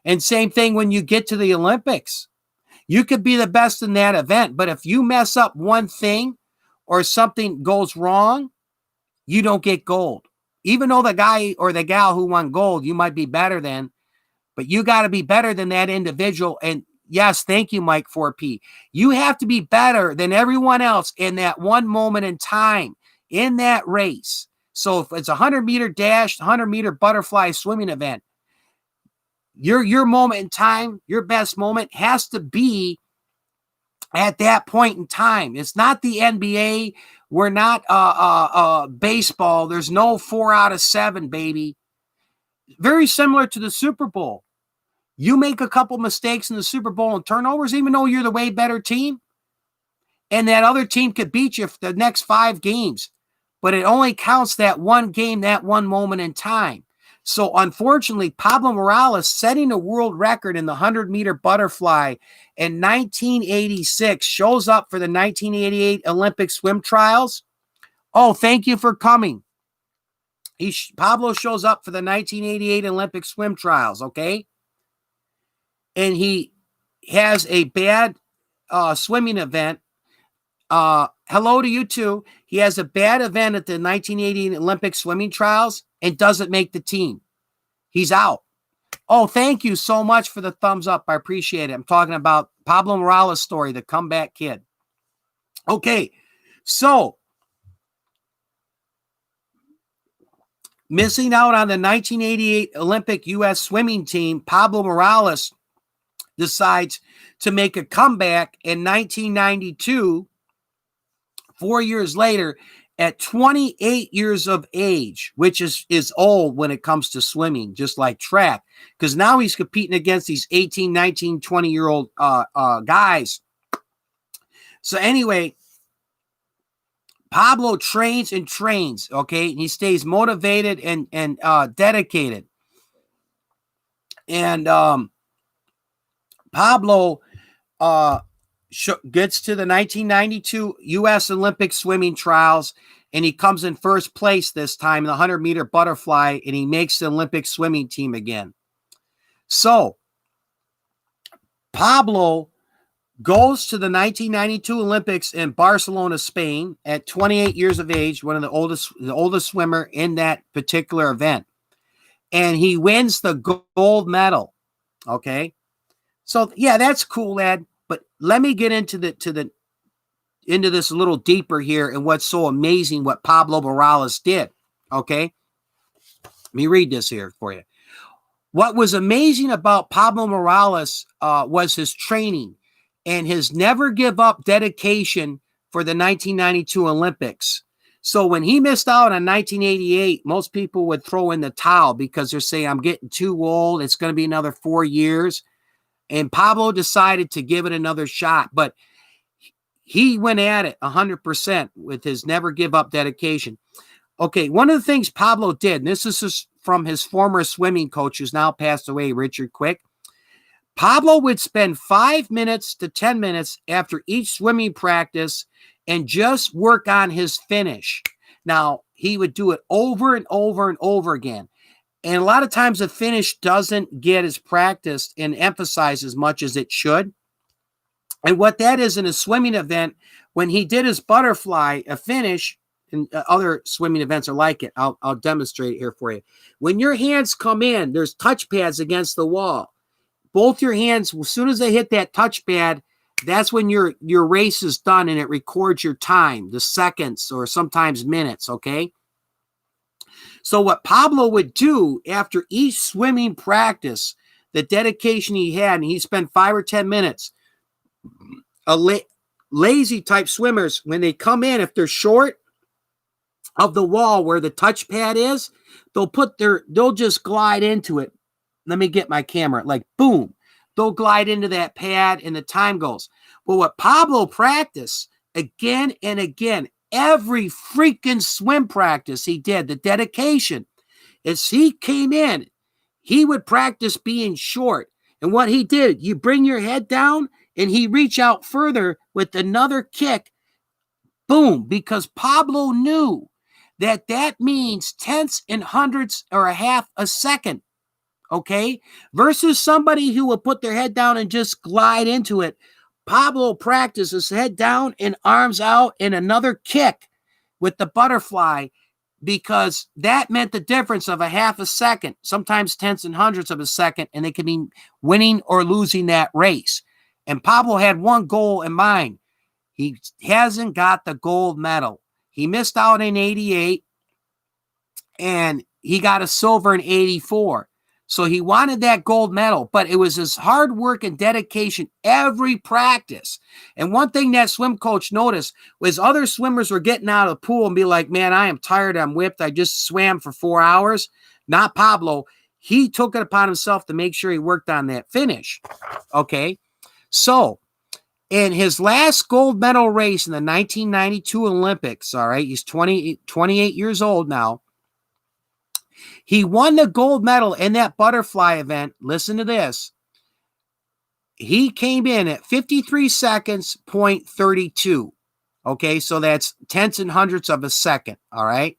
And same thing when you get to the Olympics. You could be the best in that event, but if you mess up one thing or something goes wrong, you don't get gold. Even though the guy or the gal who won gold, you might be better than, but you got to be better than that individual. And yes, thank you, Mike 4P. You have to be better than everyone else in that one moment in time in that race. So if it's a 100-meter dash, 100-meter butterfly swimming event, your moment in time, your best moment has to be at that point in time. It's not the NBA. We're not baseball. There's no 4 out of 7, baby. Very similar to the Super Bowl. You make a couple mistakes in the Super Bowl and turnovers, even though you're the way better team, and that other team could beat you for the next 5 games. But it only counts that one game, that one moment in time. So unfortunately, Pablo Morales setting a world record in the 100-meter butterfly in 1986 shows up for the 1988 Olympic swim trials. Oh, thank you for coming. Pablo shows up for the 1988 Olympic swim trials, okay? And he has a bad swimming event. Hello to you too. He has a bad event at the 1988 Olympic swimming trials and doesn't make the team. He's out. Oh, thank you so much for the thumbs up. I appreciate it. I'm talking about Pablo Morales' story, the comeback kid. Okay, so missing out on the 1988 Olympic U.S. swimming team, Pablo Morales decides to make a comeback in 1992, 4 years later, at 28 years of age, which is old when it comes to swimming, just like track, because now he's competing against these 18, 19, 20-year-old guys. So anyway, Pablo trains and trains, okay? And he stays motivated and dedicated. And Pablo gets to the 1992 U.S. Olympic swimming trials, and he comes in first place this time in the 100-meter butterfly, and he makes the Olympic swimming team again. So Pablo goes to the 1992 Olympics in Barcelona, Spain at 28 years of age, one of the oldest swimmer in that particular event. And he wins the gold medal. Okay. So yeah, that's cool, Ed. But let me get into this a little deeper here and what's so amazing what Pablo Morales did. Okay. Let me read this here for you. What was amazing about Pablo Morales was his training and his never give up dedication for the 1992 Olympics. So when he missed out on 1988, most people would throw in the towel because they're saying, I'm getting too old. It's going to be another 4 years. And Pablo decided to give it another shot, but he went at it 100% with his never give up dedication. Okay, one of the things Pablo did, and this is from his former swimming coach who's now passed away, Richard Quick. Pablo would spend 5 minutes to 10 minutes after each swimming practice and just work on his finish. Now, he would do it over and over and over again. And a lot of times the finish doesn't get as practiced and emphasized as much as it should. And what that is in a swimming event, when he did his butterfly, a finish, and other swimming events are like it. I'll demonstrate it here for you. When your hands come in, there's touch pads against the wall. Both your hands, as soon as they hit that touch pad, that's when your race is done and it records your time, the seconds or sometimes minutes, okay? So what Pablo would do after each swimming practice, the dedication he had, and he spent 5 or 10 minutes, lazy type swimmers, when they come in, if they're short of the wall where the touch pad is, they'll just glide into it. Let me get my camera, like boom, they'll glide into that pad and the time goes. But what Pablo practiced again and again, every freaking swim practice he did, the dedication, as he came in, he would practice being short. And what he did, you bring your head down and he reach out further with another kick, boom, because Pablo knew that means tenths and hundredths or a half a second, okay? Versus somebody who will put their head down and just glide into it. Pablo practices head down and arms out and another kick with the butterfly because that meant the difference of a half a second, sometimes tenths and hundredths of a second, and they could be winning or losing that race. And Pablo had one goal in mind. He hasn't got the gold medal. He missed out in 88 and he got a silver in 84. So he wanted that gold medal, but it was his hard work and dedication every practice. And one thing that swim coach noticed was other swimmers were getting out of the pool and be like, man, I am tired. I'm whipped. I just swam for 4 hours. Not Pablo. He took it upon himself to make sure he worked on that finish. Okay. So in his last gold medal race in the 1992 Olympics, all right, he's 28 years old now. He won the gold medal in that butterfly event. Listen to this. He came in at 53 seconds, 0.32. Okay, so that's tenths and hundredths of a second, all right?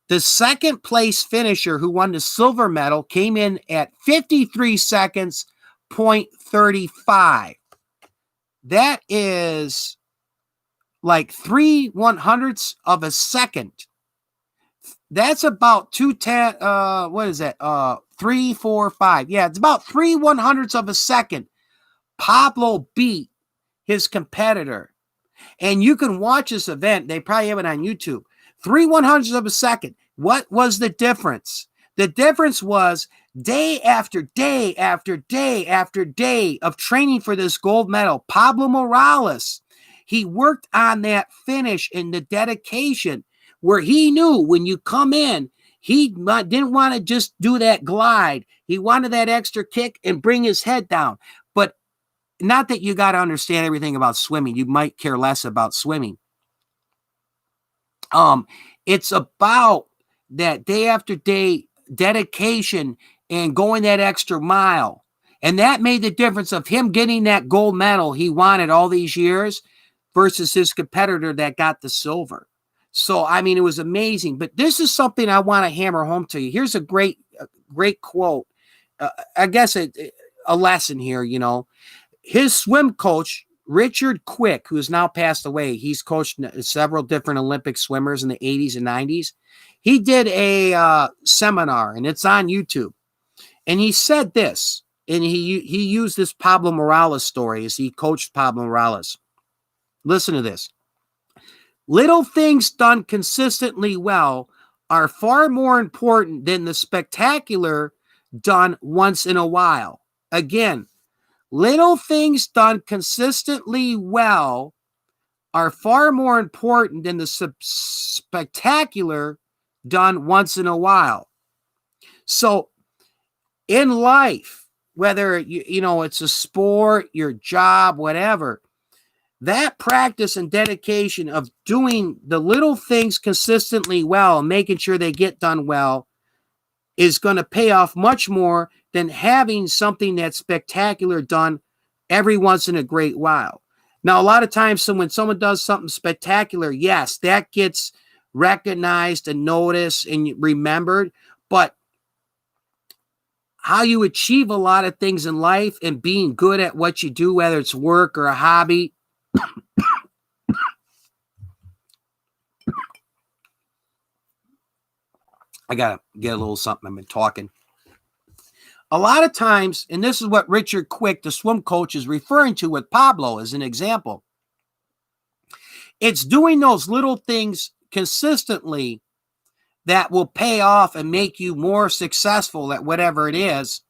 The second place finisher who won the silver medal came in at 53 seconds, 0.35. That is like 3/100ths of a second. That's about 2/10. What is that? 3, 4, 5. Yeah, it's about 3/100ths of a second. Pablo beat his competitor. And you can watch this event. They probably have it on YouTube. 3/100ths of a second. What was the difference? The difference was day after day after day after day of training for this gold medal. Pablo Morales, he worked on that finish and the dedication where he knew when you come in, he didn't want to just do that glide. He wanted that extra kick and bring his head down. But not that you got to understand everything about swimming. You might care less about swimming. It's about that day after day dedication and going that extra mile. And that made the difference of him getting that gold medal he wanted all these years versus his competitor that got the silver. So, I mean, it was amazing. But this is something I want to hammer home to you. Here's a great quote. I guess a lesson here, you know. His swim coach, Richard Quick, who has now passed away, he's coached several different Olympic swimmers in the 80s and 90s. He did a seminar, and it's on YouTube. And he said this, and he used this Pablo Morales story as he coached Pablo Morales. Listen to this. Little things done consistently well are far more important than the spectacular done once in a while. Again, little things done consistently well are far more important than the spectacular done once in a while. So in life, whether you know it's a sport, your job, whatever, that practice and dedication of doing the little things consistently well and making sure they get done well is going to pay off much more than having something that's spectacular done every once in a great while. Now, a lot of times when someone does something spectacular, yes, that gets recognized and noticed and remembered, but how you achieve a lot of things in life and being good at what you do, whether it's work or a hobby, I got to get a little something. I've been talking. A lot of times, and this is what Richard Quick, the swim coach, is referring to with Pablo as an example. It's doing those little things consistently that will pay off and make you more successful at whatever it is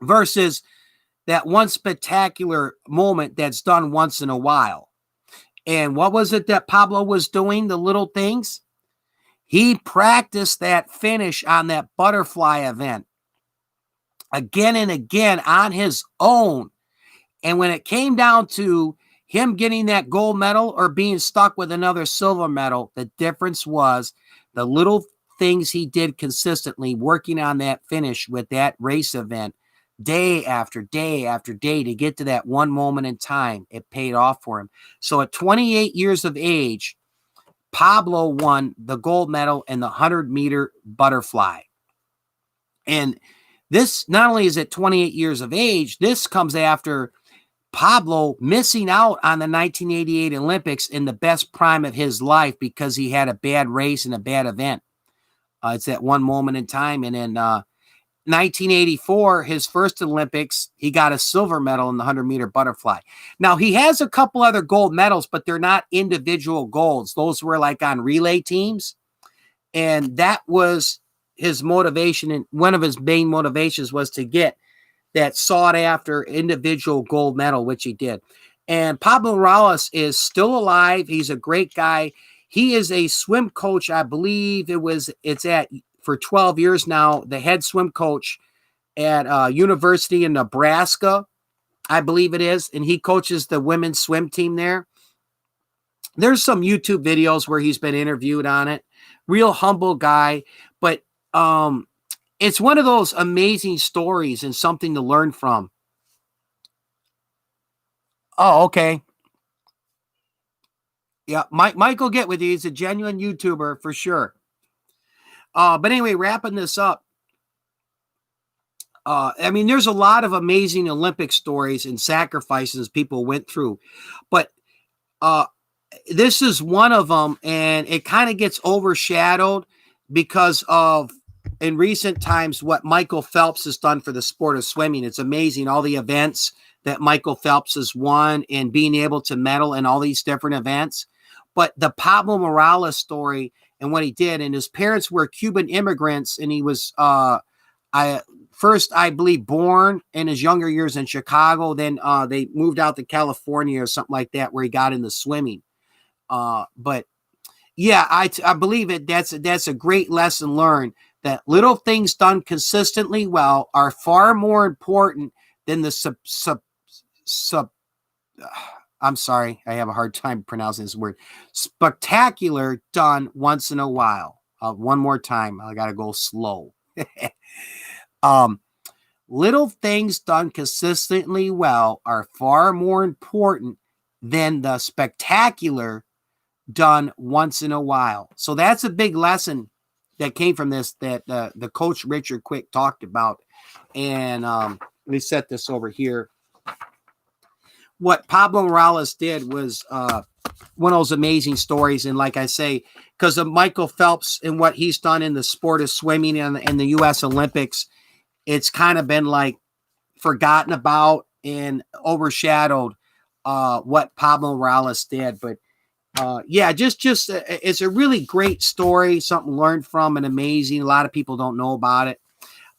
versus that one spectacular moment that's done once in a while. And what was it that Pablo was doing, the little things? He practiced that finish on that butterfly event again and again on his own. And when it came down to him getting that gold medal or being stuck with another silver medal, the difference was the little things he did consistently, working on that finish with that race event day after day after day to get to that one moment in time. It paid off for him. So at 28 years of age, Pablo won the gold medal in the 100-meter butterfly. And this, not only is it 28 years of age, this comes after Pablo missing out on the 1988 Olympics in the best prime of his life because he had a bad race and a bad event. It's that one moment in time. And in 1984, his first Olympics, he got a silver medal in the 100-meter butterfly. Now, he has a couple other gold medals, but they're not individual golds. Those were like on relay teams. And that was his motivation. And one of his main motivations was to get that sought-after individual gold medal, which he did. And Pablo Morales is still alive. He's a great guy. He is a swim coach. I believe it's at for 12 years now, the head swim coach at University in Nebraska, I believe it is, and he coaches the women's swim team there. There's some YouTube videos where he's been interviewed on it. Real humble guy, but it's one of those amazing stories and something to learn from. Oh, okay. Yeah, Mike will get with you. He's a genuine YouTuber for sure. But anyway, wrapping this up. I mean, there's a lot of amazing Olympic stories and sacrifices people went through, but this is one of them, and it kind of gets overshadowed because of, in recent times, what Michael Phelps has done for the sport of swimming. It's amazing, all the events that Michael Phelps has won and being able to medal in all these different events. But the Pablo Morales story and what he did, and his parents were Cuban immigrants, and he was I believe born in his younger years in Chicago. Then they moved out to California or something like that, where he got into swimming. But yeah, I believe it. That's a great lesson learned, that little things done consistently well are far more important than the I'm sorry, I have a hard time pronouncing this word. Spectacular done once in a while. One more time. I got to go slow. Little things done consistently well are far more important than the spectacular done once in a while. So that's a big lesson that came from this that the coach Richard Quick talked about. And let me set this over here. What Pablo Morales did was one of those amazing stories. And like I say, because of Michael Phelps and what he's done in the sport of swimming and the U.S. Olympics, it's kind of been like forgotten about and overshadowed what Pablo Morales did. But yeah, just it's a really great story, something learned from and amazing. A lot of people don't know about it.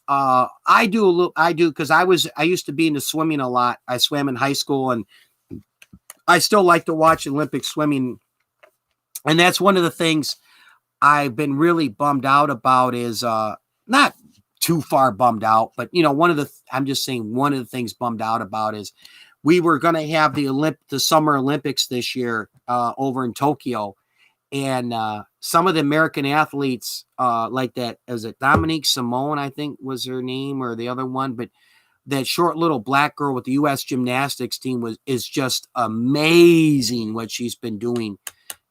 I do because I used to be into swimming a lot. I swam in high school, and I still like to watch Olympic swimming. And that's one of the things I've been really bummed out about is not too far bummed out, but I'm just saying one of the things bummed out about is we were going to have the Summer Olympics this year over in Tokyo. And some of the American athletes like that, is it Dominique Simone, I think was her name, or the other one, but that short little black girl with the U.S. gymnastics team is just amazing what she's been doing.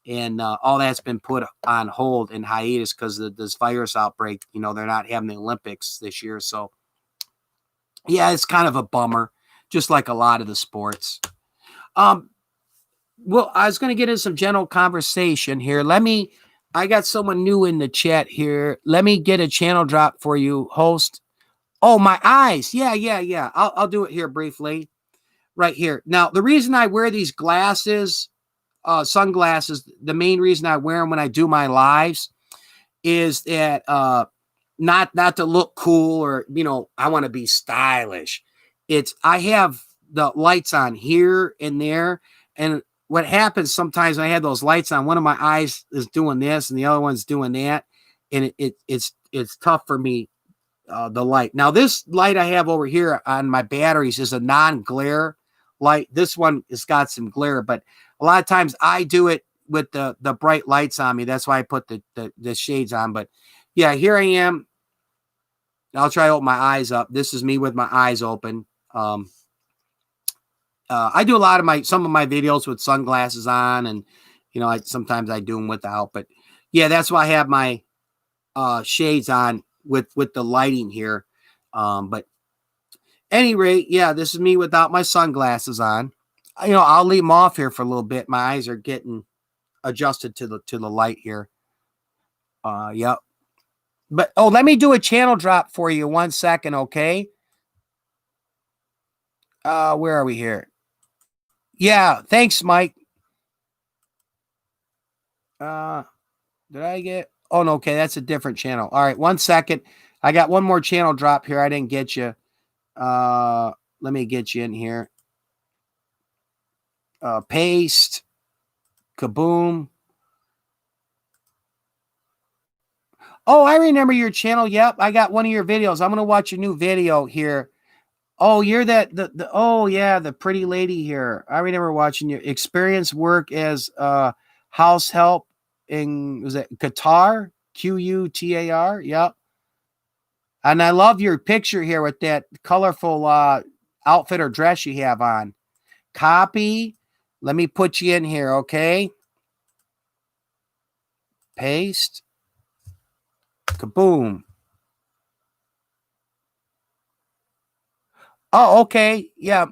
And all that's been put on hold in hiatus because of this virus outbreak. They're not having the Olympics this year. So, yeah, it's kind of a bummer, just like a lot of the sports. Well, I was going to get into some general conversation here. I got someone new in the chat here. Let me get a channel drop for you, host. Oh, my eyes. Yeah. I'll do it here briefly. Right here. Now, the reason I wear these glasses, sunglasses, the main reason I wear them when I do my lives is that not to look cool or, I want to be stylish. I have the lights on here and there. And what happens sometimes when I have those lights on, one of my eyes is doing this and the other one's doing that. And it's tough for me, the light. Now, this light I have over here on my batteries is a non-glare light. This one has got some glare, but a lot of times I do it with the bright lights on me. That's why I put the shades on. But yeah, here I am. I'll try to open my eyes up. This is me with my eyes open. I do some of my videos with sunglasses on, and sometimes I do them without. But yeah, that's why I have my shades on with the lighting here. But any rate, yeah, this is me without my sunglasses on. I'll leave them off here for a little bit. My eyes are getting adjusted to the light here. Yep. But let me do a channel drop for you 1 second, okay? Where are we here? Yeah, thanks, Mike. Did I get? Oh, no, okay, that's a different channel. All right, 1 second. I got one more channel drop here. I didn't get you. Let me get you in here. Paste. Kaboom. Oh, I remember your channel. Yep, I got one of your videos. I'm going to watch a new video here. Oh, you're the pretty lady here. I remember watching your experience work as house help was it Qatar? Qutar? Yep. And I love your picture here with that colorful outfit or dress you have on. Copy. Let me put you in here, okay? Paste. Kaboom. Oh, okay. Yeah.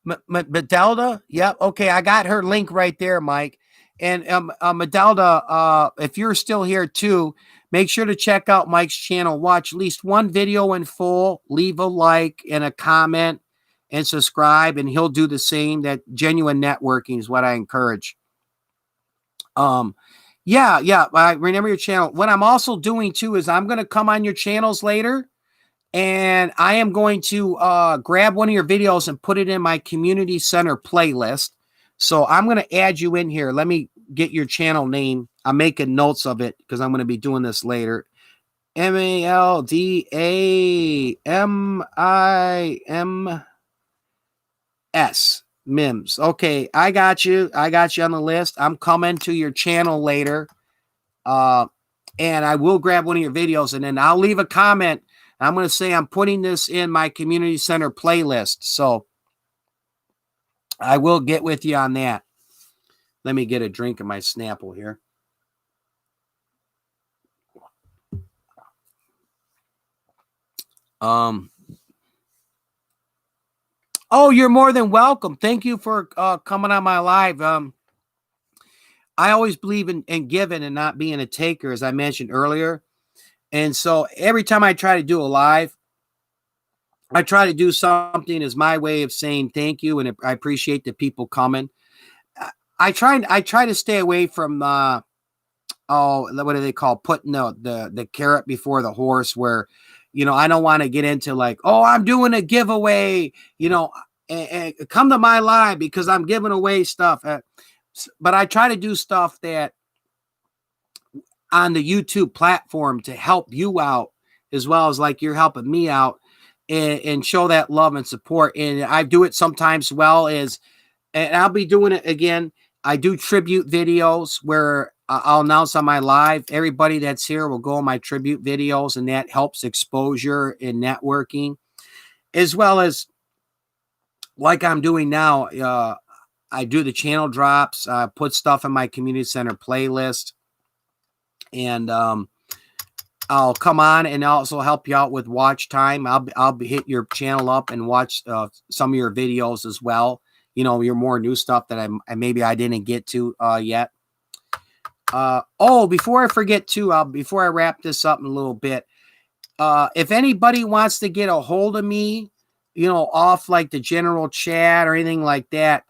Madelda. Yep. Okay. I got her link right there, Mike. And Madelda, if you're still here too, make sure to check out Mike's channel. Watch at least one video in full. Leave a like and a comment and subscribe, and he'll do the same. That genuine networking is what I encourage. Yeah. I remember your channel. What I'm also doing too is I'm going to come on your channels later, and I am going to grab one of your videos and put it in my community center playlist. So I'm going to add you in here. Let me get your channel name. I'm making notes of it because I'm going to be doing this later. MALDAMIMS. Mims. Okay, I got you. I got you on the list. I'm coming to your channel later. And I will grab one of your videos, and then I'll leave a comment I'm going to say I'm putting this in my community center playlist. So I will get with you on that. Let me get a drink of my Snapple here. Oh, you're more than welcome. Thank you for coming on my live. I always believe in giving and not being a taker, as I mentioned earlier. And so every time I try to do a live, I try to do something as my way of saying thank you, and I appreciate the people coming. I try to stay away from what do they call putting the carrot before the horse, where I don't want to get into like, oh, I'm doing a giveaway, and come to my live because I'm giving away stuff. But I try to do stuff that on the YouTube platform to help you out, as well as like you're helping me out, and show that love and support. And I do it sometimes and I'll be doing it again. I do tribute videos where I'll announce on my live, everybody that's here will go on my tribute videos, and that helps exposure and networking, as well as like I'm doing now. I do the channel drops, put stuff in my community center playlist, and I'll come on and also help you out with watch time. I'll hit your channel up and watch some of your videos as well. Your more new stuff that I didn't get to yet. Before I forget to, before I wrap this up in a little bit, if anybody wants to get a hold of me, off like the general chat or anything like that,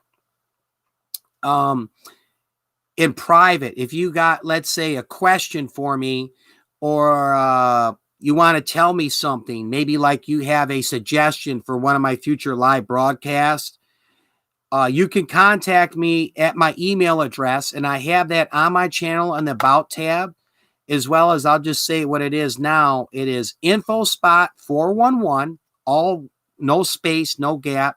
in private, if you got, let's say, a question for me, or you want to tell me something, maybe like you have a suggestion for one of my future live broadcasts, you can contact me at my email address, and I have that on my channel on the About tab, as well as I'll just say what it is now. It is infospot411, all no space, no gap,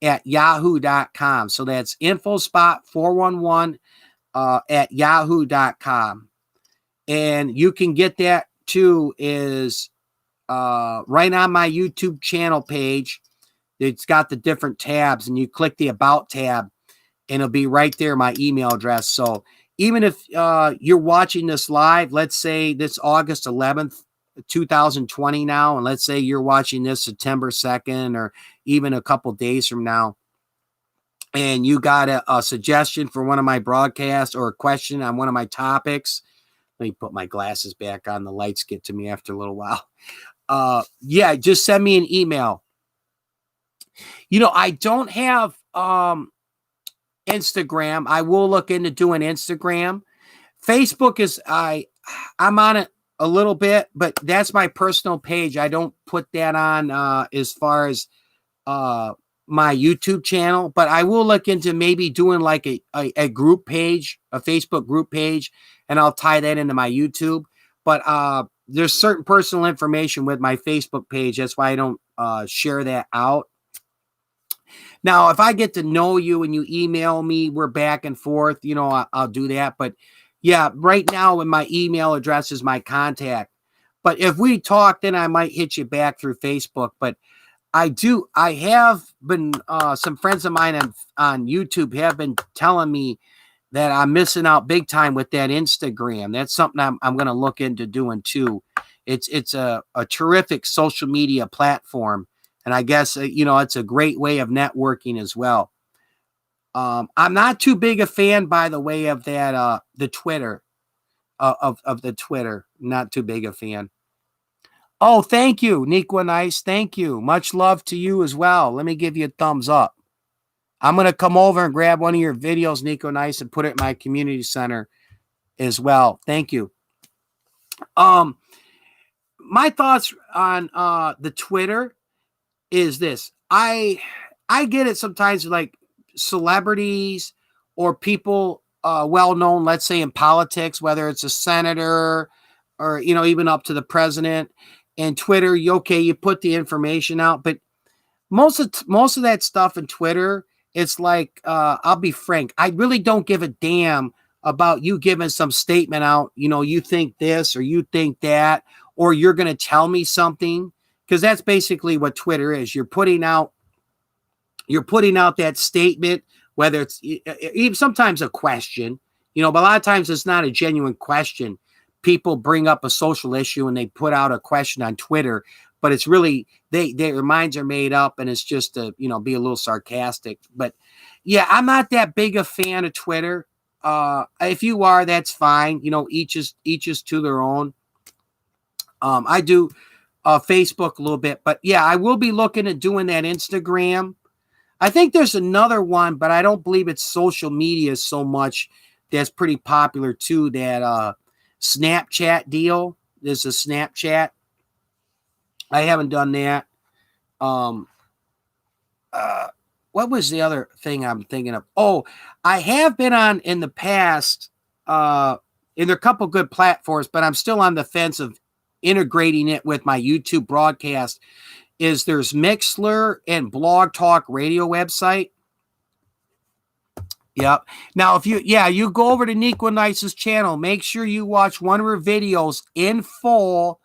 at yahoo.com. So that's infospot411 at yahoo.com. And you can get that too is right on my YouTube channel page. It's got the different tabs, and you click the About tab, and it'll be right there, my email address. So even if you're watching this live, let's say this August 11th, 2020 now, and let's say you're watching this September 2nd or even a couple days from now, and you got a suggestion for one of my broadcasts or a question on one of my topics, let me put my glasses back on. The lights get to me after a little while. Just send me an email. I don't have Instagram. I will look into doing Instagram. Facebook is I'm on it a little bit, but that's my personal page. I don't put that on as far as my YouTube channel, but I will look into maybe doing like a group page, a Facebook group page, and I'll tie that into my YouTube. But there's certain personal information with my Facebook page. That's why I don't share that out. Now, if I get to know you and you email me, we're back and forth, I'll do that. But yeah, right now, in my email address is my contact. But if we talk, then I might hit you back through Facebook. But I have been, some friends of mine on YouTube have been telling me that I'm missing out big time with that Instagram. That's something I'm going to look into doing too. It's a terrific social media platform. And I guess, it's a great way of networking as well. I'm not too big a fan, by the way, of that, the Twitter, of the Twitter. Not too big a fan. Oh, thank you, Niqua Nice. Thank you. Much love to you as well. Let me give you a thumbs up. I'm going to come over and grab one of your videos, Niqua Nice, and put it in my community center as well. Thank you. My thoughts on the Twitter is this. I get it sometimes, like celebrities or people well known, let's say in politics, whether it's a senator or even up to the president, and Twitter, you put the information out, but most of that stuff in Twitter, it's like, I'll be frank, I really don't give a damn about you giving some statement out, you think this or you think that, or you're going to tell me something. because that's basically what Twitter is. You're putting out that statement, whether it's even sometimes a question, but a lot of times it's not a genuine question. People bring up a social issue and they put out a question on Twitter, but it's really their minds are made up and it's just to be a little sarcastic. But yeah, I'm not that big a fan of Twitter. If you are, that's fine. Each is to their own. I do Facebook a little bit, but yeah, I will be looking at doing that Instagram. I think there's another one, but I don't believe it's social media so much. That's pretty popular too. That Snapchat deal. There's a Snapchat. I haven't done that. What was the other thing I'm thinking of? Oh, I have been on in the past, and there are a couple good platforms, but I'm still on the fence of integrating it with my YouTube broadcast. There's Mixler and Blog Talk Radio website. Yep. Now, if you go over to Nico Nice's channel, make sure you watch one of her videos in full.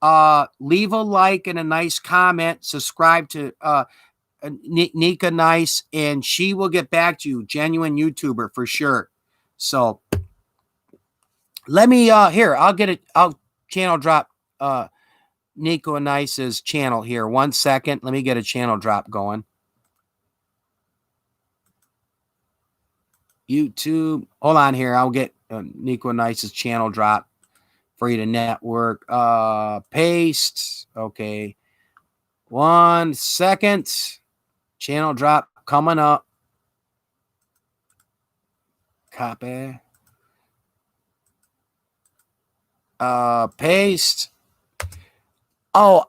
Leave a like and a nice comment. Subscribe to Nika Nice, and she will get back to you. Genuine YouTuber for sure. So let me here. I'll channel drop Nico Nice's channel here. 1 second. Let me get a channel drop going. YouTube. Hold on here. I'll get Nico Nice's channel drop for you to network. Paste. Okay. 1 second. Channel drop coming up. Copy. Paste. Oh,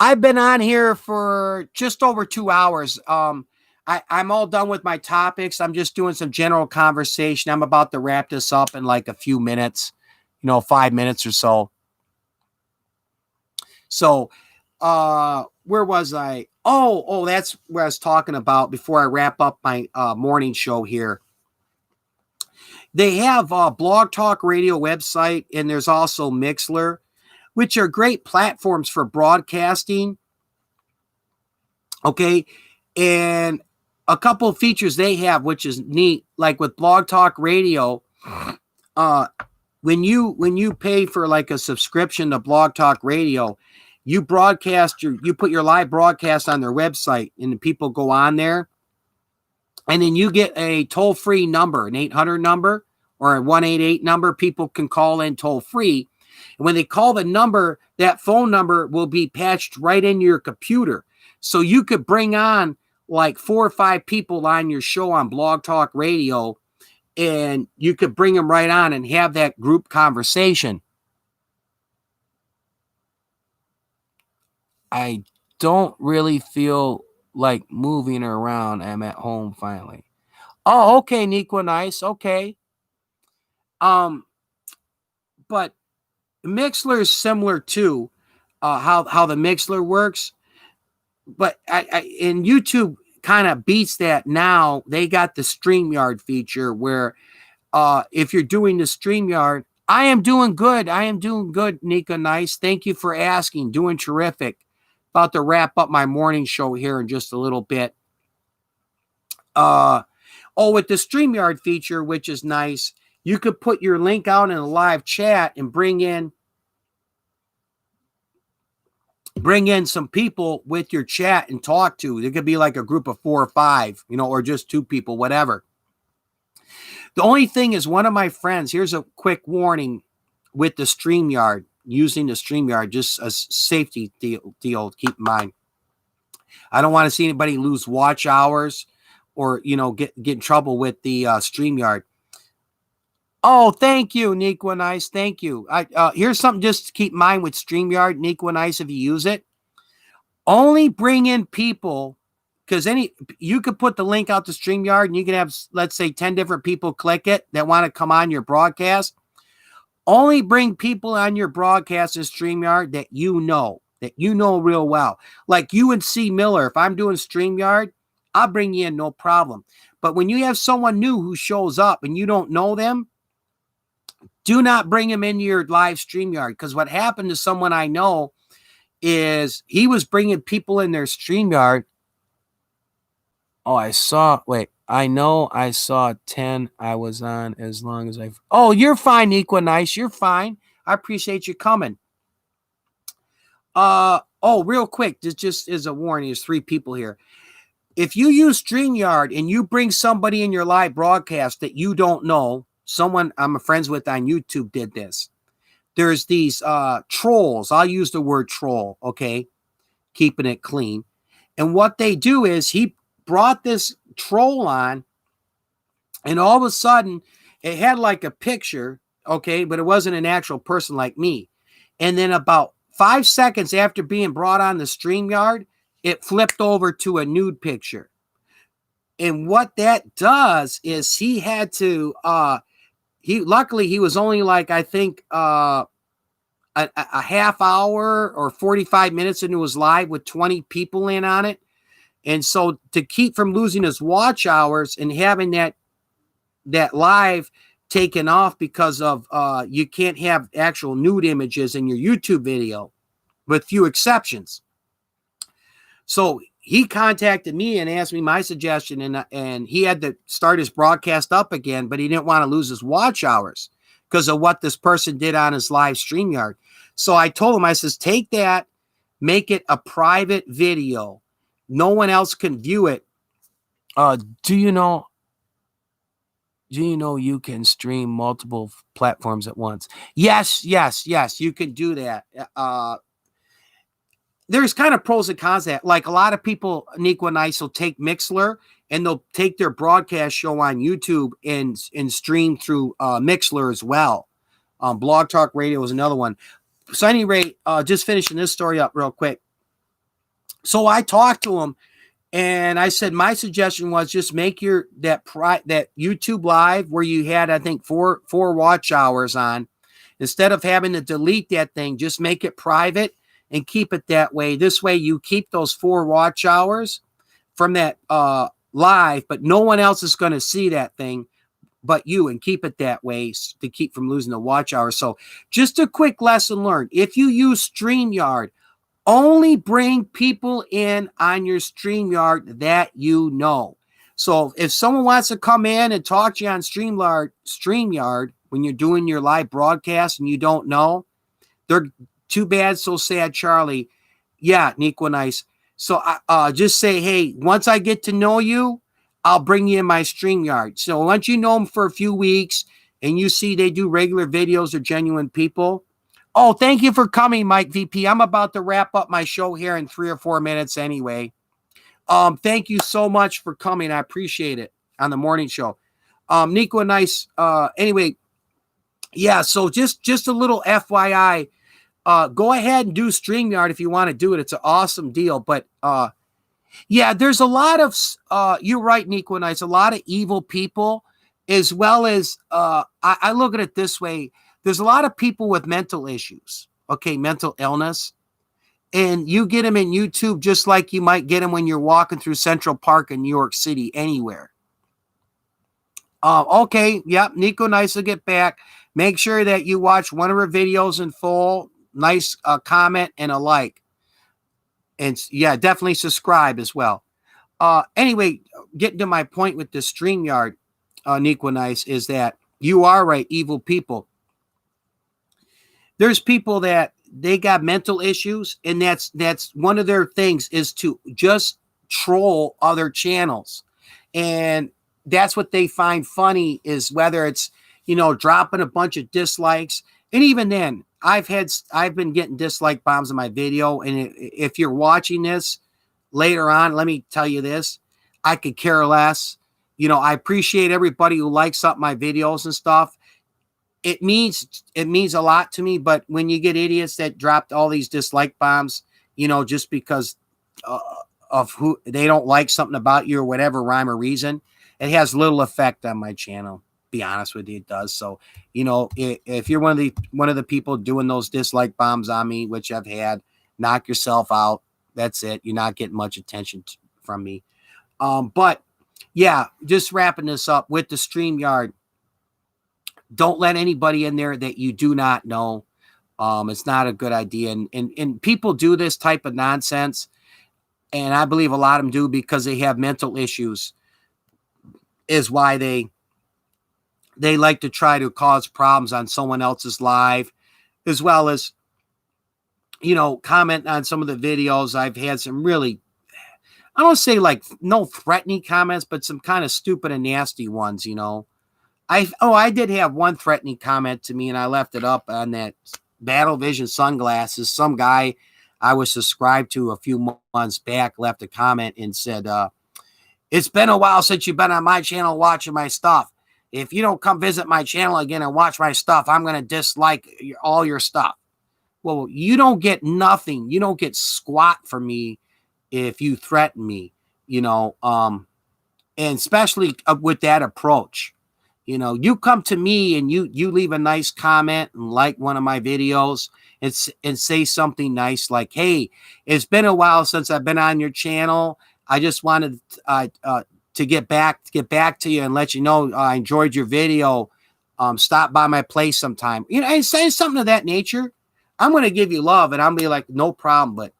I've been on here for just over 2 hours. I'm all done with my topics. I'm just doing some general conversation. I'm about to wrap this up in like a few minutes, 5 minutes or so. So, where was I? Oh, that's where I was talking about before I wrap up my morning show here. They have a Blog Talk Radio website, and there's also Mixler, which are great platforms for broadcasting. Okay. And a couple of features they have, which is neat, like with Blog Talk Radio, when you pay for like a subscription to Blog Talk Radio, you put your live broadcast on their website, and the people go on there, and then you get a toll-free number, an 800 number or a 188 number. People can call in toll-free. And when they call the number, that phone number will be patched right into your computer. So you could bring on like 4 or 5 people on your show on Blog Talk Radio, and you could bring them right on and have that group conversation. I don't really feel like moving around. I'm at home finally. Oh, okay, Nico Nice. Okay. But Mixler is similar to how the Mixler works. But and YouTube kind of beats that now. They got the StreamYard feature where if you're doing the StreamYard, I am doing good. Nika Nice. Thank you for asking. Doing terrific. About to wrap up my morning show here in just a little bit. With the StreamYard feature, which is nice, you could put your link out in a live chat and bring in some people with your chat and talk to. There could be like a group of 4 or 5, or just 2 people, whatever. The only thing is, one of my friends, here's a quick warning with the StreamYard, using the StreamYard, just a safety deal to keep in mind. I don't want to see anybody lose watch hours or, get in trouble with the StreamYard. Oh, thank you, Nico Nice. Thank you. Here's something just to keep in mind with StreamYard, Nico Nice, if you use it. Only bring in people, because you could put the link out to StreamYard and you can have, let's say, 10 different people click it that want to come on your broadcast. Only bring people on your broadcast in StreamYard that you know real well. Like you and C. Miller, if I'm doing StreamYard, I'll bring you in, no problem. But when you have someone new who shows up and you don't know them, do not bring them into your live StreamYard, because what happened to someone I know is he was bringing people in their StreamYard. Oh, I know I saw 10 I was on as long as I've. Oh, you're fine, Equinice. You're fine. I appreciate you coming. Real quick, this just is a warning. There's 3 people here. If you use StreamYard and you bring somebody in your live broadcast that you don't know, someone I'm friends with on YouTube did this. There's these trolls. I'll use the word troll, okay? Keeping it clean. And what they do is he brought this troll on, and all of a sudden it had like a picture, okay, but it wasn't an actual person like me. And then about 5 seconds after being brought on the StreamYard, it flipped over to a nude picture. And what that does is he had to luckily he was only like, I think a half hour or 45 minutes into his live with 20 people in on it. And so to keep from losing his watch hours and having that live taken off because of you can't have actual nude images in your YouTube video, with few exceptions. So he contacted me and asked me my suggestion, and he had to start his broadcast up again, but he didn't want to lose his watch hours because of what this person did on his live StreamYard. So I told him, I says, take that, make it a private video. No one else can view it. Do you know you can stream multiple platforms at once? Yes, you can do that. There's kind of pros and cons to that. Like a lot of people, Nico and Ice will take Mixler and they'll take their broadcast show on YouTube and stream through Mixler as well. Blog Talk Radio is another one. So at any rate, just finishing this story up real quick. So I talked to him and I said, my suggestion was just make that YouTube live where you had, I think, four watch hours on. Instead of having to delete that thing, just make it private and keep it that way. This way you keep those 4 watch hours from that live, but no one else is going to see that thing but you, and keep it that way to keep from losing the watch hours. So just a quick lesson learned. If you use StreamYard, only bring people in on your StreamYard that you know. So if someone wants to come in and talk to you on StreamYard when you're doing your live broadcast and you don't know, they're too bad, so sad, Charlie. Yeah, Nico, nice. So just say, hey, once I get to know you, I'll bring you in my StreamYard. So once you know them for a few weeks and you see they do regular videos, they're genuine people. Oh, thank you for coming, Mike VP. I'm about to wrap up my show here in 3 or 4 minutes anyway. Thank you so much for coming. I appreciate it on the morning show. Nico, nice. Anyway, yeah, so just a little FYI. Go ahead and do StreamYard if you want to do it. It's an awesome deal. But yeah, there's a lot of, you're right, Nico, nice, a lot of evil people, as well as, I look at it this way. There's a lot of people with mental issues, okay, mental illness, and you get them in YouTube just like you might get them when you're walking through Central Park in New York City, anywhere. Okay, yep, Nico Nice will get back. Make sure that you watch one of her videos in full, nice comment and a like. And yeah, definitely subscribe as well. Anyway, getting to my point with the StreamYard, Nico Nice, is that you are right, evil people. There's people that they got mental issues, and that's one of their things is to just troll other channels. And that's what they find funny, is whether it's, dropping a bunch of dislikes. And even then, I've been getting dislike bombs in my video. And if you're watching this later on, let me tell you this, I could care less. I appreciate everybody who likes up my videos and stuff. It means a lot to me, but when you get idiots that dropped all these dislike bombs, just because of who they don't like something about you or whatever rhyme or reason, it has little effect on my channel. Be honest with you, it does. So, if you're one of the people doing those dislike bombs on me, which I've had, knock yourself out. That's it. You're not getting much attention from me. But yeah, just wrapping this up with the StreamYard. Don't let anybody in there that you do not know. It's not a good idea. And people do this type of nonsense. And I believe a lot of them do because they have mental issues is why they like to try to cause problems on someone else's live, as well as, comment on some of the videos. I've had some really, I don't say like no threatening comments, but some kind of stupid and nasty ones, I did have one threatening comment to me, and I left it up on that Battle Vision sunglasses. Some guy I was subscribed to a few months back left a comment and said, it's been a while since you've been on my channel watching my stuff. If you don't come visit my channel again and watch my stuff, I'm going to dislike all your stuff. Well, you don't get nothing. You don't get squat from me if you threaten me, and especially with that approach. You come to me and you leave a nice comment and like one of my videos and say something nice like, hey, it's been a while since I've been on your channel. I just wanted to get back to you and let you know I enjoyed your video. Stop by my place sometime. And say something of that nature. I'm going to give you love, and I'll be like, no problem. But,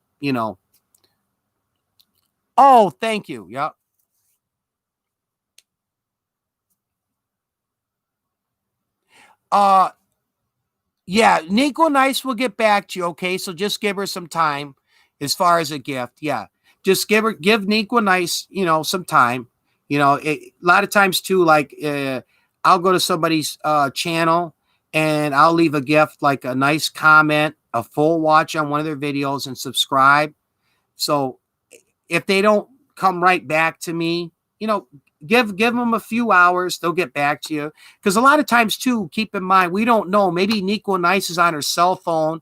oh, thank you. Yeah. Yeah, Nico Nice will get back to you. Okay, so just give her some time as far as a gift. Yeah, just give Nico Nice, some time. A lot of times too, like I'll go to somebody's channel and I'll leave a gift, like a nice comment, a full watch on one of their videos, and subscribe. So if they don't come right back to me, give them a few hours. They'll get back to you. Because a lot of times too, keep in mind, we don't know. Maybe Nico Nice is on her cell phone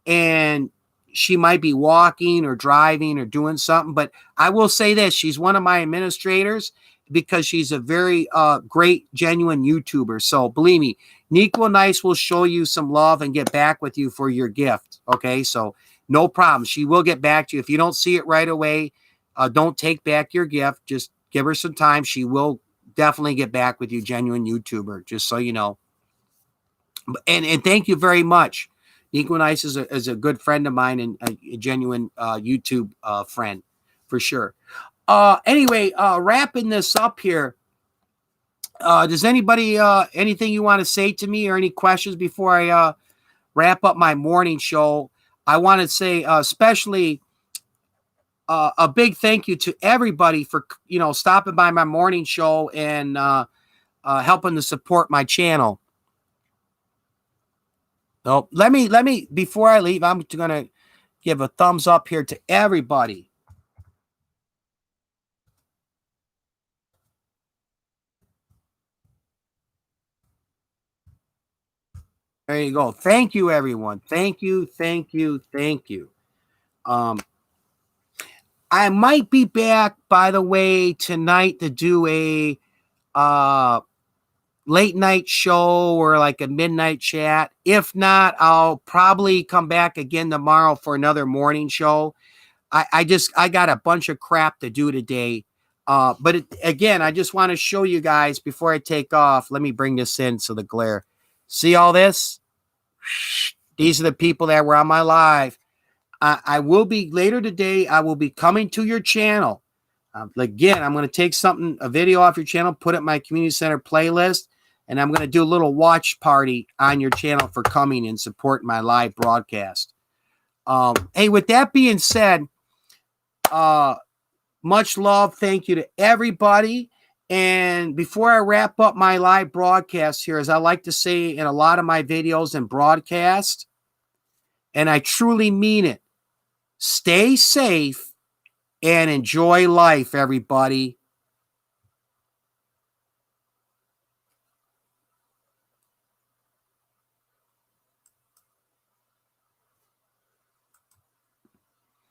and she might be walking or driving or doing something. But I will say this, she's one of my administrators because she's a very great, genuine YouTuber. So believe me, Nico Nice will show you some love and get back with you for your gift. Okay, so no problem. She will get back to you. If you don't see it right away, don't take back your gift. Just give her some time. She will definitely get back with you, genuine YouTuber, just so you know. And thank you very much. Nico Nice is a good friend of mine and a genuine YouTube friend for sure. Anyway, wrapping this up here. Does anybody anything you want to say to me or any questions before I wrap up my morning show? I want to say especially a big thank you to everybody for stopping by my morning show and helping to support my channel. So let me before I leave, I'm gonna give a thumbs up here to everybody. There you go. Thank you, everyone. Thank you. I might be back, by the way, tonight to do a late night show or like a midnight chat. If not, I'll probably come back again tomorrow for another morning show. I got a bunch of crap to do today. But again, I just want to show you guys before I take off. Let me bring this in so the glare. See all this? These are the people that were on my live. I will be later today. I will be coming to your channel. Again, I'm going to take a video off your channel, put it in my community center playlist, and I'm going to do a little watch party on your channel for coming and supporting my live broadcast. Hey, with that being said, much love. Thank you to everybody. And before I wrap up my live broadcast here, as I like to say in a lot of my videos and broadcasts, and I truly mean it, stay safe and enjoy life, everybody.